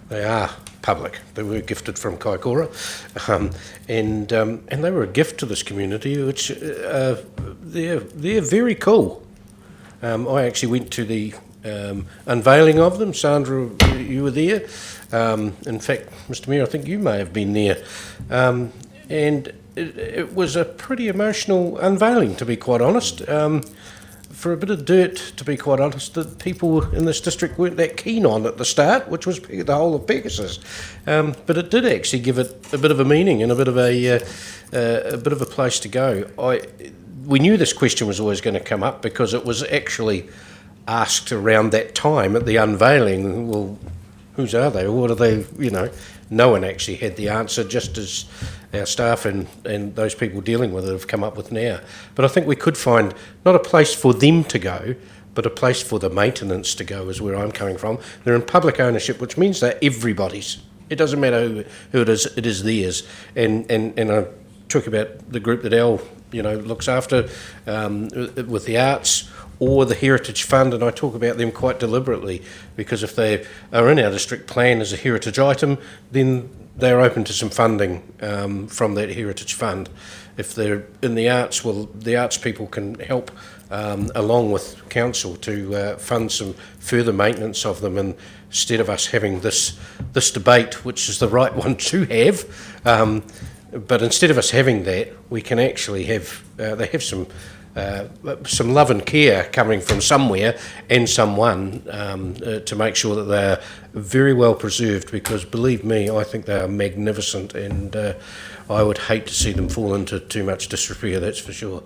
Speaker 15: They are public. They were gifted from Kaikoura, and they were a gift to this community, which they're very cool. I actually went to the unveiling of them. Sandra, you were there. In fact, Mr. Mayor, I think you may have been there. And it was a pretty emotional unveiling, to be quite honest. For a bit of dirt, to be quite honest, that people in this district weren't that keen on at the start, which was the whole of Pegasus. But it did actually give it a bit of a meaning and a bit of a place to go. We knew this question was always going to come up because it was actually asked around that time at the unveiling. Well, whose are they? What are they? You know, no one actually had the answer, just as our staff and those people dealing with it have come up with now. But I think we could find not a place for them to go, but a place for the maintenance to go, is where I'm coming from. They're in public ownership, which means they're everybody's. It doesn't matter who it is theirs. And I talk about the group that Al, looks after with the arts, or the Heritage Fund, and I talk about them quite deliberately, because if they are in our district plan as a heritage item, then they're open to some funding from that Heritage Fund. If they're in the arts, well, the arts people can help along with council to fund some further maintenance of them, and instead of us having this debate, which is the right one to have, but instead of us having that, we can actually have, they have some love and care coming from somewhere and someone to make sure that they're very well preserved, because believe me, I think they are magnificent, and I would hate to see them fall into too much disrepair, that's for sure.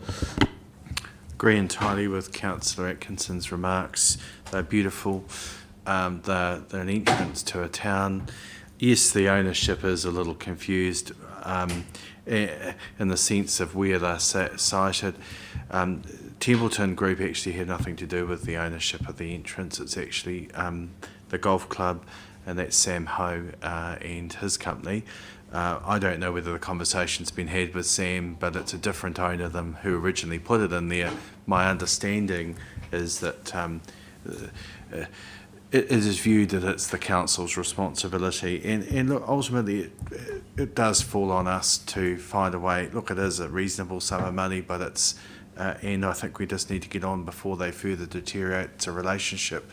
Speaker 1: Agree entirely with Councillor Atkinson's remarks. They're beautiful. They're an entrance to a town. Yes, the ownership is a little confused in the sense of where they're sited. Templeton Group actually had nothing to do with the ownership of the entrance. It's actually the golf club, and that's Sam Ho and his company. I don't know whether the conversation's been had with Sam, but it's a different owner than who originally put it in there. My understanding is that it is viewed that it's the council's responsibility, and look, ultimately it does fall on us to find a way. Look, it is a reasonable sum of money, but it's and I think we just need to get on before they further deteriorate. It's a relationship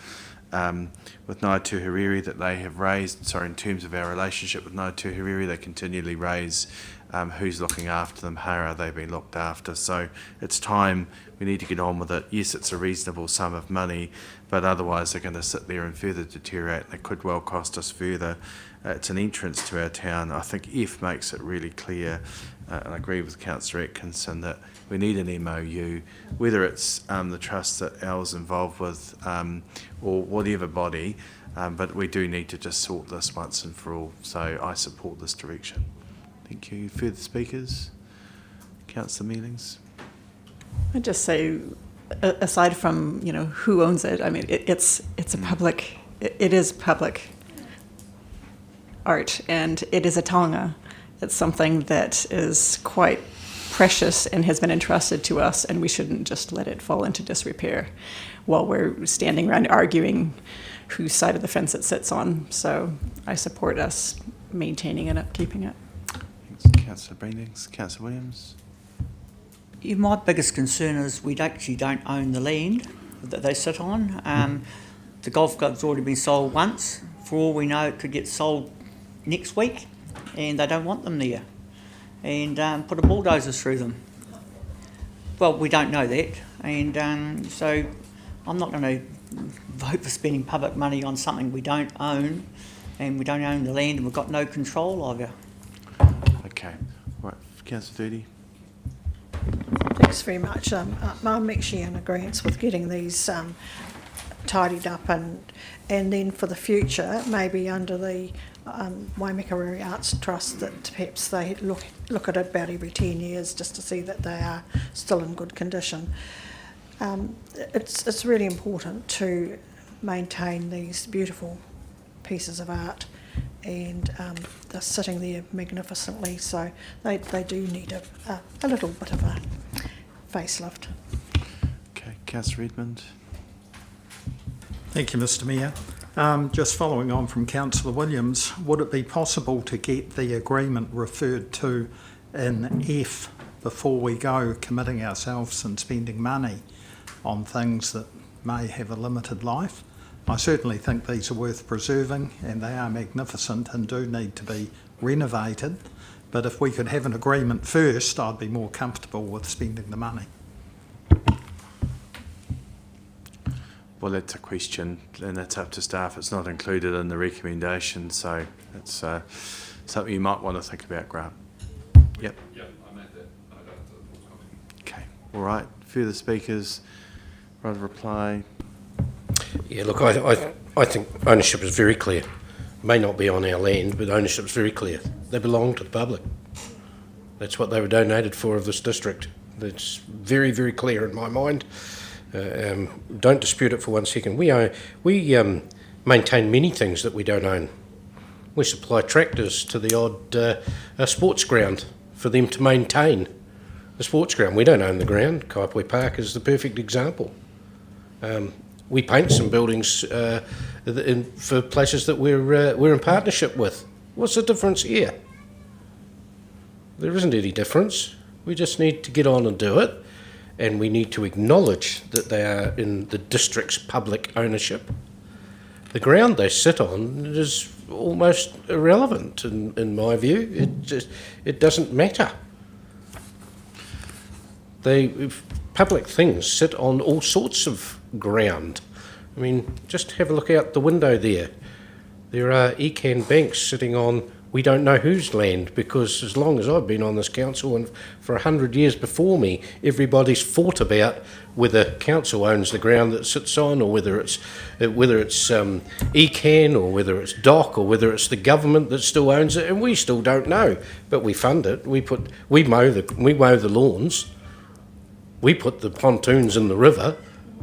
Speaker 1: with Ngāi Tuhuriri that they have raised, in terms of our relationship with Ngāi Tuhuriri, they continually raise who's looking after them, how are they being looked after. So it's time, we need to get on with it. Yes, it's a reasonable sum of money, but otherwise they're going to sit there and further deteriorate. They could well cost us further. It's an entrance to our town. I think F makes it really clear, and I agree with Councillor Atkinson, that we need an MOU, whether it's the trust that Al's involved with or whatever body, but we do need to just sort this once and for all. So I support this direction. Thank you. Further speakers? Councillor Mealings?
Speaker 11: I'd just say, aside from who owns it, I mean it's a public, it is public art, and it is a taonga. It's something that is quite precious and has been entrusted to us, and we shouldn't just let it fall into disrepair while we're standing around arguing whose side of the fence it sits on. So I support us maintaining and upkeeping it.
Speaker 1: Thanks, Councillor Breenings. Councillor Williams?
Speaker 9: Yeah, my biggest concern is we actually don't own the land that they sit on. The golf club's already been sold once. For all we know, it could get sold next week, and they don't want them there, and put a bulldozer through them. Well, we don't know that, and so I'm not going to vote for spending public money on something we don't own, and we don't own the land, and we've got no control over.
Speaker 1: Okay. Right. Councillor Doody?
Speaker 7: Thanks very much. I'm actually in agreement with getting these tidied up, and then for the future, maybe under the Waimakariri Arts Trust, that perhaps they look at it about every 10 years just to see that they are still in good condition. It's really important to maintain these beautiful pieces of art, and they're sitting there magnificently, so they do need a little bit of a facelift.
Speaker 1: Okay, Councillor Redmond.
Speaker 4: Thank you, Mr Mayor. Just following on from Councillor Williams, would it be possible to get the agreement referred to in F before we go committing ourselves and spending money on things that may have a limited life? I certainly think these are worth preserving, and they are magnificent and do need to be renovated, but if we could have an agreement first, I'd be more comfortable with spending the money.
Speaker 1: Well, that's a question, and that's up to staff. It's not included in the recommendation, so it's something you might want to think about, Grant. Yep.
Speaker 6: Yep, I made that. I don't have to comment.
Speaker 1: Okay. All right. Further speakers? Rather reply.
Speaker 15: Yeah, look, I think ownership is very clear. May not be on our land, but ownership is very clear. They belong to the public. That's what they were donated for of this district. That's very, very clear in my mind. Don't dispute it for 1 second. We maintain many things that we don't own. We supply tractors to the odd sports ground for them to maintain the sports ground. We don't own the ground. Kaipoi Park is the perfect example. We paint some buildings for places that we're in partnership with. What's the difference here? There isn't any difference. We just need to get on and do it. And we need to acknowledge that they are in the district's public ownership. The ground they sit on is almost irrelevant in my view. It doesn't matter. Public things sit on all sorts of ground. I mean, just have a look out the window there. There are ecan banks sitting on we don't know whose land, because as long as I've been on this council and for 100 years before me, everybody's fought about whether council owns the ground that sits on, or whether it's ecan, or whether it's DOC, or whether it's the government that still owns it, and we still don't know. But we fund it. We mow the lawns. We put the pontoons in the river.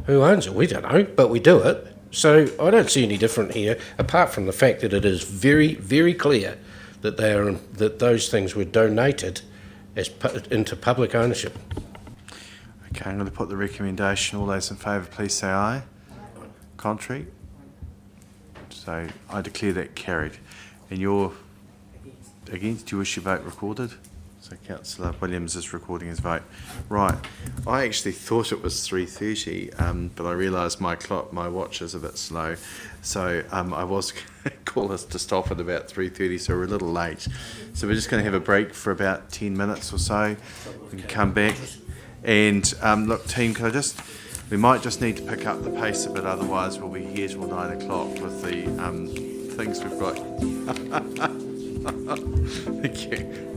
Speaker 15: Who owns it? We don't know, but we do it. So I don't see any different here, apart from the fact that it is very, very clear that that those things were donated into public ownership.
Speaker 1: Okay, I'm going to put the recommendation. All those in favour, please say aye. Contrary? So I declare that carried. And you're against? Do you wish your vote recorded? So Councillor Williams is recording his vote. Right. I actually thought it was 3:30, but I realised my watch is a bit slow. So I was going to call us to stop at about 3:30, so we're a little late. So we're just going to have a break for about 10 minutes or so. We can come back. And look, team, we might just need to pick up the pace a bit, otherwise we'll be here till 9 o'clock with the things we've got. Thank you.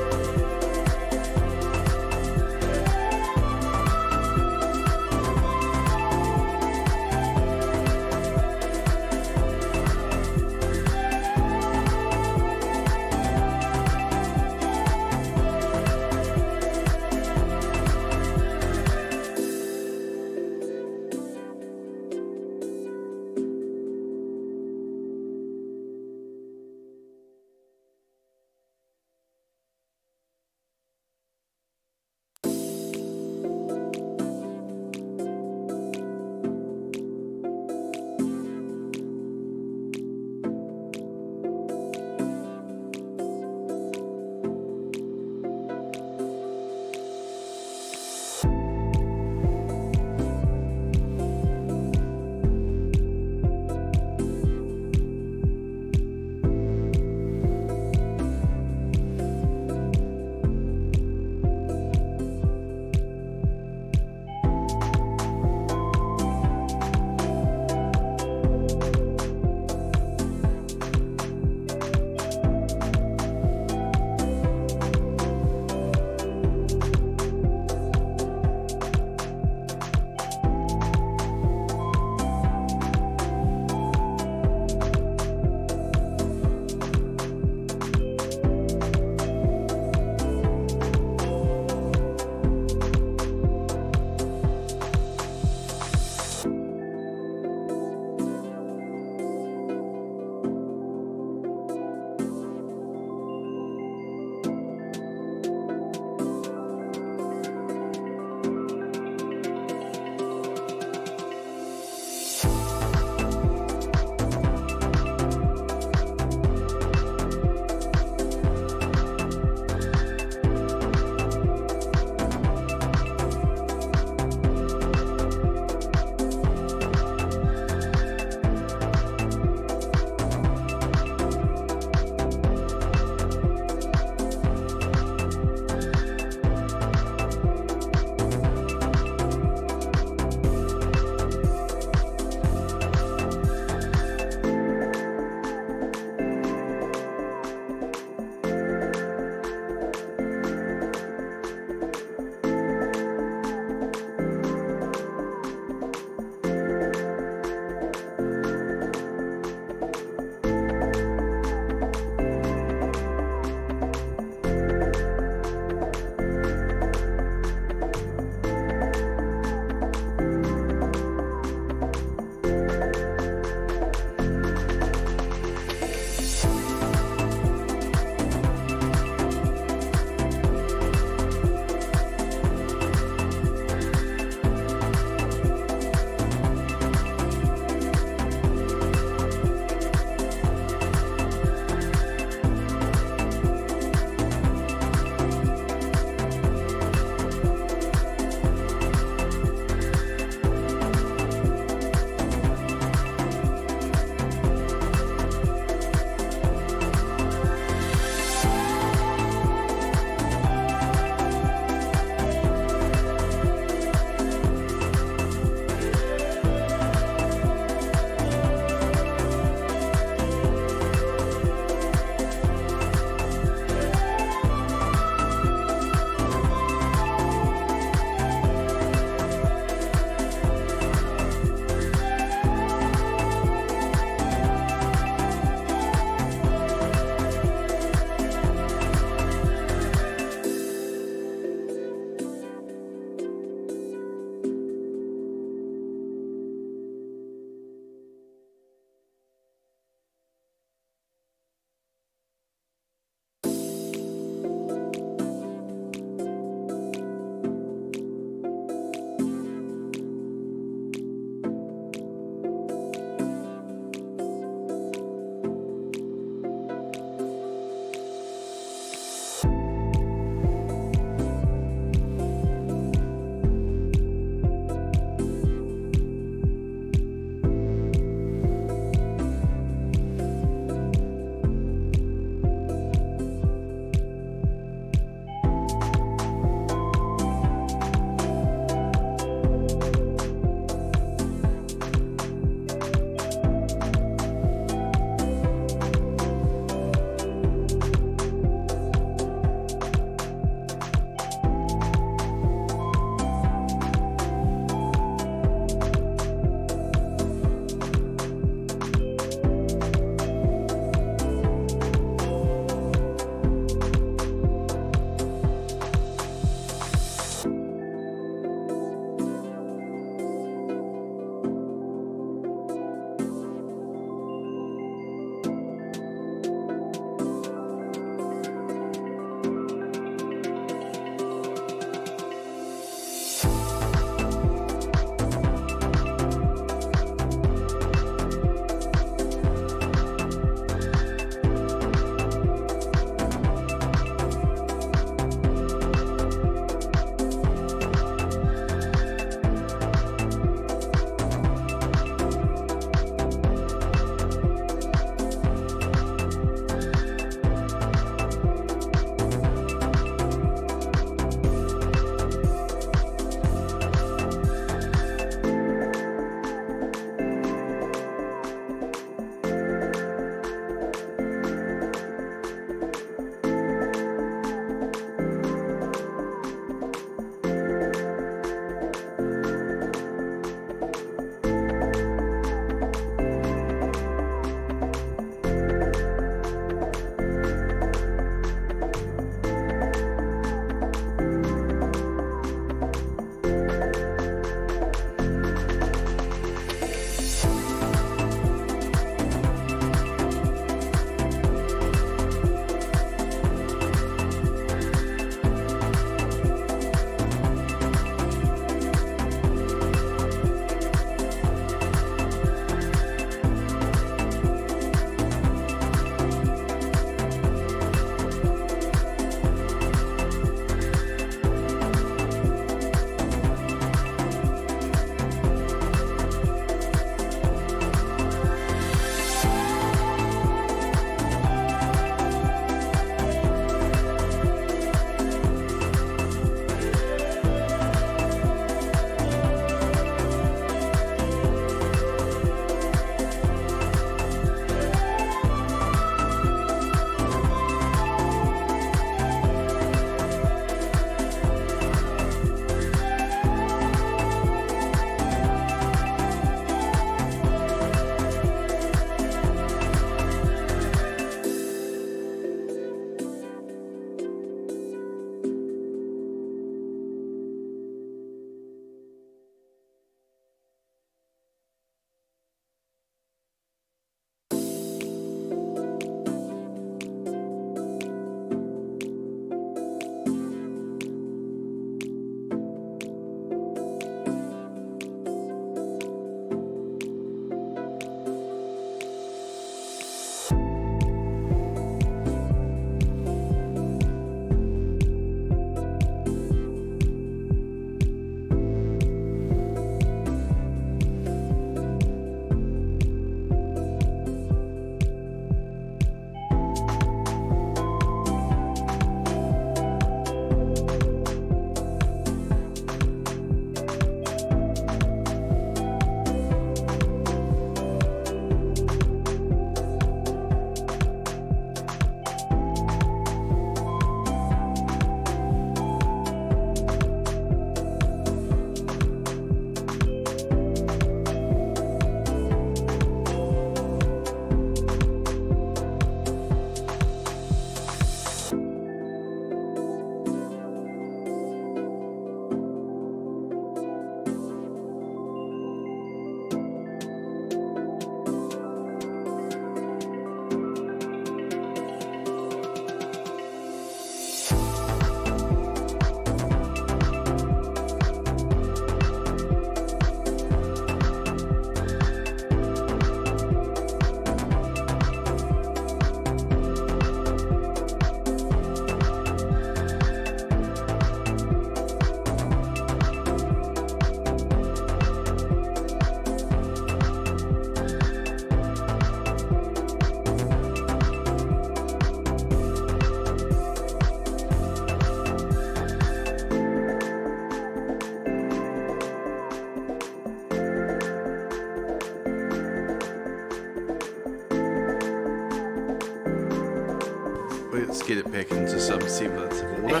Speaker 1: let's get it back into some semblance of order.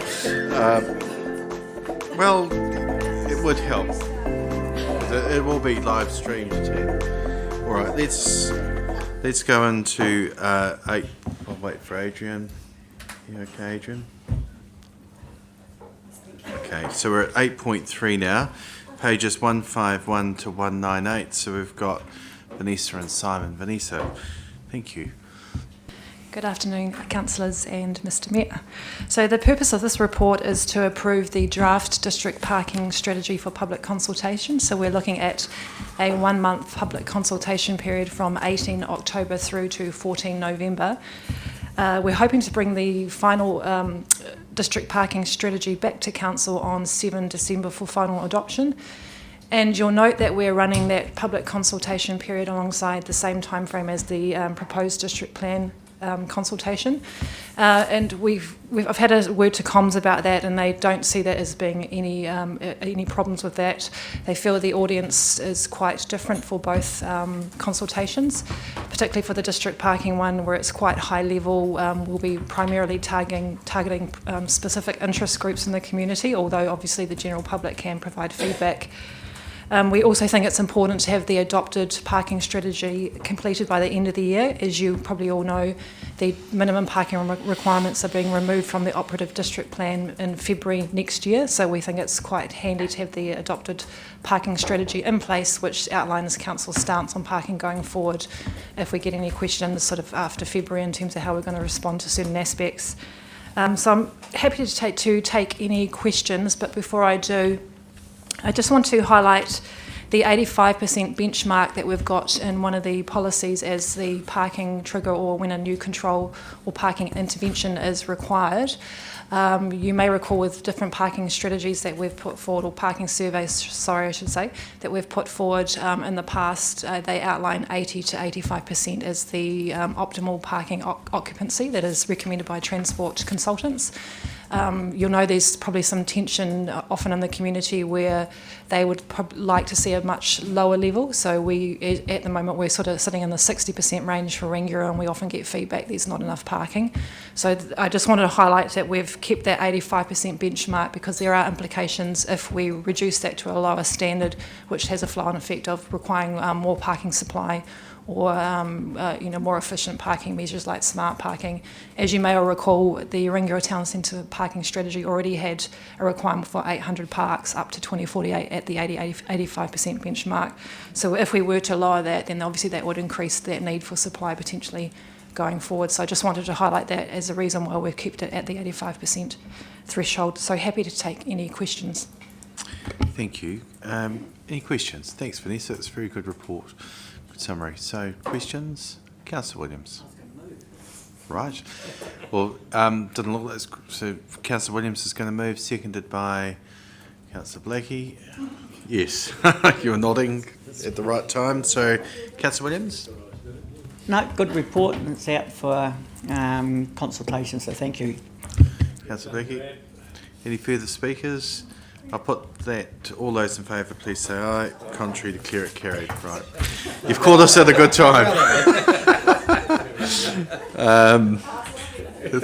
Speaker 1: Well, it would help. It will be live streamed too. All right, let's go into 8. I'll wait for Adrian. You okay, Adrian? Okay, so we're at 8.3 now, pages 151 to 198. So we've got Vanessa and Simon. Vanessa, thank you.
Speaker 18: Good afternoon, councillors and Mr Mayor. So the purpose of this report is to approve the draft district parking strategy for public consultation. So we're looking at a 1-month public consultation period from 18 October through to 14 November. We're hoping to bring the final district parking strategy back to council on 7 December for final adoption. And you'll note that we're running that public consultation period alongside the same timeframe as the proposed district plan consultation, and I've had a word to comms about that, and they don't see that as being any problems with that. They feel the audience is quite different for both consultations, particularly for the district parking one, where it's quite high level. We'll be primarily targeting specific interest groups in the community, although obviously the general public can provide feedback. We also think it's important to have the adopted parking strategy completed by the end of the year. As you probably all know, the minimum parking requirements are being removed from the operative district plan in February next year, so we think it's quite handy to have the adopted parking strategy in place, which outlines council's stance on parking going forward if we get any questions sort of after February in terms of how we're going to respond to certain aspects. So I'm happy to take any questions, but before I do, I just want to highlight the 85% benchmark that we've got in one of the policies as the parking trigger, or when a new control or parking intervention is required. You may recall with different parking strategies that we've put forward, or parking surveys, sorry, I should say, that we've put forward in the past, they outline 80 to 85% as the optimal parking occupancy that is recommended by transport consultants. You'll know there's probably some tension often in the community where they would like to see a much lower level. So at the moment, we're sort of sitting in the 60% range for Rangiora, and we often get feedback there's not enough parking. So I just wanted to highlight that we've kept that 85% benchmark, because there are implications if we reduce that to a lower standard, which has a flow-on effect of requiring more parking supply, or more efficient parking measures like smart parking. As you may all recall, the Rangiora Town Centre parking strategy already had a requirement for 800 parks up to 2048 at the 85% benchmark. So if we were to lower that, then obviously that would increase that need for supply potentially going forward. So I just wanted to highlight that as a reason why we've kept it at the 85% threshold. So happy to take any questions.
Speaker 1: Thank you. Any questions? Thanks, Vanessa. It's a very good report. Good summary. So, questions? Councillor Williams. Right. Well, didn't look like so. Councillor Williams is going to move, seconded by Councillor Blakey. Yes, you were nodding at the right time. So, Councillor Williams.
Speaker 9: No, good report, and it's out for consultation. So thank you.
Speaker 1: Councillor Blakey. Any further speakers? I'll put that. All those in favour, please say aye. Contrary, declare it carried. Right. You've called us at a good time.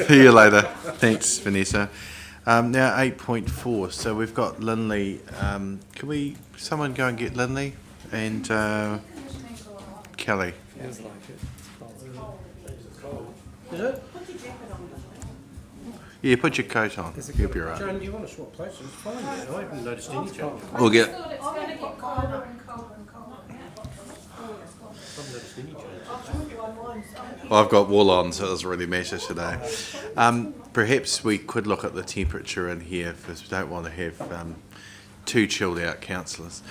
Speaker 1: See you later. Thanks, Vanessa. Now 8.4. So we've got Lindley. Can someone go and get Lindley and Kelly?
Speaker 8: Feels like it.
Speaker 15: Is it?
Speaker 1: Yeah, put your coat on. You'll be right.
Speaker 15: Joan, do you want to swap places? It's fine, man. I haven't noticed any change.
Speaker 1: We'll get.
Speaker 15: I haven't noticed any change.
Speaker 1: Well, I've got wool on, so it doesn't really matter today. Perhaps we could look at the temperature in here, because we don't want to have too chilled out councillors.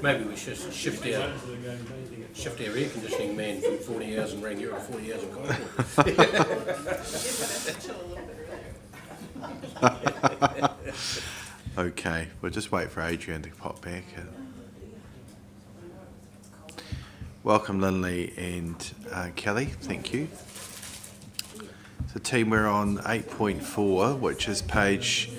Speaker 15: Maybe we should shift our air conditioning man from 40 hours in Rangiora to 40 hours in Kaikoura.
Speaker 1: Okay, we'll just wait for Adrian to pop back. Welcome, Lindley and Kelly. Thank you. So, team, we're on 8.4, which is page.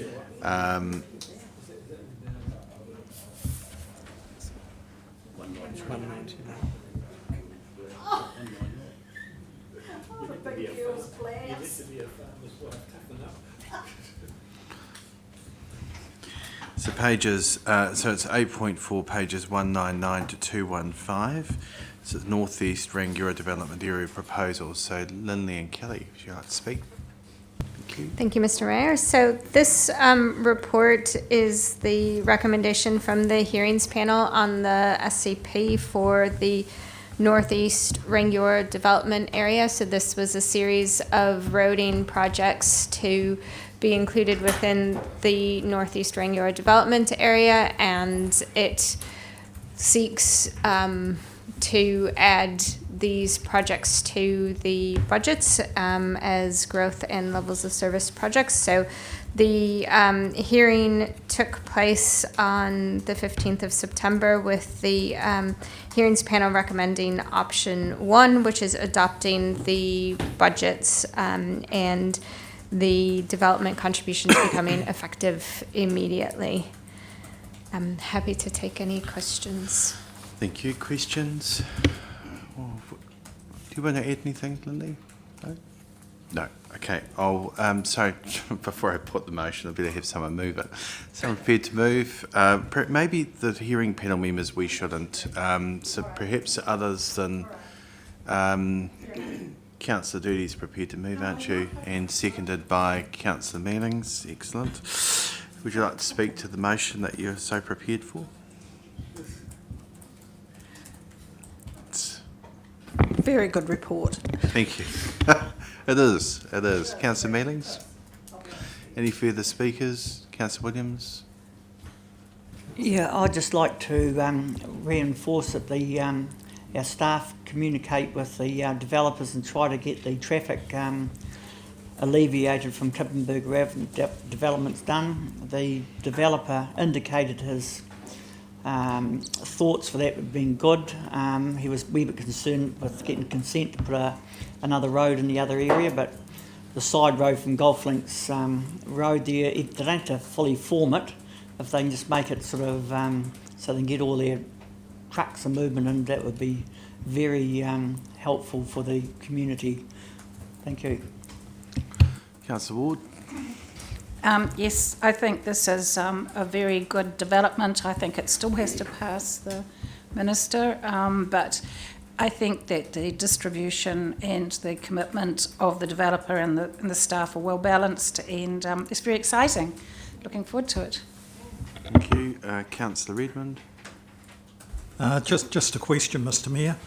Speaker 1: So pages, so it's 8.4, pages 199 to 215. So it's North East Rangiora Development Area proposals. So Lindley and Kelly, would you like to speak? Thank you.
Speaker 19: Thank you, Mr. Mayor. So this report is the recommendation from the hearings panel on the SCP for the Northeast Rangiora Development Area. So this was a series of roading projects to be included within the Northeast Rangiora Development Area, and it seeks to add these projects to the budgets as growth and levels of service projects. So the hearing took place on the 15th of September with the hearings panel recommending option 1, which is adopting the budgets and the development contributions becoming effective immediately. I'm happy to take any questions.
Speaker 1: Thank you. Questions? Oh, do you want to add anything, Lindy? No? No. Okay. I'll, sorry, before I put the motion, I better have someone move it. Someone prepared to move. Maybe the hearing panel members, we shouldn't. So perhaps others than Councillor Doodie's prepared to move, aren't you? And seconded by Councillor Mealings. Excellent. Would you like to speak to the motion that you're so prepared for?
Speaker 7: Very good report.
Speaker 1: Thank you. It is. It is. Councillor Mealings? Any further speakers? Councillor Williams?
Speaker 9: Yeah, I'd just like to reinforce that the our staff communicate with the developers and try to get the traffic alleviated from Kippenberger Ave developments done. The developer indicated his thoughts for that would have been good. He was a wee bit concerned with getting consent to put another road in the other area, but the side road from Golf Links Road there, they don't have to fully form it. If they can just make it sort of so they can get all their trucks and movement in, that would be very helpful for the community. Thank you.
Speaker 1: Councillor Ward?
Speaker 12: Yes, I think this is a very good development. I think it still has to pass the Minister, but I think that the distribution and the commitment of the developer and the staff are well balanced, and it's very exciting. Looking forward to it.
Speaker 1: Thank you. Councillor Redmond?
Speaker 4: Just a question, Mr. Mayor.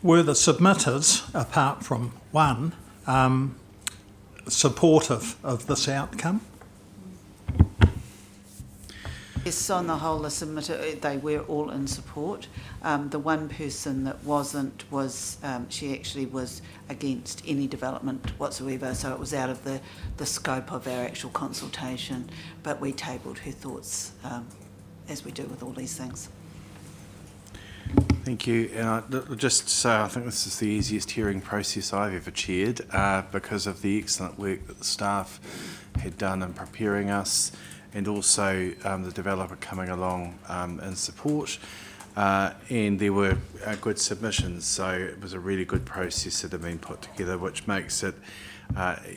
Speaker 4: Were the submitters, apart from one, supportive of this outcome?
Speaker 20: Yes, on the whole, the submitter, they were all in support. The one person that wasn't was, she actually was against any development whatsoever, so it was out of the scope of our actual consultation, but we tabled her thoughts, as we do with all these things.
Speaker 1: Thank you. And just to say, I think this is the easiest hearing process I've ever chaired because of the excellent work that the staff had done in preparing us, and also the developer coming along in support. And there were good submissions, so it was a really good process that had been put together, which makes it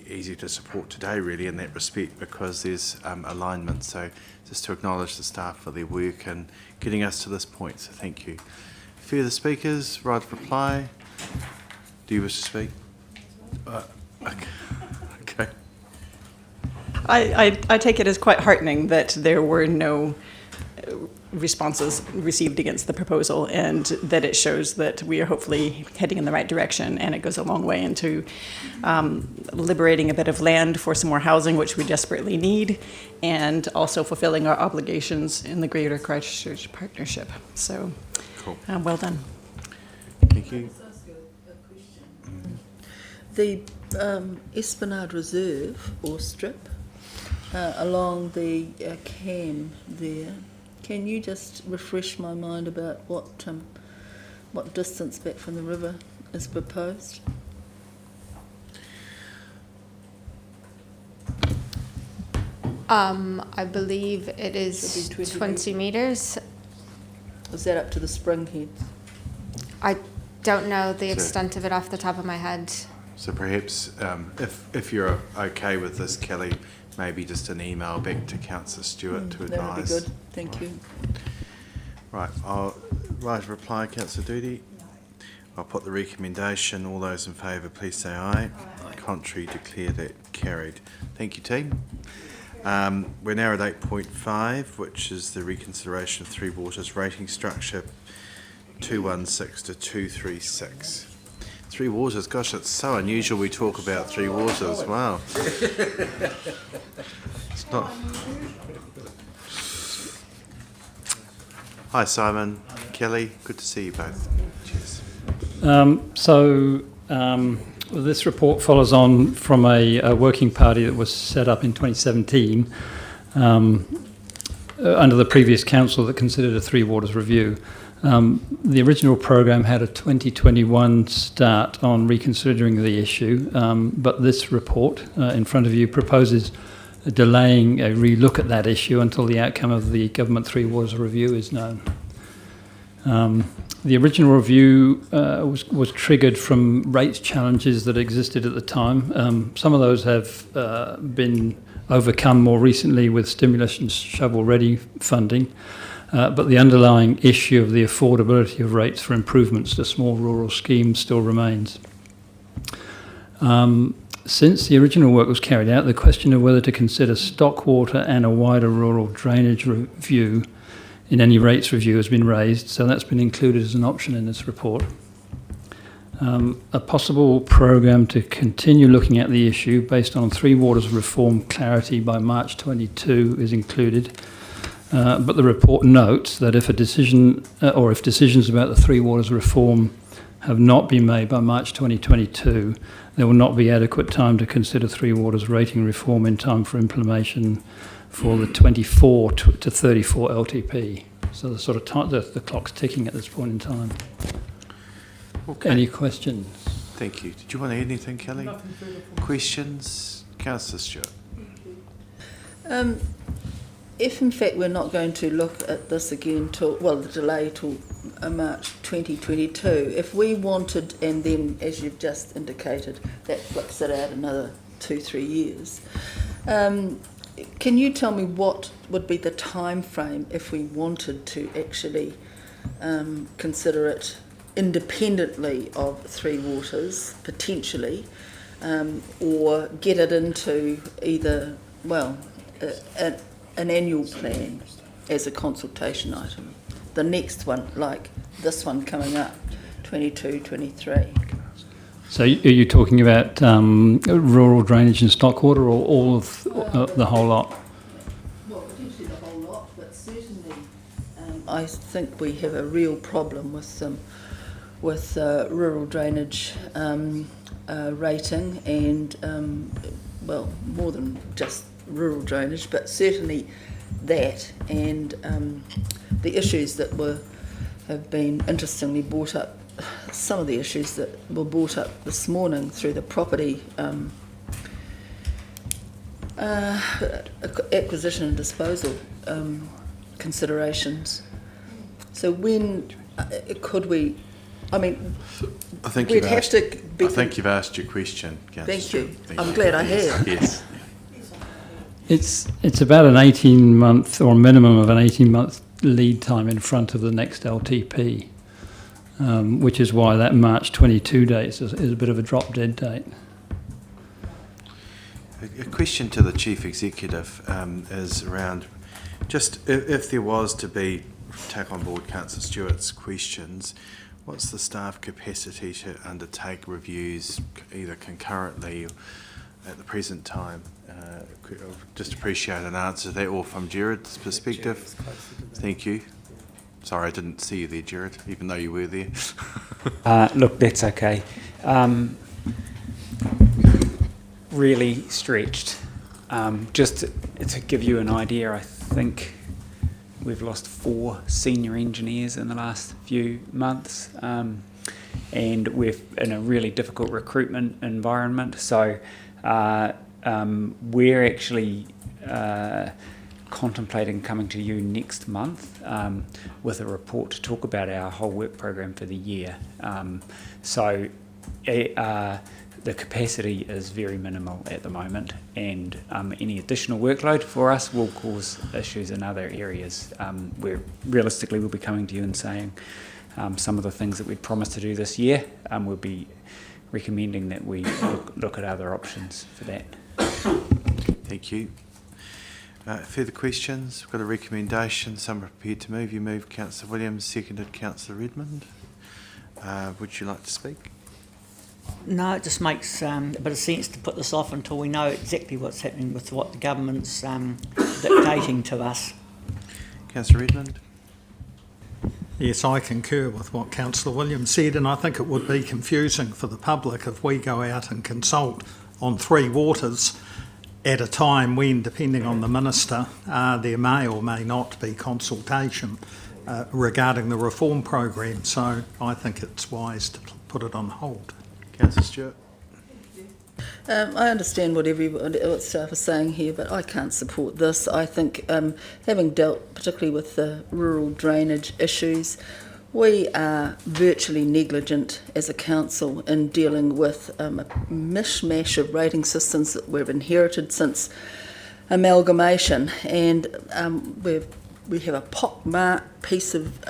Speaker 1: easy to support today, really, in that respect, because there's alignment. So just to acknowledge the staff for their work and getting us to this point, so thank you. Further speakers, right of reply. Do you wish to speak? Okay.
Speaker 11: I take it as quite heartening that there were no responses received against the proposal, and that it shows that we are hopefully heading in the right direction, and it goes a long way into liberating a bit of land for some more housing, which we desperately need, and also fulfilling our obligations in the Greater Christchurch Partnership. So,
Speaker 1: cool.
Speaker 11: Well done.
Speaker 1: Thank you.
Speaker 10: The Esplanade Reserve or strip along the cam there, can you just refresh my mind about what distance back from the river is proposed?
Speaker 19: I believe it is 20 metres.
Speaker 10: Is that up to the spring heads?
Speaker 19: I don't know the extent of it off the top of my head.
Speaker 1: So perhaps if you're okay with this, Kelly, maybe just an email back to Councillor Stewart to advise.
Speaker 10: That would be good, thank you.
Speaker 1: Right, I'll write a reply, Councillor Doody. I'll put the recommendation. All those in favour, please say aye. Contrary, declare that carried. Thank you, team. We're now at 8.5, which is the reconsideration of Three Waters rating structure 216 to 236. Three Waters, gosh, it's so unusual we talk about Three Waters. Wow. It's not. Hi, Simon, Kelly, good to see you both. Cheers.
Speaker 21: This report follows on from a working party that was set up in 2017 under the previous council that considered a Three Waters review. The original program had a 2021 start on reconsidering the issue, but this report in front of you proposes delaying a relook at that issue until the outcome of the government Three Waters review is known. The original review was triggered from rates challenges that existed at the time. Some of those have been overcome more recently with stimulus and shovel-ready funding, but the underlying issue of the affordability of rates for improvements to small rural schemes still remains. Since the original work was carried out, the question of whether to consider stock water and a wider rural drainage review in any rates review has been raised, so that's been included as an option in this report. A possible programme to continue looking at the issue based on Three Waters reform clarity by March 22 is included, but the report notes that if a decision or if decisions about the Three Waters reform have not been made by March 2022, there will not be adequate time to consider Three Waters rating reform in time for implementation for the 24 to 34 LTP. So the sort of time, the clock's ticking at this point in time.
Speaker 1: Okay.
Speaker 21: Any questions?
Speaker 1: Thank you. Did you want to add anything, Kelly? Questions? Councillor Stewart.
Speaker 10: If in fact we're not going to look at this again till, well, the delay till March 2022, if we wanted, and then as you've just indicated, that flicks it out another 2-3 years, can you tell me what would be the time frame if we wanted to actually consider it independently of Three Waters, potentially, or get it into either, well, an annual plan as a consultation item? The next one, like this one coming up, 22, 23.
Speaker 21: So are you talking about rural drainage and stock water, or all of the whole lot?
Speaker 10: Well, potentially the whole lot, but certainly I think we have a real problem with rural drainage rating and, well, more than just rural drainage, but certainly that and the issues that have been interestingly brought up. Some of the issues that were brought up this morning through the property acquisition and disposal considerations. So when could we? I mean,
Speaker 1: I think
Speaker 10: we'd have to be.
Speaker 1: I think you've asked your question, Councillor.
Speaker 10: Thank you. I'm glad I have.
Speaker 1: Yes.
Speaker 21: It's about an 18-month or a minimum of an 18-month lead time in front of the next LTP. Which is why that March 22 date is a bit of a drop-dead date.
Speaker 1: A question to the Chief Executive is around just if there was to be, take on board Councillor Stewart's questions, what's the staff capacity to undertake reviews either concurrently or at the present time? Just appreciate an answer to that, or from Jared's perspective. Thank you. Sorry, I didn't see you there, Jared, even though you were there.
Speaker 5: Look, that's okay. Really stretched. Just to give you an idea, I think we've lost 4 senior engineers in the last few months, and we're in a really difficult recruitment environment. So we're actually contemplating coming to you next month with a report to talk about our whole work program for the year. So the capacity is very minimal at the moment, and any additional workload for us will cause issues in other areas where realistically we'll be coming to you and saying some of the things that we'd promised to do this year. We'll be recommending that we look at other options for that.
Speaker 1: Thank you. Further questions? We've got a recommendation. Some are prepared to move. You move, Councillor Williams, seconded Councillor Redmond. Would you like to speak?
Speaker 9: No, it just makes a bit of sense to put this off until we know exactly what's happening with what the government's dictating to us.
Speaker 1: Councillor Redmond.
Speaker 4: Yes, I concur with what Councillor Williams said, and I think it would be confusing for the public if we go out and consult on Three Waters at a time when, depending on the minister, there may or may not be consultation regarding the reform program. So I think it's wise to put it on hold.
Speaker 1: Councillor Stewart.
Speaker 10: I understand what everyone else staff is saying here, but I can't support this. I think, having dealt particularly with the rural drainage issues, we are virtually negligent as a council in dealing with a mishmash of rating systems that we've inherited since amalgamation, and we have a pockmarked piece of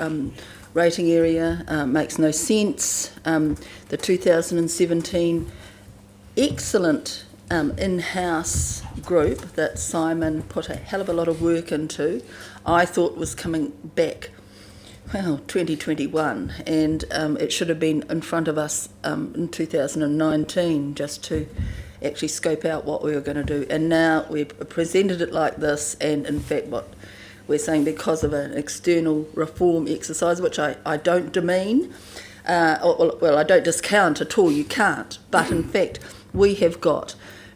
Speaker 10: rating area, makes no sense. The 2017 excellent in-house group that Simon put a hell of a lot of work into, I thought was coming back, 2021, and it should have been in front of us in 2019 just to actually scope out what we were going to do. And now we've presented it like this, and in fact what we're saying, because of an external reform exercise, which I don't demean, I don't discount at all, you can't, but in fact we have got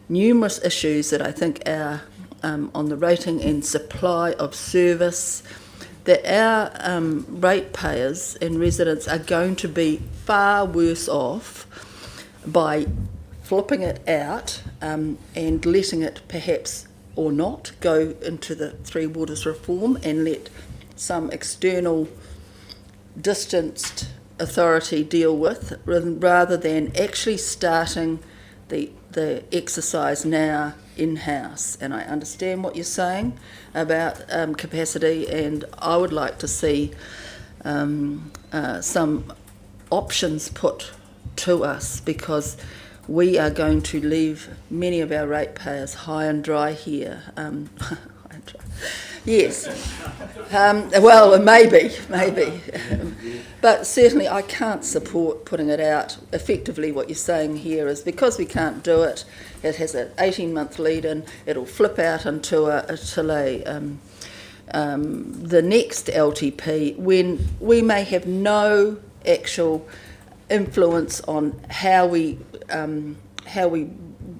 Speaker 10: numerous issues that I think are on the rating and supply of service, that our ratepayers and residents are going to be far worse off by flipping it out and letting it perhaps or not go into the Three Waters reform and let some external distanced authority deal with, rather than actually starting the exercise now in-house. And I understand what you're saying about capacity, and I would like to see some options put to us, because we are going to leave many of our ratepayers high and dry here. Yes. Well, maybe. But certainly I can't support putting it out. Effectively what you're saying here is, because we can't do it, it has an 18-month lead-in, it'll flip out until the next LTP, when we may have no actual influence on how we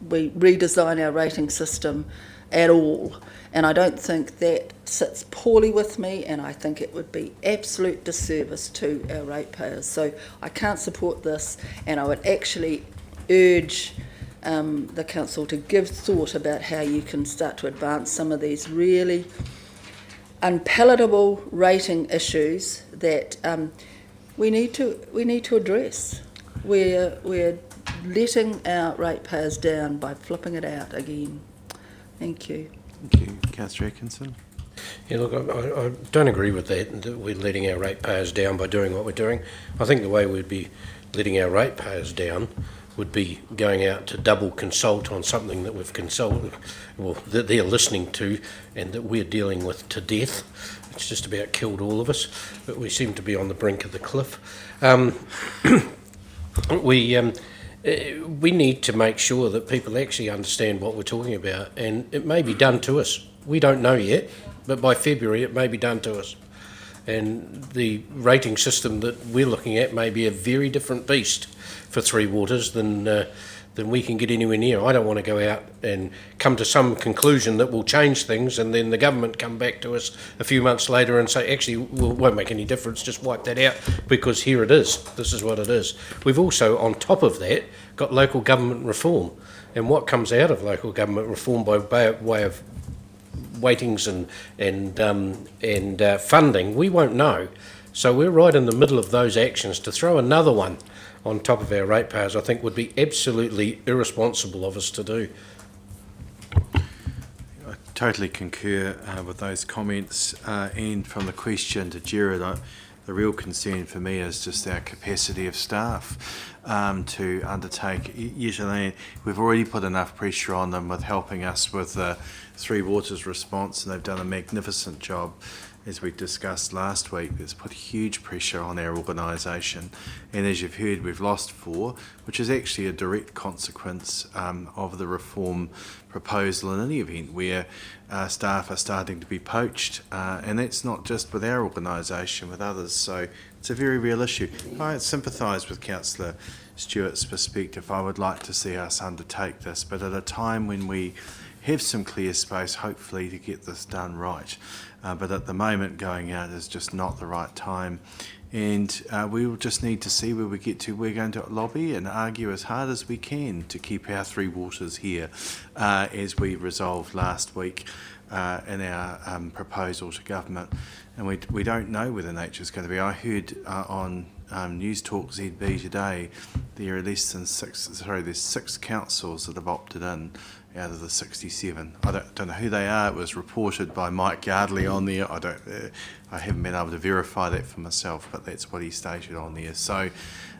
Speaker 10: redesign our rating system at all. And I don't think that sits poorly with me, and I think it would be absolute disservice to our ratepayers. So I can't support this, and I would actually urge the council to give thought about how you can start to advance some of these really unpalatable rating issues that we need to address. We're letting our ratepayers down by flipping it out again. Thank you.
Speaker 1: Thank you. Councillor Atkinson.
Speaker 15: Yeah, look, I don't agree with that we're letting our ratepayers down by doing what we're doing. I think the way we'd be letting our ratepayers down would be going out to double consult on something that we've consulted, well, that they're listening to and that we're dealing with to death. It's just about killed all of us, but we seem to be on the brink of the cliff. We need to make sure that people actually understand what we're talking about, and it may be done to us. We don't know yet, but by February it may be done to us. And the rating system that we're looking at may be a very different beast for Three Waters than we can get anywhere near. I don't want to go out and come to some conclusion that will change things, and then the government come back to us a few months later and say, actually, well, it won't make any difference, just wipe that out, because here it is. This is what it is. We've also, on top of that, got local government reform. And what comes out of local government reform by way of weightings and funding, we won't know. So we're right in the middle of those actions. To throw another one on top of our ratepayers, I think would be absolutely irresponsible of us to do.
Speaker 1: I totally concur with those comments, and from the question to Jared, the real concern for me is just our capacity of staff to undertake. Usually we've already put enough pressure on them with helping us with the Three Waters response, and they've done a magnificent job. As we discussed last week, it's put huge pressure on our organisation, and as you've heard, we've lost 4, which is actually a direct consequence of the reform proposal in any event, where staff are starting to be poached, and that's not just with our organisation, with others, so it's a very real issue. I sympathise with Councillor Stewart's perspective. I would like to see us undertake this, but at a time when we have some clear space, hopefully, to get this done right. But at the moment, going out is just not the right time. And we will just need to see where we get to. We're going to lobby and argue as hard as we can to keep our Three Waters here, as we resolved last week in our proposal to government. And we don't know where the nature's going to be. I heard on News Talk ZB today, there are there's 6 councils that have opted in out of the 67. I don't know who they are. It was reported by Mike Yardley on there. I haven't been able to verify that for myself, but that's what he stated on there. So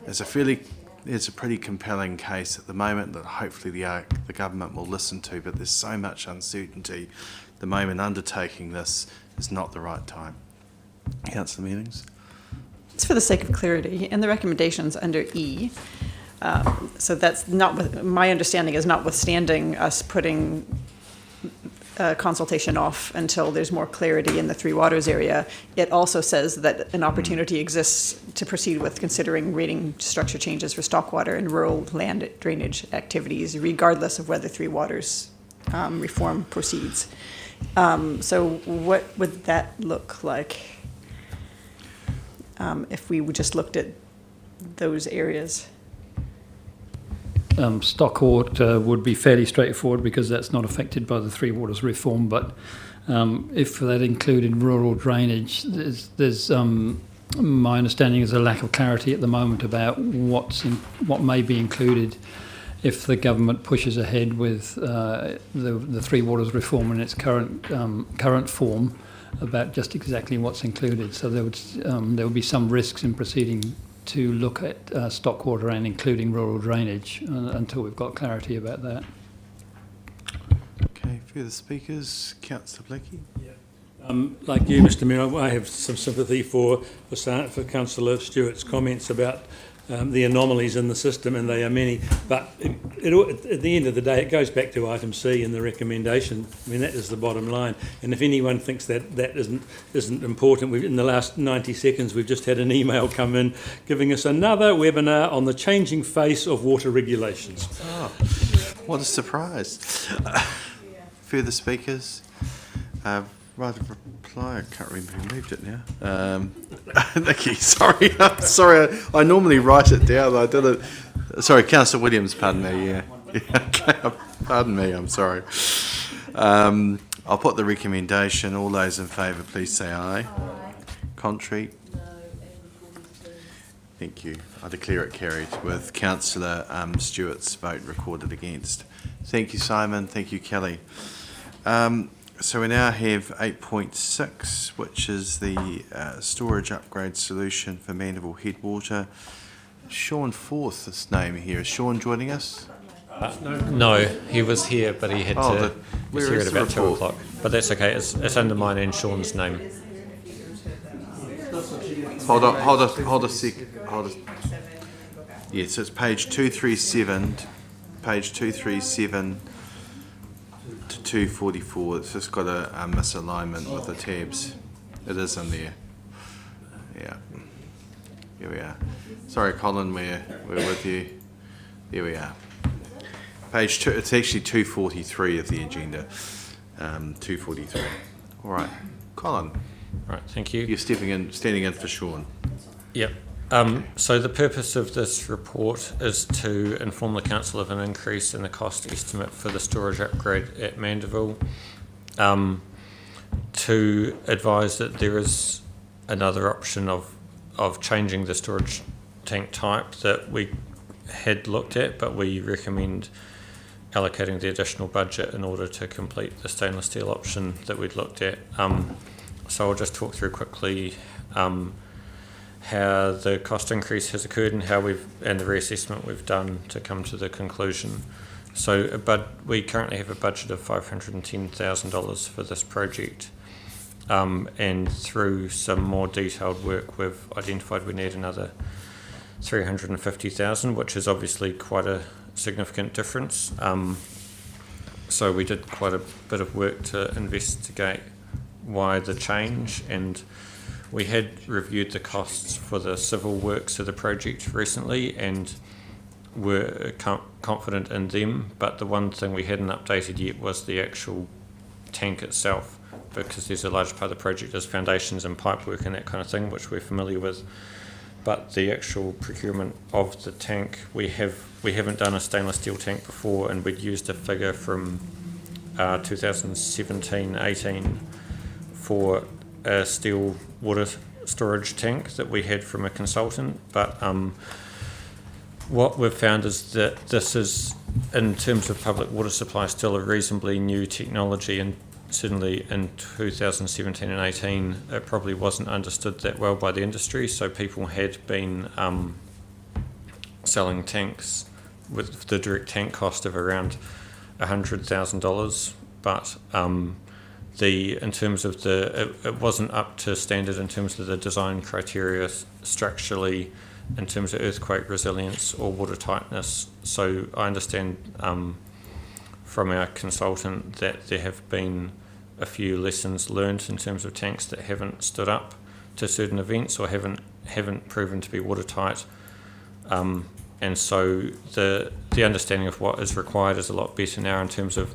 Speaker 1: it's a pretty compelling case at the moment that hopefully the government will listen to, but there's so much uncertainty. The moment undertaking this is not the right time. Councillor Meanings?
Speaker 11: It's for the sake of clarity, and the recommendations under E. So that's not, my understanding is notwithstanding us putting consultation off until there's more clarity in the Three Waters area, it also says that an opportunity exists to proceed with considering rating structure changes for stockwater and rural land drainage activities, regardless of whether Three Waters reform proceeds. So what would that look like if we just looked at those areas?
Speaker 21: Stockwater would be fairly straightforward because that's not affected by the Three Waters reform, but if that included rural drainage, there's my understanding is a lack of clarity at the moment about what may be included if the government pushes ahead with the Three Waters reform in its current form, about just exactly what's included. So there would be some risks in proceeding to look at stockwater and including rural drainage until we've got clarity about that.
Speaker 1: Okay, further speakers, Councillor Blackie.
Speaker 8: Like you, Mr Mayor, I have some sympathy for Councillor Stewart's comments about the anomalies in the system, and they are many. But at the end of the day, it goes back to item C in the recommendation. I mean, that is the bottom line. And if anyone thinks that isn't important, in the last 90 seconds, we've just had an email come in giving us another webinar on the changing face of water regulations.
Speaker 1: Oh, what a surprise. Further speakers? Right of reply, I can't remember who moved it now. Nikki, sorry. I normally write it down. I did it. Sorry, Councillor Williams, pardon me. Yeah. Okay, pardon me, I'm sorry. I'll put the recommendation. All those in favour, please say aye. Aye. Contrary? No. Thank you. I declare it carried with Councillor Stewart's vote recorded against. Thank you, Simon. Thank you, Kelly. So we now have 8.6, which is the storage upgrade solution for Mandeville Headwater. Sean Forth's name here. Is Sean joining us?
Speaker 3: No, he was here, but he had to. He was here at about 2 o'clock. But that's okay. It's under mine and Sean's name.
Speaker 1: Hold a sec. Yes, it's page 237. Page 237. To 244, it's just got a misalignment with the tabs. It is in there. Yeah. Here we are. Sorry, Colin, we're with you. There we are. Page 2, it's actually 243 of the agenda. 243. All right. Colin.
Speaker 3: Right, thank you.
Speaker 1: You're standing in for Sean.
Speaker 3: Yep. So the purpose of this report is to inform the Council of an increase in the cost estimate for the storage upgrade at Mandeville, to advise that there is another option of changing the storage tank type that we had looked at, but we recommend allocating the additional budget in order to complete the stainless steel option that we'd looked at. So I'll just talk through quickly how the cost increase has occurred and and the reassessment we've done to come to the conclusion. So we currently have a budget of $510,000 for this project, and through some more detailed work we've identified we need another $350,000, which is obviously quite a significant difference. So we did quite a bit of work to investigate why the change, and we had reviewed the costs for the civil works of the project recently and were confident in them, but the one thing we hadn't updated yet was the actual tank itself, because there's a large part of the project is foundations and pipe work and that kind of thing, which we're familiar with. But the actual procurement of the tank, we haven't done a stainless steel tank before, and we'd used a figure from 2017-18 for a steel water storage tank that we had from a consultant. But what we've found is that this is, in terms of public water supply, still a reasonably new technology, and certainly in 2017 and 18 it probably wasn't understood that well by the industry, so people had been selling tanks with the direct tank cost of around $100,000, but in terms of it wasn't up to standard in terms of the design criteria structurally, in terms of earthquake resilience or water tightness. So I understand from our consultant that there have been a few lessons learned in terms of tanks that haven't stood up to certain events or haven't proven to be watertight, and so the understanding of what is required is a lot better now in terms of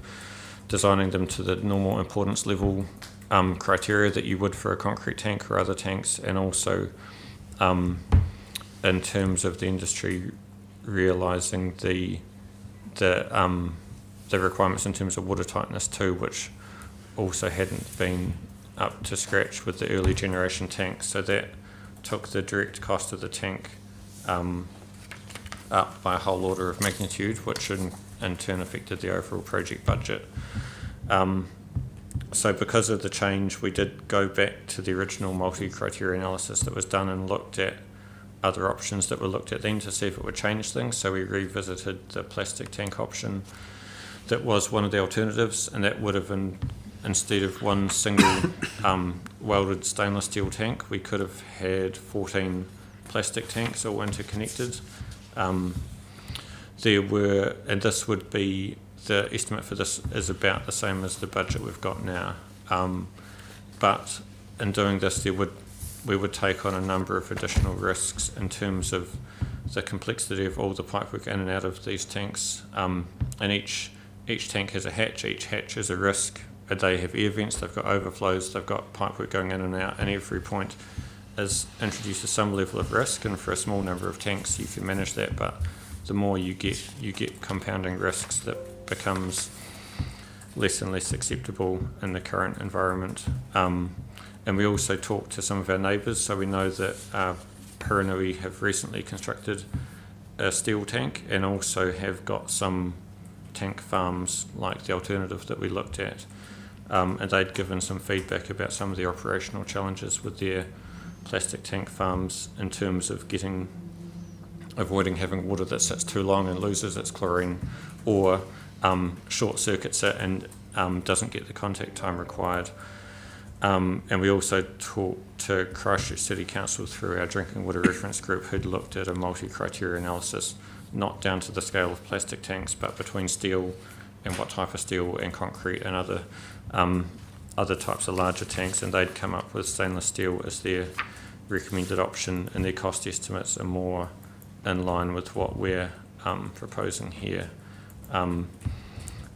Speaker 3: designing them to the normal importance level criteria that you would for a concrete tank or other tanks, and also in terms of the industry realising the requirements in terms of water tightness too, which also hadn't been up to scratch with the early generation tanks. So that took the direct cost of the tank up by a whole order of magnitude, which in turn affected the overall project budget. So because of the change, we did go back to the original multi-criteria analysis that was done and looked at other options that were looked at then to see if it would change things. So we revisited the plastic tank option that was one of the alternatives, and that would have been, instead of one single welded stainless steel tank, we could have had 14 plastic tanks all interconnected. And this would be, the estimate for this is about the same as the budget we've got now. But in doing this, we would take on a number of additional risks in terms of the complexity of all the pipework in and out of these tanks. And each tank has a hatch, each hatch is a risk. They have air vents, they've got overflows, they've got pipework going in and out, and every point introduces some level of risk, and for a small number of tanks you can manage that, but the more you get compounding risks that becomes less and less acceptable in the current environment. And we also talked to some of our neighbours, so we know that Paranui have recently constructed a steel tank and also have got some tank farms like the alternative that we looked at. And they'd given some feedback about some of the operational challenges with their plastic tank farms in terms of avoiding having water that sits too long and loses its chlorine, or short circuits it and doesn't get the contact time required. And we also talked to Christchurch City Council through our drinking water reference group, who'd looked at a multi-criteria analysis, not down to the scale of plastic tanks, but between steel and what type of steel and concrete and other types of larger tanks, and they'd come up with stainless steel as their recommended option, and their cost estimates are more in line with what we're proposing here.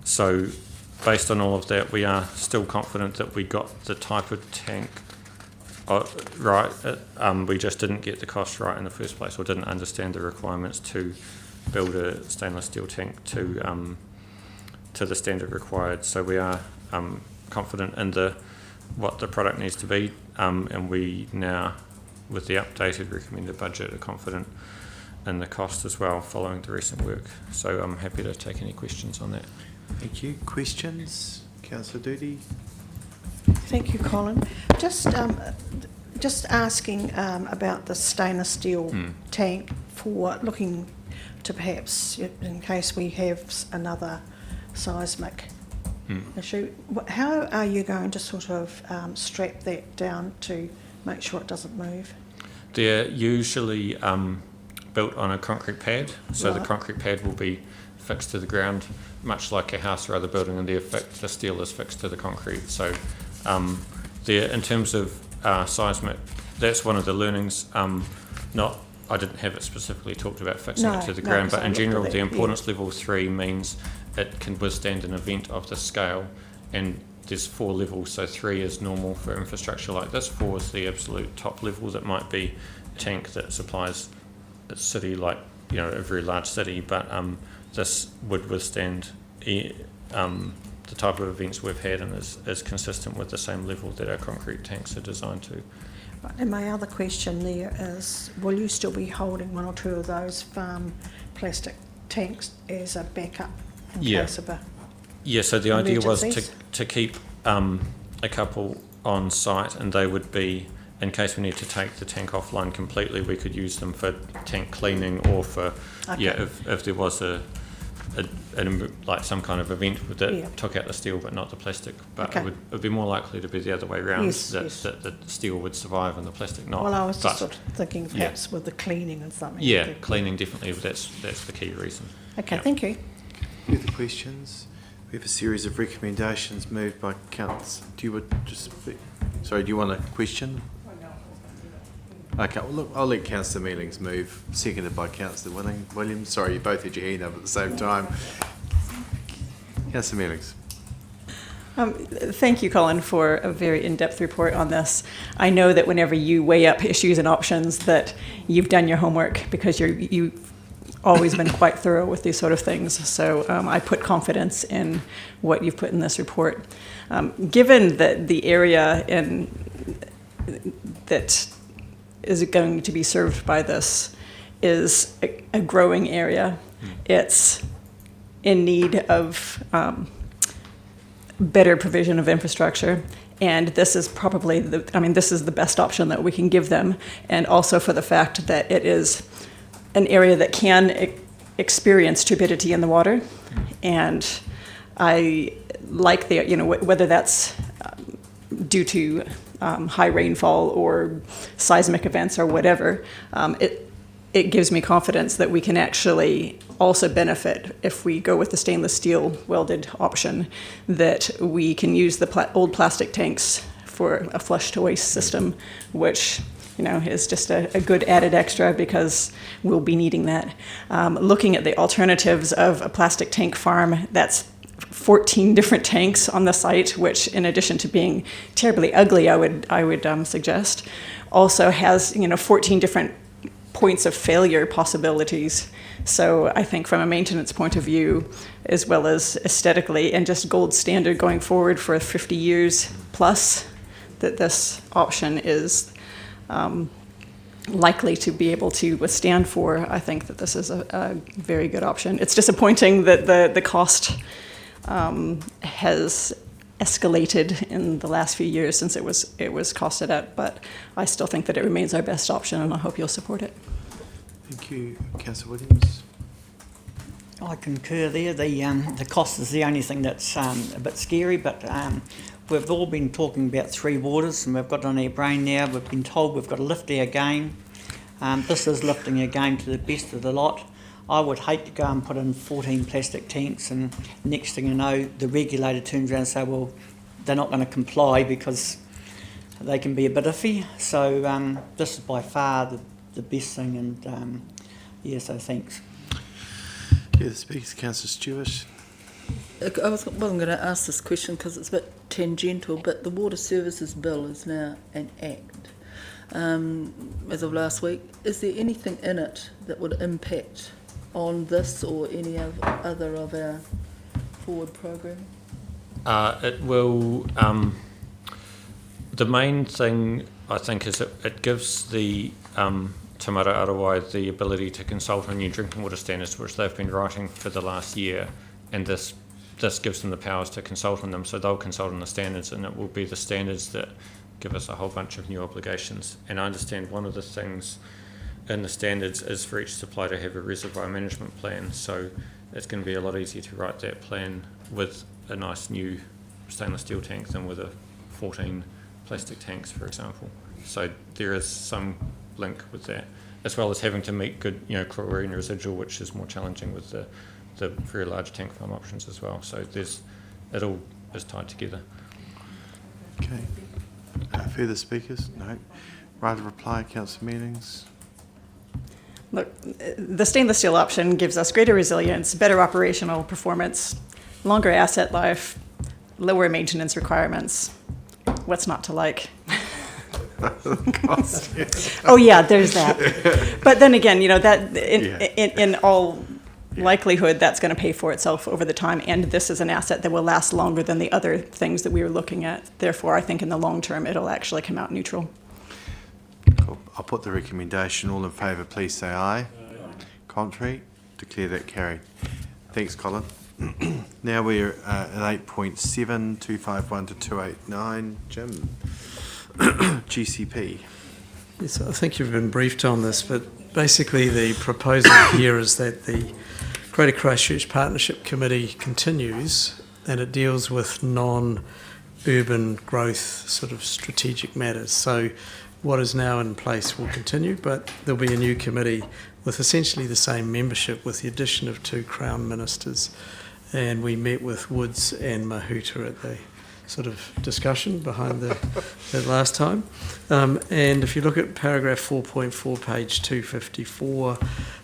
Speaker 3: So based on all of that, we are still confident that we got the type of tank right. We just didn't get the cost right in the first place, or didn't understand the requirements to build a stainless steel tank to the standard required. So we are confident in what the product needs to be, and we now with the updated recommended budget, are confident in the cost as well, following the recent work. So I'm happy to take any questions on that.
Speaker 1: Thank you. Questions? Councillor Doody?
Speaker 7: Thank you, Colin. Just asking about the stainless steel tank for looking to perhaps, in case we have another seismic issue, how are you going to sort of strap that down to make sure it doesn't move?
Speaker 3: They're usually built on a concrete pad, so
Speaker 7: Right.
Speaker 3: the concrete pad will be fixed to the ground, much like a house or other building, and the steel is fixed to the concrete. So in terms of seismic, that's one of the learnings. I didn't have it specifically talked about fixing it to the ground, but in general, the importance level 3 means it can withstand an event of this scale, and there's 4 levels, so 3 is normal for infrastructure like this. 4 is the absolute top level. That might be a tank that supplies a city, like a very large city, but this would withstand the type of events we've had, and is consistent with the same level that our concrete tanks are designed to.
Speaker 7: And my other question there is, will you still be holding 1 or 2 of those farm plastic tanks as a backup in case of a
Speaker 3: Yeah, so the idea was
Speaker 7: emergencies?
Speaker 3: to keep a couple on site, and they would be, in case we need to take the tank offline completely, we could use them for tank cleaning, or for, if there was like some kind of event that took out the steel but not the plastic. But it would be more likely to be the other way around, that the steel would survive and the plastic not.
Speaker 7: Well, I was just sort of thinking perhaps with the cleaning and something.
Speaker 3: Yeah, cleaning definitely, that's the key reason.
Speaker 7: Okay, thank you.
Speaker 1: Further questions? We have a series of recommendations moved by Councillor. Do you want a question? Okay, well, look, I'll let Councillor Mealings move, seconded by Councillor Williams. Sorry, you both had your hand up at the same time. Councillor Mealings.
Speaker 11: Thank you, Colin, for a very in-depth report on this. I know that whenever you weigh up issues and options, that you've done your homework, because you've always been quite thorough with these sort of things. So I put confidence in what you've put in this report. Given that the area that is going to be served by this is a growing area, it's in need of better provision of infrastructure, and this is probably this is the best option that we can give them, and also for the fact that it is an area that can experience turbidity in the water, and I like whether that's due to high rainfall or seismic events or whatever, it gives me confidence that we can actually also benefit if we go with the stainless steel welded option, that we can use the old plastic tanks for a flush to waste system, which is just a good added extra, because we'll be needing that. Looking at the alternatives of a plastic tank farm, that's 14 different tanks on the site, which, in addition to being terribly ugly, I would suggest, also has 14 different points of failure possibilities. So I think from a maintenance point of view, as well as aesthetically and just gold standard going forward for 50 years plus, that this option is likely to be able to withstand for. I think that this is a very good option. It's disappointing that the cost has escalated in the last few years since it was costed out, but I still think that it remains our best option, and I hope you'll support it.
Speaker 1: Thank you. Councillor Williams.
Speaker 9: I concur there. The cost is the only thing that's a bit scary, but we've all been talking about 3 waters, and we've got it on our brain now. We've been told we've got to lift our game. This is lifting our game to the best of the lot. I would hate to go and put in 14 plastic tanks, and next thing you know, the regulator turns around and say, well, they're not going to comply because they can be a bit iffy. So this is by far the best thing, and so thanks.
Speaker 1: Yeah, the Speaker's Councillor Stewart.
Speaker 10: I wasn't going to ask this question because it's a bit tangential, but the Water Services Bill is now an act as of last week. Is there anything in it that would impact on this or any other of our forward program?
Speaker 3: It will. The main thing I think is it gives the Te Mara Arawai the ability to consult on new drinking water standards, which they've been writing for the last year, and this gives them the powers to consult on them. So they'll consult on the standards, and it will be the standards that give us a whole bunch of new obligations. And I understand one of the things in the standards is for each supplier to have a reservoir management plan. So it's going to be a lot easier to write that plan with a nice new stainless steel tank than with a 14 plastic tanks, for example. So there is some link with that, as well as having to meet good, chlorine residual, which is more challenging with the very large tank farm options as well. So it all is tied together.
Speaker 1: Okay. Further speakers? No. Right of reply, council meetings.
Speaker 11: Look, the stainless steel option gives us greater resilience, better operational performance, longer asset life, lower maintenance requirements. What's not to like? Oh yeah, there's that. But then again, that in all likelihood, that's going to pay for itself over the time, and this is an asset that will last longer than the other things that we were looking at. Therefore, I think in the long term, it'll actually come out neutral.
Speaker 1: Cool. I'll put the recommendation. All in favour, please say aye. Contrary, declare that carried. Thanks, Colin. Now we're at 8.7, 251 to 289. Jim, GCP.
Speaker 14: Yes, I think you've been briefed on this, but basically the proposal here is that the Greater Christchurch Partnership Committee continues, and it deals with non-urban growth sort of strategic matters. So what is now in place will continue, but there'll be a new committee with essentially the same membership, with the addition of 2 Crown ministers. And we met with Woods and Mahuta at the sort of discussion behind that last time. And if you look at paragraph 4.4, page 254,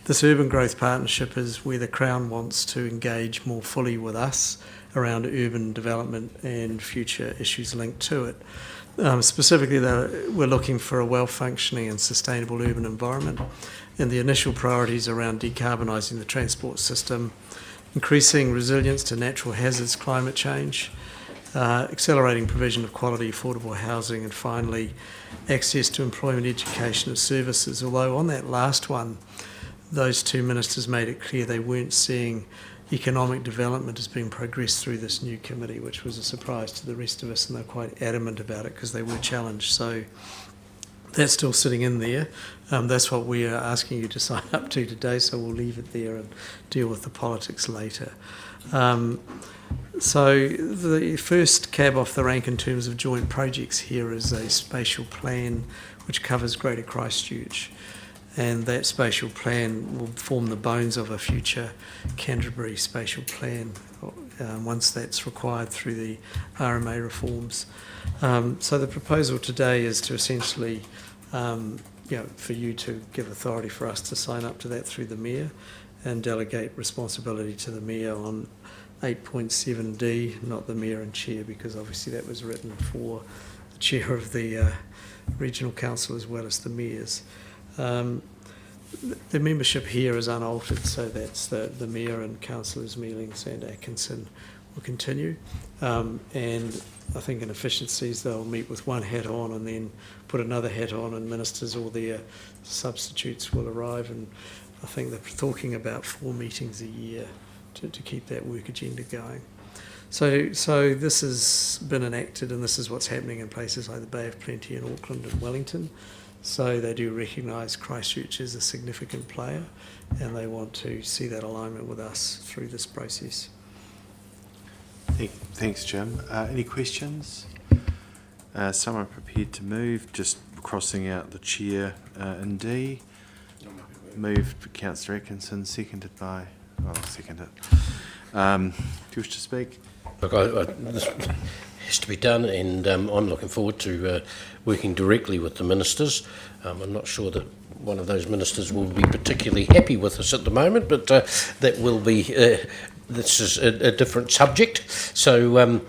Speaker 14: this urban growth partnership is where the Crown wants to engage more fully with us around urban development and future issues linked to it. Specifically, though, we're looking for a well-functioning and sustainable urban environment, and the initial priorities around decarbonising the transport system, increasing resilience to natural hazards, climate change, accelerating provision of quality, affordable housing, and finally, access to employment, education and services. Although on that last one, those 2 ministers made it clear they weren't seeing economic development as being progressed through this new committee, which was a surprise to the rest of us, and they're quite adamant about it because they were challenged. So that's still sitting in there. That's what we are asking you to sign up to today, so we'll leave it there and deal with the politics later. So the first cab off the rank in terms of joint projects here is a spatial plan which covers Greater Christchurch, and that spatial plan will form the bones of a future Canterbury spatial plan once that's required through the RMA reforms. So the proposal today is to essentially for you to give authority for us to sign up to that through the Mayor and delegate responsibility to the Mayor on 8.7D, not the Mayor and Chair, because obviously that was written for the Chair of the Regional Council as well as the Mayors. The membership here is unaltered, so that's the Mayor and Councillors Mealings and Atkinson will continue. And I think in efficiencies they'll meet with one hat on and then put another hat on, and ministers or their substitutes will arrive, and I think they're talking about 4 meetings a year to keep that work agenda going. So this has been enacted, and this is what's happening in places like the Bay of Plenty in Auckland and Wellington. So they do recognise Christchurch as a significant player, and they want to see that alignment with us through this process.
Speaker 1: Thanks, Jim. Any questions? Someone prepared to move, just crossing out the chair in D. Moved by Councillor Atkinson, seconded by... I'll second it. Do you wish to speak?
Speaker 15: Look, this has to be done, and I'm looking forward to working directly with the ministers. I'm not sure that one of those ministers will be particularly happy with us at the moment, but that will be... this is a different subject. So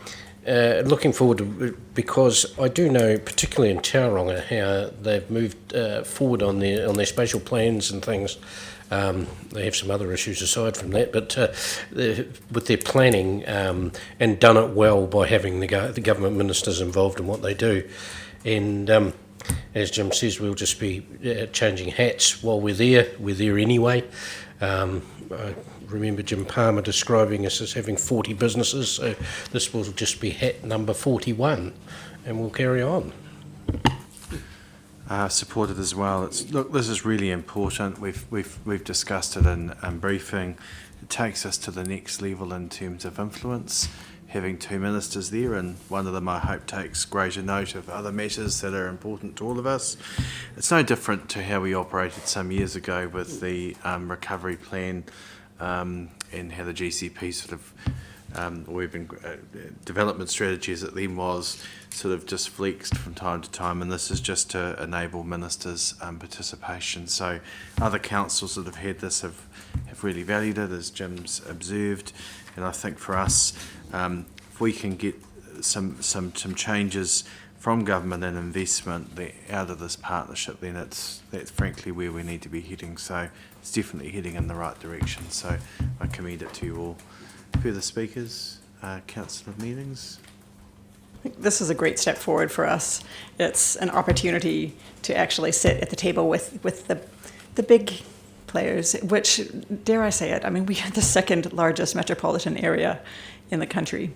Speaker 15: looking forward to, because I do know, particularly in Tauranga, how they've moved forward on their spatial plans and things. They have some other issues aside from that, but with their planning and done it well by having the government ministers involved in what they do. And as Jim says, we'll just be changing hats while we're there. We're there anyway. I remember Jim Palmer describing us as having 40 businesses, so this will just be hat number 41, and we'll carry on.
Speaker 1: Supported as well. Look, this is really important. We've discussed it in briefing. It takes us to the next level in terms of influence. Having two ministers there, and one of them I hope takes greater note of other matters that are important to all of us. It's no different to how we operated some years ago with the recovery plan and how the GCP sort of, or even development strategy as it then was, sort of just flexed from time to time, and this is just to enable ministers' participation. So other councils that have had this have really valued it, as Jim's observed, and I think for us, if we can get some changes from government and investment out of this partnership, then that's frankly where we need to be heading. So it's definitely heading in the right direction. So I commend it to you all. Further speakers, Councillor Meetings.
Speaker 11: This is a great step forward for us. It's an opportunity to actually sit at the table with the big players, which, dare I say it, I mean, we are the second largest metropolitan area in the country,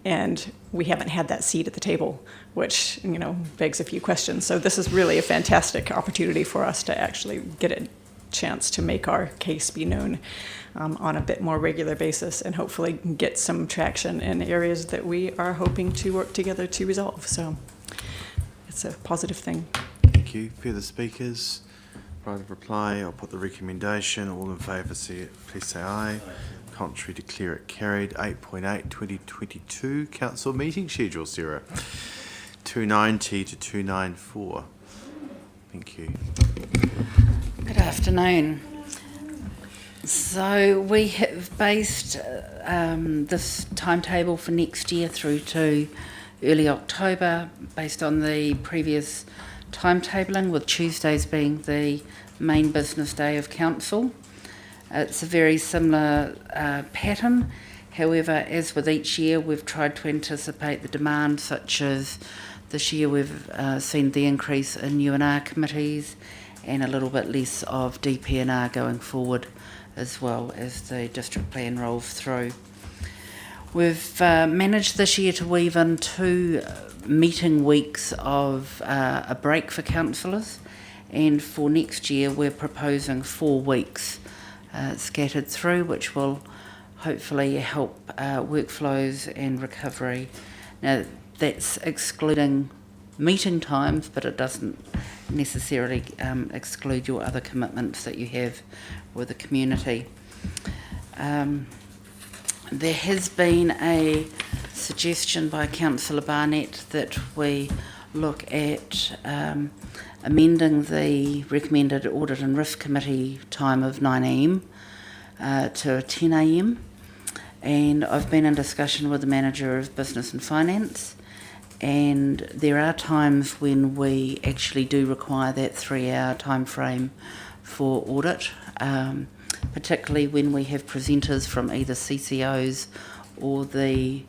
Speaker 11: and we haven't had that seat at the table, which, you know, begs a few questions. So this is really a fantastic opportunity for us to actually get a chance to make our case be known on a bit more regular basis, and hopefully get some traction in areas that we are hoping to work together to resolve. So it's a positive thing.
Speaker 1: Thank you. Further speakers? Right of reply. I'll put the recommendation. All in favour, please say aye. Contrary, declare it carried. 8.8 2022 council meeting schedule, Sarah. 290 to 294. Thank you.
Speaker 13: Good afternoon. So we have based this timetable for next year through to early October based on the previous timetabling, with Tuesdays being the main business day of council. It's a very similar pattern. However, as with each year, we've tried to anticipate the demand, such as this year we've seen the increase in UNR committees and a little bit less of DPNR going forward, as well as the district plan rolls through. We've managed this year to weave in 2 meeting weeks of a break for councillors, and for next year we're proposing 4 weeks scattered through, which will hopefully help workflows and recovery. Now, that's excluding meeting times, but it doesn't necessarily exclude your other commitments that you have with the community. There has been a suggestion by Councillor Barnett that we look at amending the recommended Audit and Risk Committee time of 9 a.m. To 10 a.m. And I've been in discussion with the Manager of Business and Finance, and there are times when we actually do require that 3-hour time frame for audit, particularly when we have presenters from either CCOs or the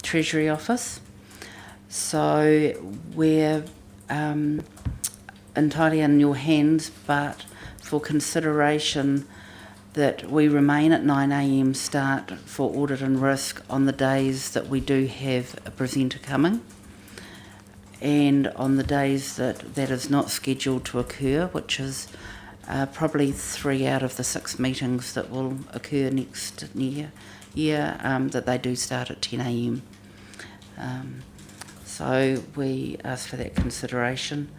Speaker 13: Treasury Office. So we're entirely in your hands, but for consideration that we remain at 9 a.m. start for audit and risk on the days that we do have a presenter coming, and on the days that is not scheduled to occur, which is probably 3 out of the 6 meetings that will occur next year, that they do start at 10 a.m. So we ask for that consideration.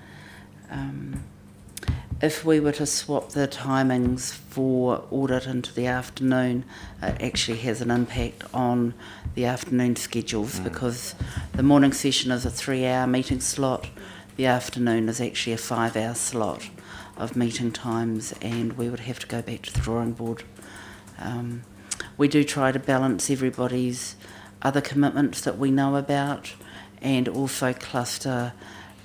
Speaker 13: If we were to swap the timings for audit into the afternoon, it actually has an impact on the afternoon schedules, because the morning session is a 3-hour meeting slot, the afternoon is actually a 5-hour slot of meeting times, and we would have to go back to the drawing board. We do try to balance everybody's other commitments that we know about, and also cluster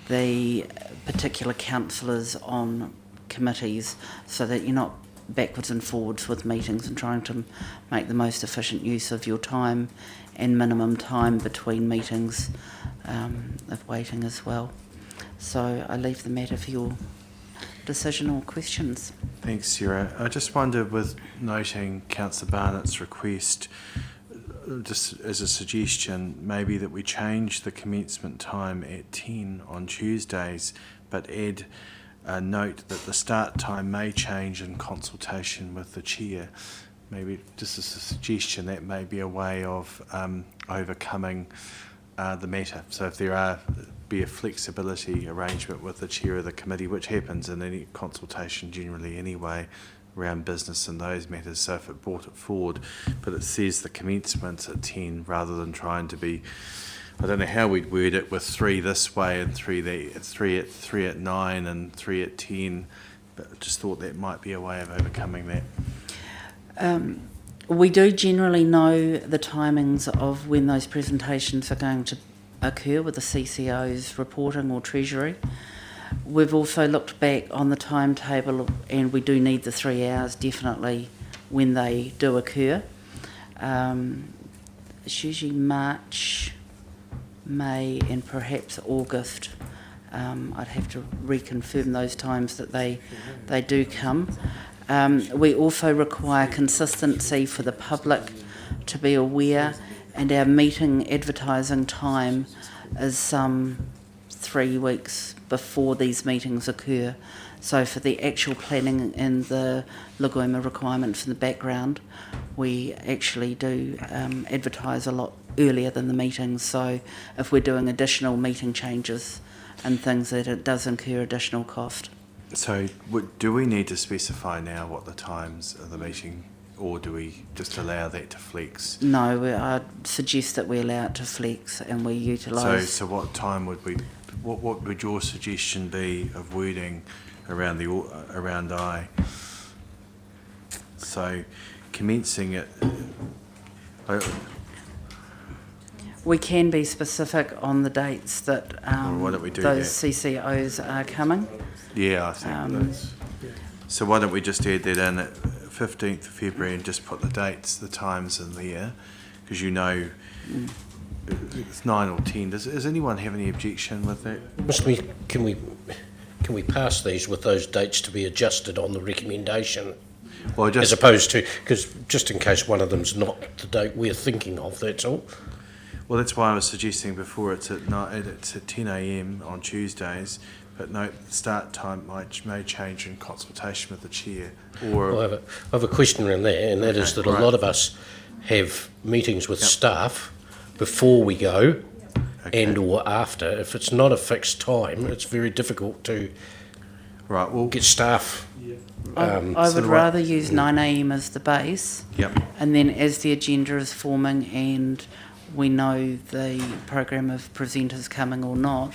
Speaker 13: the particular councillors on committees so that you're not backwards and forwards with meetings, and trying to make the most efficient use of your time and minimum time between meetings of waiting as well. So I leave the matter for your decision or questions.
Speaker 1: Thanks, Sarah. I just wondered, with noting Councillor Barnett's request, just as a suggestion, maybe that we change the commencement time at 10 on Tuesdays, but add a note that the start time may change in consultation with the chair. Maybe just as a suggestion, that may be a way of overcoming the matter. So if there be a flexibility arrangement with the chair of the committee, which happens in any consultation generally anyway, around business and those matters. So if it brought it forward, but it says the commencement's at 10 rather than trying to be, I don't know how we'd word it, with 3 this way and 3 there, 3 at 9 and 3 at 10, but I just thought that might be a way of overcoming that.
Speaker 13: We do generally know the timings of when those presentations are going to occur with the CCO's reporting or Treasury. We've also looked back on the timetable, and we do need the 3 hours definitely when they do occur. It's usually March, May and perhaps August. I'd have to reconfirm those times that they do come. We also require consistency for the public to be aware, and our meeting advertising time is some 3 weeks before these meetings occur. So for the actual planning and the Lagoima requirements in the background, we actually do advertise a lot earlier than the meetings. So if we're doing additional meeting changes and things, that it does incur additional cost.
Speaker 1: So do we need to specify now what the times of the meeting, or do we just allow that to flex?
Speaker 13: No, I'd suggest that we allow it to flex and we utilise...
Speaker 1: So what time would we, what would your suggestion be of wording around I? So commencing it...
Speaker 13: We can be specific on the dates that
Speaker 1: why don't we do
Speaker 13: those
Speaker 1: that?
Speaker 13: CCOs are coming.
Speaker 1: Yeah, I think that's... So why don't we just add that in at 15th of February and just put the dates, the times in there, because you know it's 9 or 10. Does anyone have any objection with that?
Speaker 15: Can we pass these with those dates to be adjusted on the recommendation?
Speaker 1: Well,
Speaker 15: as opposed to, because just in case one of them's not the date we're thinking of, that's all.
Speaker 1: Well, that's why I was suggesting before it's at 10 a.m. on Tuesdays, but note the start time may change in consultation with the chair. Or
Speaker 15: well, I have a question around there, and that is that a lot of us have meetings with staff before we go and or after. If it's not a fixed time, it's very difficult to get staff.
Speaker 13: I would rather use 9 a.m. as the base, and then as the agenda is forming and we know the program of presenters coming or not,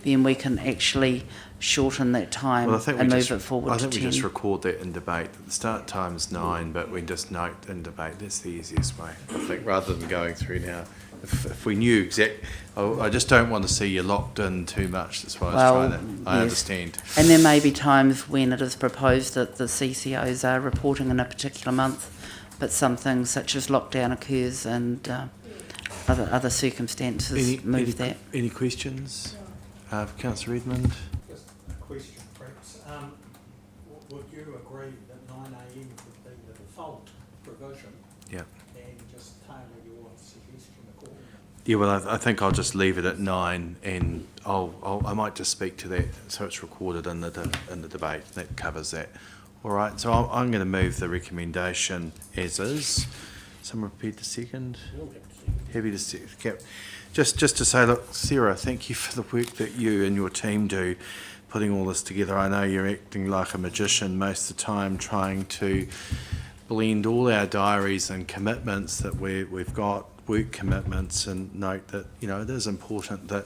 Speaker 13: then we can actually shorten that time and move it forward to 10.
Speaker 1: I think we just record that in debate. The start time's 9, but we just note in debate. That's the easiest way, I think, rather than going through now. If we knew I just don't want to see you locked in too much. That's why I was trying to... I understand.
Speaker 13: And there may be times when it is proposed that the CCOs are reporting in a particular month, but something such as lockdown occurs and other circumstances move that.
Speaker 1: Any questions? Councillor Redmond?
Speaker 4: Just a question, perhaps. Would you agree that 9 a.m. would be the default provision?
Speaker 1: Yeah.
Speaker 4: And just tailor your suggestion accordingly?
Speaker 1: Yeah, well, I think I'll just leave it at 9, and I might just speak to that so it's recorded in the debate. That covers that. All right. So I'm going to move the recommendation as is. Someone prepared to second? Happy to second. Just to say, look, Sarah, thank you for the work that you and your team do putting all this together. I know you're acting like a magician most of the time, trying to blend all our diaries and commitments that we've got, work commitments, and note that, you know, it is important that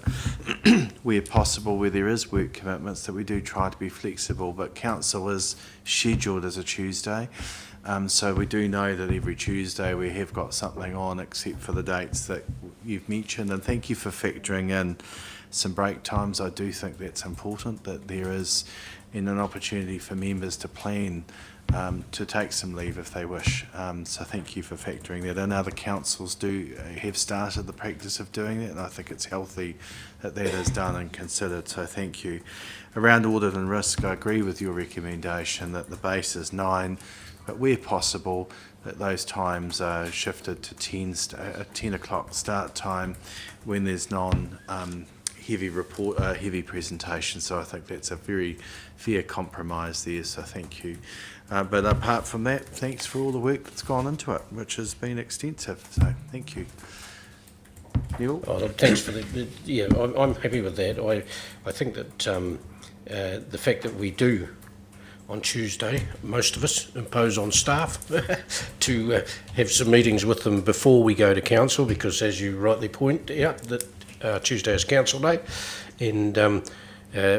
Speaker 1: where possible, where there is work commitments, that we do try to be flexible, but council is scheduled as a Tuesday. So we do know that every Tuesday we have got something on, except for the dates that you've mentioned. And thank you for factoring in some break times. I do think that's important, that there is and an opportunity for members to plan to take some leave if they wish. So thank you for factoring that in. Other councils have started the practice of doing that, and I think it's healthy that that is done and considered, so thank you. Around audit and risk, I agree with your recommendation that the base is 9, but where possible, that those times are shifted to 10 o'clock start time when there's heavy presentation. So I think that's a very fair compromise there, so thank you. But apart from that, thanks for all the work that's gone into it, which has been extensive, so thank you. Neil?
Speaker 15: Oh, thanks for that. Yeah, I'm happy with that. I think that the fact that we do on Tuesday, most of us impose on staff to have some meetings with them before we go to council, because as you rightly point out, that Tuesday is council day, and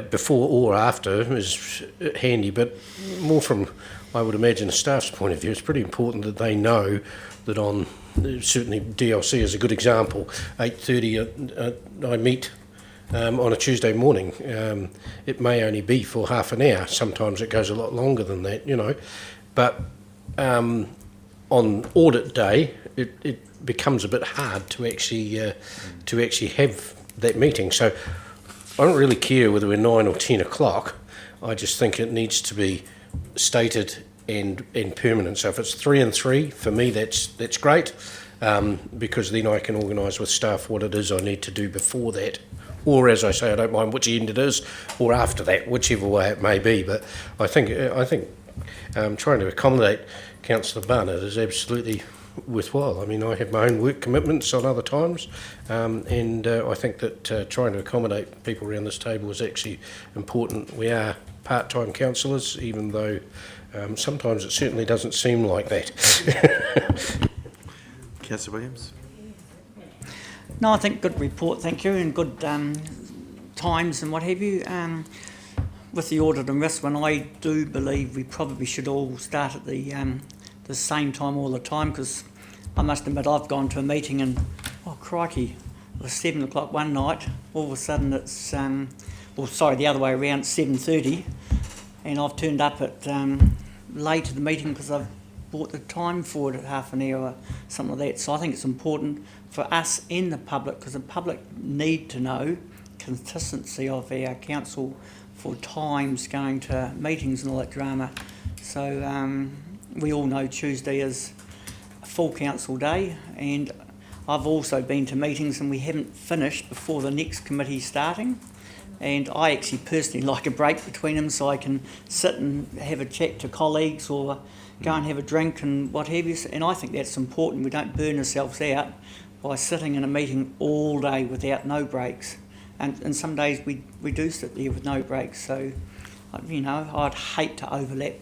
Speaker 15: before or after is handy, but more from, I would imagine, the staff's point of view, it's pretty important that they know that on, certainly DLC is a good example, 8:30 I meet on a Tuesday morning. It may only be for half an hour, sometimes it goes a lot longer than that, you know, but on audit day it becomes a bit hard to actually have that meeting. So I don't really care whether we're 9 or 10 o'clock. I just think it needs to be stated and permanent. So if it's 3 and 3, for me that's great, because then I can organise with staff what it is I need to do before that. Or, as I say, I don't mind which end it is, or after that, whichever way it may be. But I think trying to accommodate Councillor Barnett is absolutely worthwhile. I mean, I have my own work commitments on other times, and I think that trying to accommodate people around this table is actually important. We are part-time councillors, even though sometimes it certainly doesn't seem like that.
Speaker 1: Councillor Williams?
Speaker 9: No, I think good report, thank you, and good times and what have you. With the audit and risk one, I do believe we probably should all start at the same time all the time, because I must admit I've gone to a meeting and, oh crikey, it was 7 o'clock one night, all of a sudden it's, the other way around, it's 7:30, and I've turned up at late to the meeting because I've bought the time for it at half an hour, something like that. So I think it's important for us and the public, because the public need to know consistency of our council for times going to meetings and all that drama. So we all know Tuesday is a full council day, and I've also been to meetings and we haven't finished before the next committee starting. And I actually personally like a break between them, so I can sit and have a chat to colleagues or go and have a drink and what have you. And I think that's important. We don't burn ourselves out by sitting in a meeting all day without no breaks. And some days we do sit there with no breaks. So, you know, I'd hate to overlap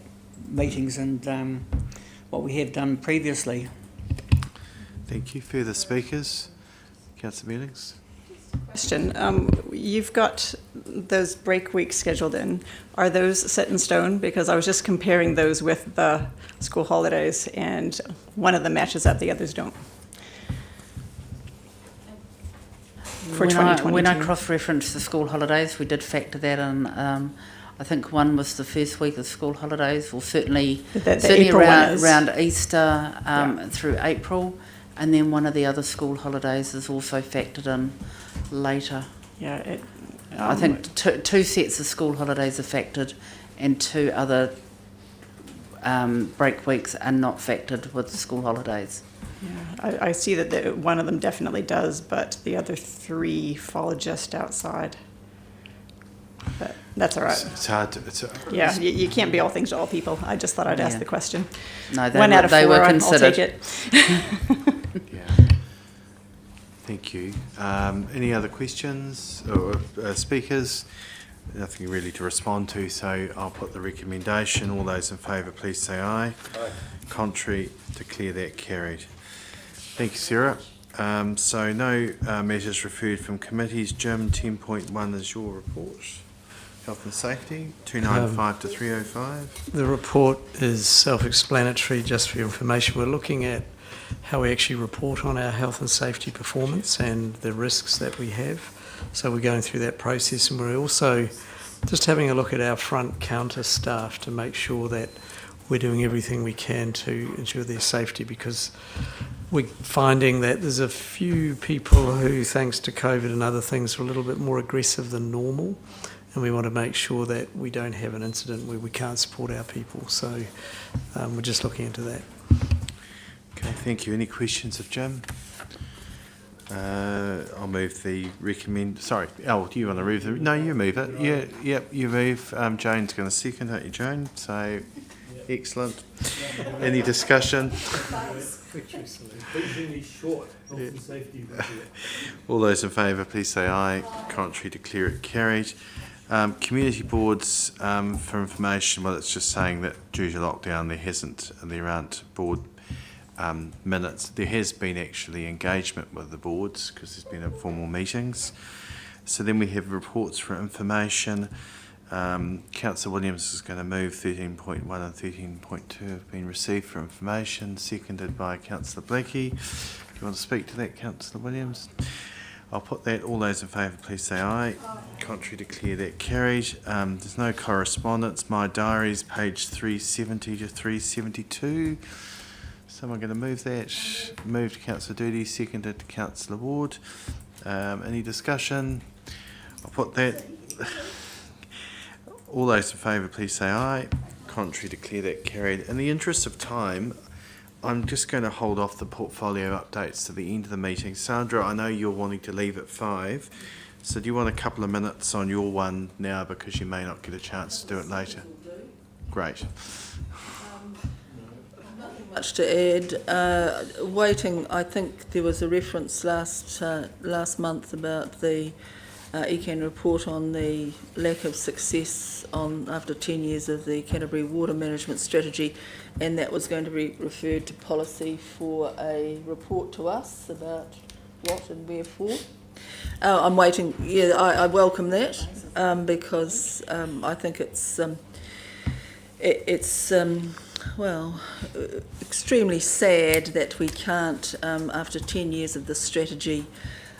Speaker 9: meetings and what we have done previously.
Speaker 1: Thank you. Further speakers? Councillor Mealings?
Speaker 11: Question. You've got those break weeks scheduled in. Are those set in stone? Because I was just comparing those with the school holidays, and one of them matches up, the others don't. For 2022.
Speaker 13: When I cross-referenced the school holidays, we did factor that in. I think one was the first week of school holidays, or certainly around Easter through April. And then one of the other school holidays is also factored in later.
Speaker 11: Yeah,
Speaker 13: I think two sets of school holidays are factored, and 2 other break weeks are not factored with the school holidays.
Speaker 11: Yeah, I see that one of them definitely does, but the other 3 fall just outside. But that's all right.
Speaker 1: It's hard to...
Speaker 11: Yeah, you can't be all things to all people. I just thought I'd ask the question.
Speaker 13: No,
Speaker 11: 1 out of 4,
Speaker 13: were
Speaker 11: I'll
Speaker 13: considered.
Speaker 11: take it.
Speaker 1: Yeah. Thank you. Any other questions or speakers? Nothing really to respond to, so I'll put the recommendation. All those in favour, please say aye. Aye. Contrary, declare that carried. Thank you, Sarah. So no matters referred from committees. Jim, 10.1 is your report. Health and safety, 295 to 305.
Speaker 14: The report is self-explanatory, just for your information. We're looking at how we actually report on our health and safety performance and the risks that we have. So we're going through that process, and we're also just having a look at our front counter staff to make sure that we're doing everything we can to ensure their safety, because we're finding that there's a few people who, thanks to COVID and other things, are a little bit more aggressive than normal, and we want to make sure that we don't have an incident where we can't support our people. So we're just looking into that.
Speaker 1: Okay, thank you. Any questions of Jim? I'll move the recommend. Sorry, do you want to move the? No, you move it. Yeah, yep, you move. Joan's going to second, aren't you, Joan? So, excellent. Any discussion? All those in favour, please say aye. Contrary, declare it carried. Community boards, for information, well, it's just saying that due to lockdown, there aren't board minutes. There has been actually engagement with the boards because there's been informal meetings. So then we have reports for information. Councillor Williams is going to move 13.1 and 13.2 have been received for information, seconded by Councillor Blakey. Do you want to speak to that, Councillor Williams? I'll put that. All those in favour, please say aye. Contrary, declare that carried. There's no correspondence. My diaries, page 370 to 372. Someone going to move that? Moved to Councillor Doody, seconded to Councillor Ward. Any discussion? I'll put that. All those in favour, please say aye. Contrary, declare that carried. In the interest of time, I'm just going to hold off the portfolio updates to the end of the meeting. Sandra, I know you're wanting to leave at 5, so do you want a couple of minutes on your one now because you may not get a chance to do it later? Great.
Speaker 10: Much to add. Waiting, I think there was a reference last month about the ECAN report on the lack of success after 10 years of the Canterbury Water Management Strategy, and that was going to be referred to policy for a report to us about what and wherefore. I'm waiting. Yeah, I welcome that because I think it's extremely sad that we can't, after 10 years of the strategy,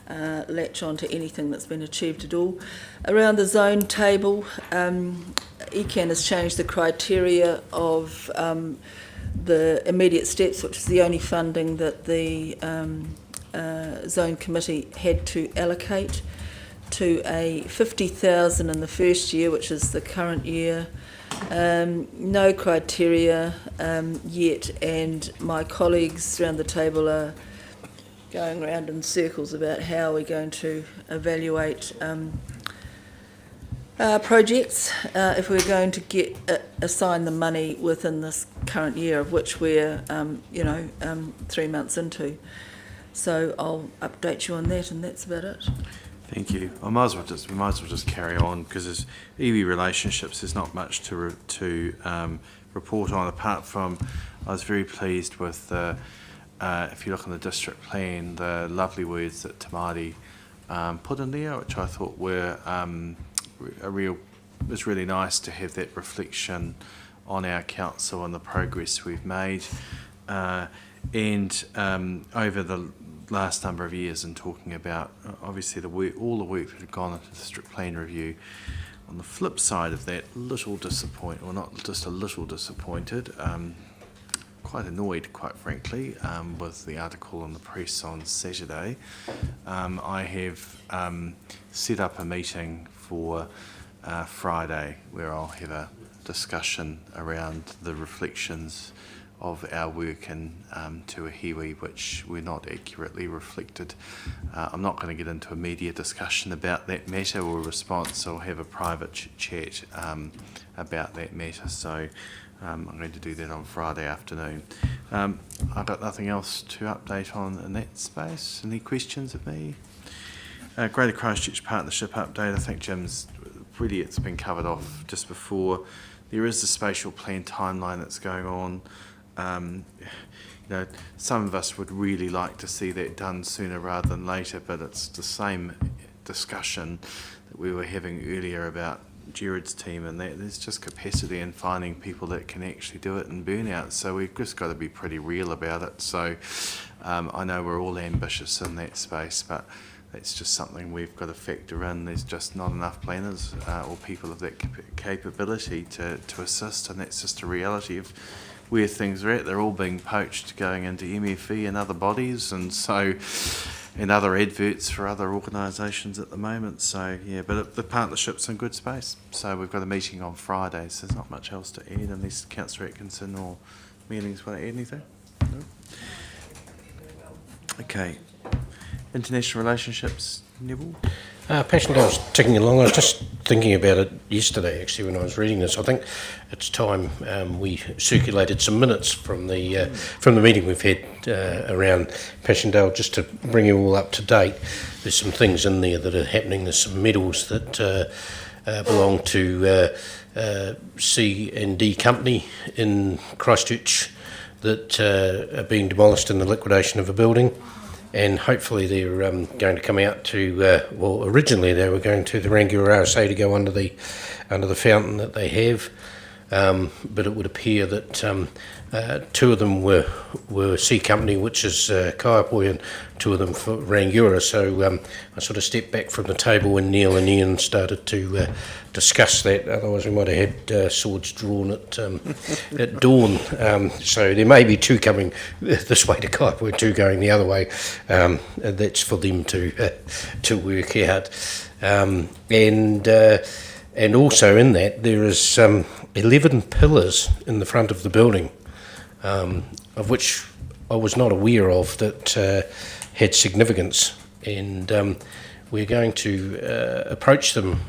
Speaker 10: latch on to anything that's been achieved at all. Around the zone table, ECAN has changed the criteria of the immediate steps, which is the only funding that the zone committee had to allocate, to a 50,000 in the first year, which is the current year. No criteria yet, and my colleagues around the table are going around in circles about how we're going to evaluate projects if we're going to get assign the money within this current year, of which we're 3 months into. So I'll update you on that, and that's about it.
Speaker 1: Thank you. We might as well just carry on, because as iwi relationships, there's not much to report on, apart from I was very pleased with if you look on the district plan, the lovely words that Tamari put in there, which I thought were it was really nice to have that reflection on our council and the progress we've made, and over the last number of years, and talking about obviously all the work that had gone into the district plan review. On the flip side of that, not just a little disappointed, quite annoyed, quite frankly, with the article in the press on Saturday. I have set up a meeting for Friday where I'll have a discussion around the reflections of our work in Te Hiwi, which were not accurately reflected. I'm not going to get into a media discussion about that matter or response. I'll have a private chat about that matter. So I'm going to do that on Friday afternoon. I've got nothing else to update on in that space. Any questions of me? Greater Christchurch Partnership update. I think Jim's really, it's been covered off just before. There is the spatial plan timeline that's going on. Some of us would really like to see that done sooner rather than later, but it's the same discussion that we were having earlier about Jared's team, and that there's just capacity in finding people that can actually do it and burnout. So we've just got to be pretty real about it. So I know we're all ambitious in that space, but it's just something we've got to factor in. There's just not enough planners or people of that capability to assist, and that's just a reality of where things are at. They're all being poached, going into MFE and other bodies, and so and other adverts for other organisations at the moment. So yeah, but the partnership's in good space. So we've got a meeting on Friday, so there's not much else to add unless Councillor Atkinson or Meetings want to add anything. No? Okay. International relationships, Neville?
Speaker 15: Passchendaele's ticking along. I was just thinking about it yesterday, actually, when I was reading this. I think it's time we circulated some minutes from the meeting we've had around Passchendaele, just to bring you all up to date. There's some things in there that are happening. There's some medals that belong to C&D Company in Christchurch that are being demolished in the liquidation of a building. And hopefully they're going to come out to, well, originally they were going to the Rangiora RSA to go under the fountain that they have, but it would appear that two of them were C Company, which is Kaiapoi, and two of them for Rangiora. So I sort of stepped back from the table when Neil and Ian started to discuss that. Otherwise we might have had swords drawn at dawn. So there may be two coming this way to Kaiapoi, two going the other way. And that's for them to work out. And also in that there is 11 pillars in the front of the building, of which I was not aware of, that had significance, and we're going to approach them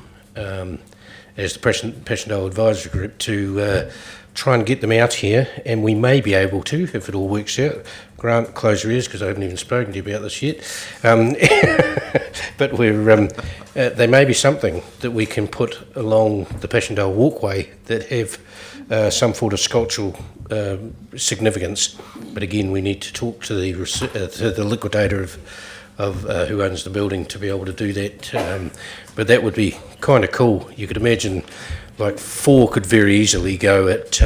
Speaker 15: as the Passchendaele Advisory Group to try and get them out here, and we may be able to, if it all works out. Grant, close your ears, because I haven't even spoken to you about this yet. But there may be something that we can put along the Passchendaele walkway that have some sort of sculptural significance. But again, we need to talk to the liquidator of who owns the building to be able to do that. But that would be kind of cool. You could imagine like 4 could very easily go at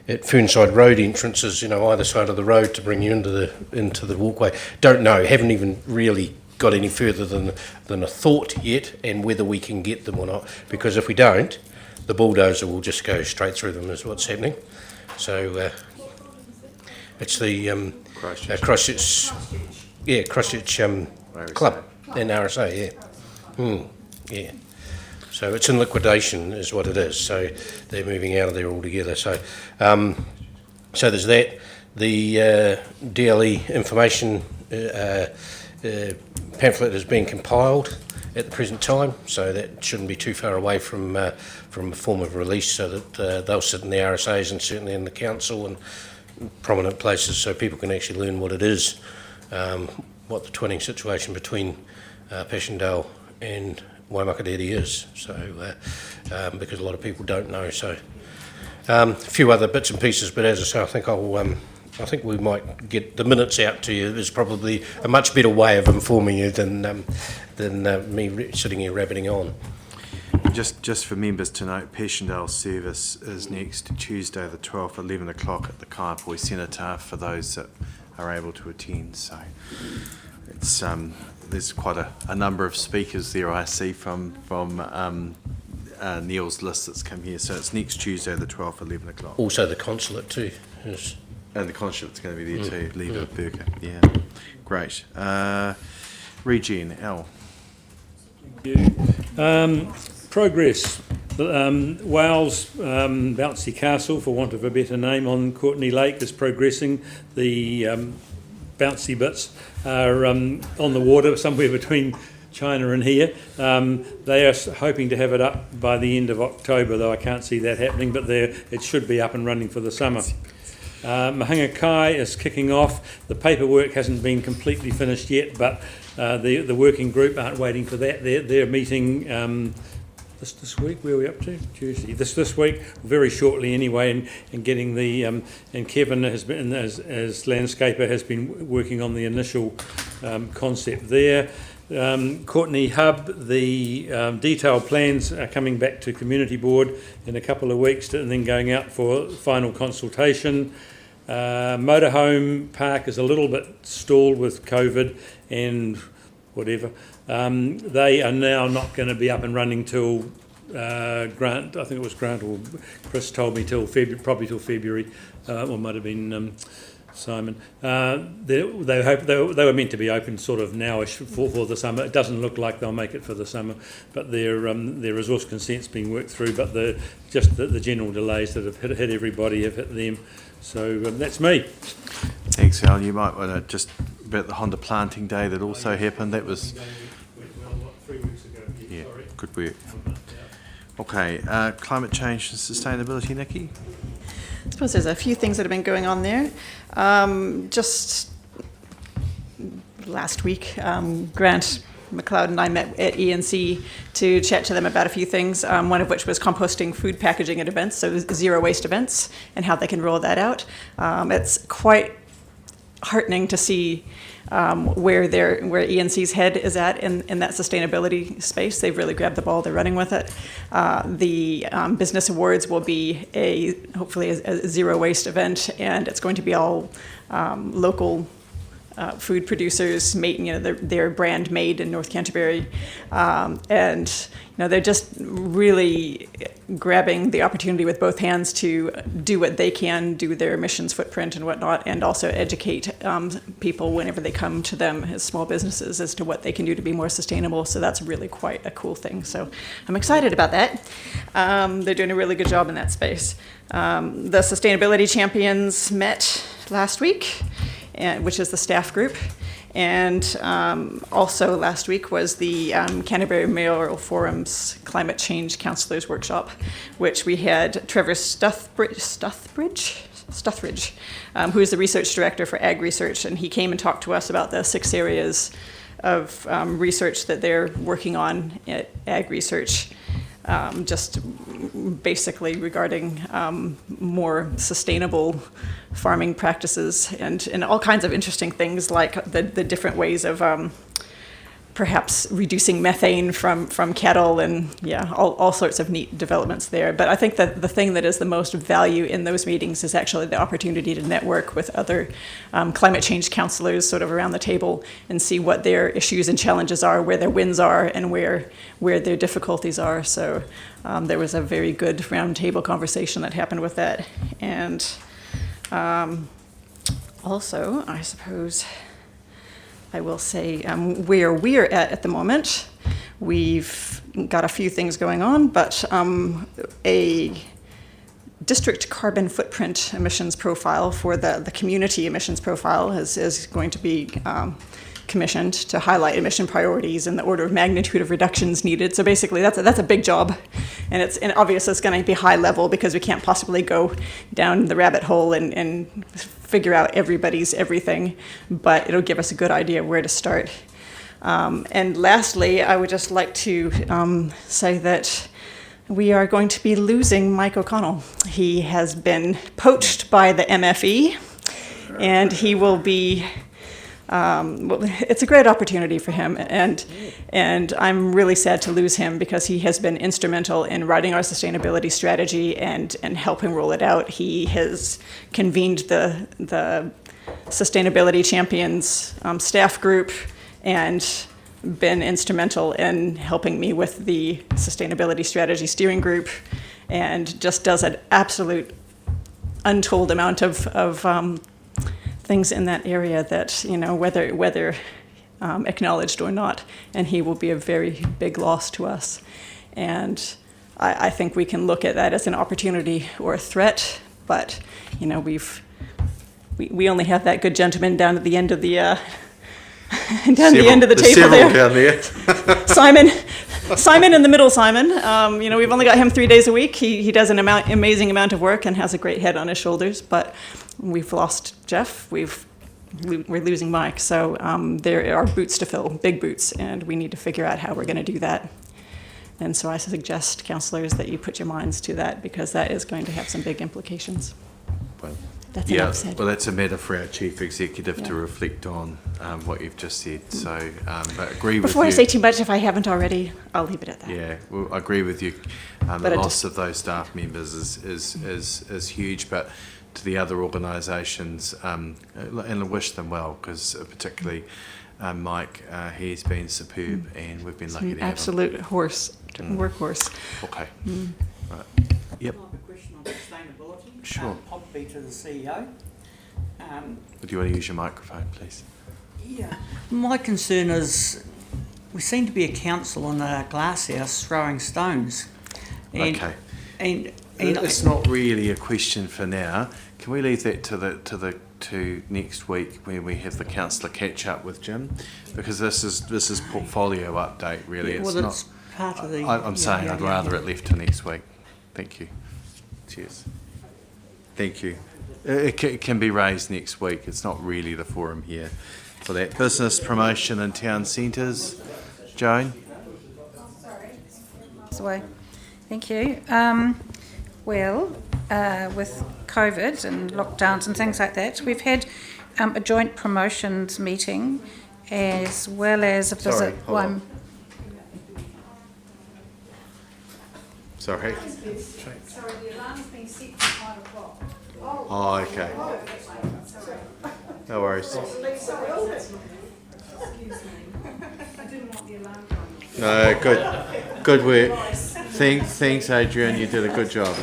Speaker 15: Fernside Road entrances, either side of the road to bring you into the walkway. Don't know, haven't even really got any further than a thought yet, and whether we can get them or not. Because if we don't, the bulldozer will just go straight through them, is what's happening. So it's the Christchurch Club and RSA, yeah. So it's in liquidation, is what it is. So they're moving out of there altogether. So, so there's that. The DLE information pamphlet is being compiled at the present time, so that shouldn't be too far away from a form of release, so that they'll sit in the RSAs and certainly in the council and prominent places, so people can actually learn what it is, what the twinning situation between Passchendaele and Waimakariri is. So because a lot of people don't know. So a few other bits and pieces, but as I say, I think we might get the minutes out to you. There's probably a much better way of informing you than me sitting here rabbiting on.
Speaker 1: Just for members to note, Passchendaele service is next Tuesday the 12th, 11 o'clock at the Kaiapoi Cenotaph for those that are able to attend. So it's there's quite a number of speakers there I see from Neil's list that's come here. So it's next Tuesday the 12th, 11 o'clock.
Speaker 15: Also the consulate too.
Speaker 1: And the consulate's going to be there too, Leva Burka. Yeah, great. Regen, Al.
Speaker 8: Thank you. Progress. Wales Bouncy Castle, for want of a better name, on Courtney Lake is progressing. The bouncy bits are on the water somewhere between China and here. They are hoping to have it up by the end of October, though I can't see that happening, but it should be up and running for the summer. Mahanga Kai is kicking off. The paperwork hasn't been completely finished yet, but the working group aren't waiting for that. They're meeting this week. Where are we up to? Tuesday. This week, very shortly anyway, and getting the and Kevin has been as landscaper has been working on the initial concept there. Courtney Hub, the detailed plans are coming back to Community Board in a couple of weeks and then going out for final consultation. Motorhome Park is a little bit stalled with COVID and whatever. They are now not going to be up and running till Grant, I think it was Grant or Chris told me till February, probably till February, or might have been Simon. They were meant to be open sort of nowish for the summer. It doesn't look like they'll make it for the summer, but their resource consent's being worked through. But the general delays that have hit everybody have hit them. So that's me.
Speaker 1: Thanks, Al. You might want to just about the Honda planting day that also happened. That was
Speaker 8: 3 weeks ago.
Speaker 1: Yeah, good work. Okay, climate change and sustainability, Nikki.
Speaker 11: I suppose there's a few things that have been going on there. Just last week, Grant McLeod and I met at ENC to chat to them about a few things, one of which was composting food packaging at events, so zero waste events, and how they can roll that out. It's quite heartening to see where ENC's head is at in that sustainability space. They've really grabbed the ball, they're running with it. The Business Awards will be hopefully a zero waste event, and it's going to be all local food producers, their brand made in North Canterbury, and they're just really grabbing the opportunity with both hands to do what they can, do their emissions footprint and whatnot, and also educate people whenever they come to them as small businesses as to what they can do to be more sustainable. So that's really quite a cool thing. So I'm excited about that. They're doing a really good job in that space. The Sustainability Champions met last week, which is the staff group. And also last week was the Canterbury Mayoral Forum's Climate Change Councillors Workshop, which we had Trevor Stuthridge, who is the research director for Ag Research, and he came and talked to us about the 6 areas of research that they're working on at Ag Research, just basically regarding more sustainable farming practices and all kinds of interesting things like the different ways of perhaps reducing methane from cattle and all sorts of neat developments there. But I think that the thing that is the most value in those meetings is actually the opportunity to network with other climate change councillors sort of around the table and see what their issues and challenges are, where their wins are and where their difficulties are. So there was a very good round table conversation that happened with that. And also, I suppose I will say where we're at the moment, we've got a few things going on, but a district carbon footprint emissions profile for the community emissions profile is going to be commissioned to highlight emission priorities and the order of magnitude of reductions needed. So basically that's a big job, and obviously it's going to be high level because we can't possibly go down the rabbit hole and figure out everybody's everything, but it'll give us a good idea of where to start. And lastly, I would just like to say that we are going to be losing Mike O'Connell. He has been poached by the MFE, and he will be it's a great opportunity for him, and I'm really sad to lose him because he has been instrumental in writing our sustainability strategy and helping roll it out. He has convened the Sustainability Champions staff group and been instrumental in helping me with the Sustainability Strategy Steering Group, and just does an absolute untold amount of things in that area that, whether acknowledged or not, and he will be a very big loss to us. And I think we can look at that as an opportunity or a threat, but we only have that good gentleman down at the end of the the end of the table there.
Speaker 1: Down there.
Speaker 11: Simon in the middle, Simon. We've only got him 3 days a week. He does an amazing amount of work and has a great head on his shoulders, but we've lost Jeff. We're losing Mike. So there are boots to fill, big boots, and we need to figure out how we're going to do that. And so I suggest, councillors, that you put your minds to that, because that is going to have some big implications.
Speaker 1: Well,
Speaker 11: That's enough said.
Speaker 1: Well, that's a matter for our chief executive to reflect on what you've just said. So, but agree with you.
Speaker 11: Before I say too much, if I haven't already, I'll leave it at that.
Speaker 1: Yeah, well, I agree with you. The loss of those staff members is huge, but to the other organisations, and I wish them well, because particularly Mike, he's been superb, and we've been lucky to have him.
Speaker 11: Absolute workhorse.
Speaker 1: Okay. Right. Yep.
Speaker 9: I have a question on sustainability.
Speaker 1: Sure.
Speaker 9: Probably to the CEO.
Speaker 1: Do you want to use your microphone, please?
Speaker 9: Yeah. My concern is we seem to be a council in a glass house throwing stones. And,
Speaker 1: Okay.
Speaker 9: And
Speaker 1: It's not really a question for now. Can we leave that to next week when we have the councillor catch up with Jim? Because this is portfolio update really.
Speaker 9: Yeah, well, it's part of the.
Speaker 1: I'm saying I'd rather it left to next week. Thank you. Cheers. Thank you. It can be raised next week. It's not really the forum here for that. Business promotion in town centres. Joan?
Speaker 12: Away. Thank you. With COVID and lockdowns and things like that, we've had a joint promotions meeting as well as a visit.
Speaker 1: Sorry.
Speaker 12: Sorry, the alarm's been set for 5 o'clock.
Speaker 1: Oh, okay. No worries. No, good work. Thanks, Adrian. You did a good job.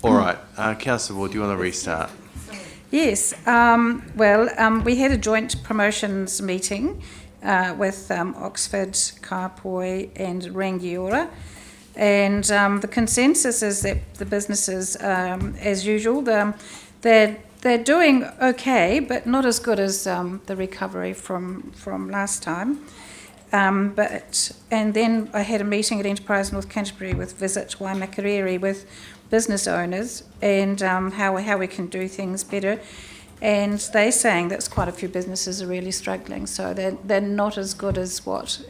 Speaker 1: All right, Councillor Ward, do you want to restart?
Speaker 12: Yes. We had a joint promotions meeting with Oxford, Kapoi and Rangiora. And the consensus is that the businesses, as usual, they're doing okay, but not as good as the recovery from last time. And then I had a meeting at Enterprise North Canterbury with Visit Waimakariri with business owners and how we can do things better. And they're saying that quite a few businesses are really struggling, so they're not as good as what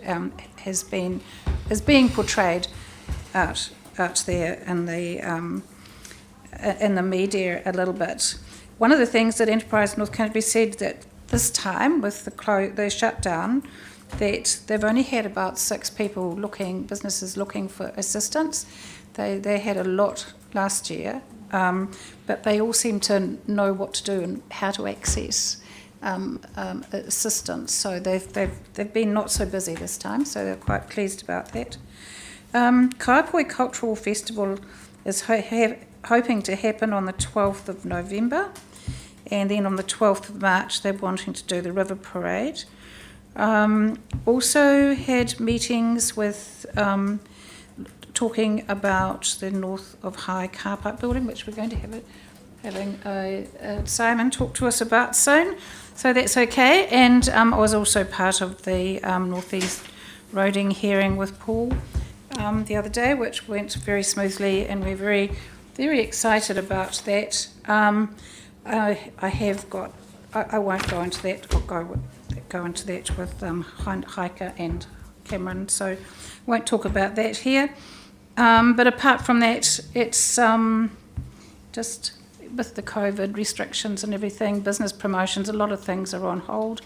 Speaker 12: is being portrayed out there in the media a little bit. One of the things that Enterprise North Canterbury said that this time with the shutdown, that they've only had about 6 businesses looking for assistance. They had a lot last year, but they all seem to know what to do and how to access assistance. So they've been not so busy this time, so they're quite pleased about that. Kaipoi Cultural Festival is hoping to happen on the 12th of November, and then on the 12th of March they're wanting to do the River Parade. Also had meetings with talking about the North of High car park building, which we're going to having Simon talk to us about soon. So that's okay. And I was also part of the North East roading hearing with Paul the other day, which went very smoothly, and we're very, very excited about that. I won't go into that. I'll go into that with Hiker and Cameron, so won't talk about that here. But apart from that, it's just with the COVID restrictions and everything, business promotions, a lot of things are on hold,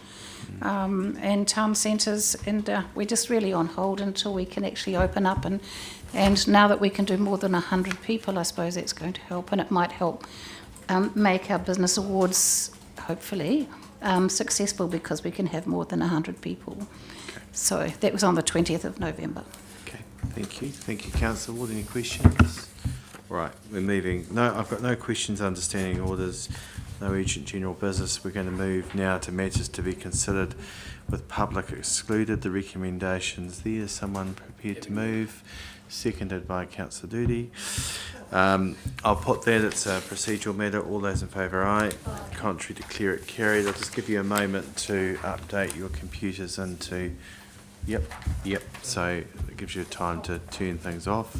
Speaker 12: and town centres, and we're just really on hold until we can actually open up. And now that we can do more than 100 people, I suppose that's going to help, and it might help make our business awards, hopefully, successful, because we can have more than 100 people. Okay. So that was on the 20th of November.
Speaker 1: Okay, thank you, Councillor Ward. Any questions? Right, we're moving. No, I've got no questions, understanding orders, no urgent general business. We're going to move now to matters to be considered with public excluded. The recommendations there. Someone prepared to move? Seconded by Councillor Doody. I'll put that, it's a procedural matter. All those in favour, aye. Contrary, declare it carried. I'll just give you a moment to update your computers into... Yep. So it gives you time to turn things off.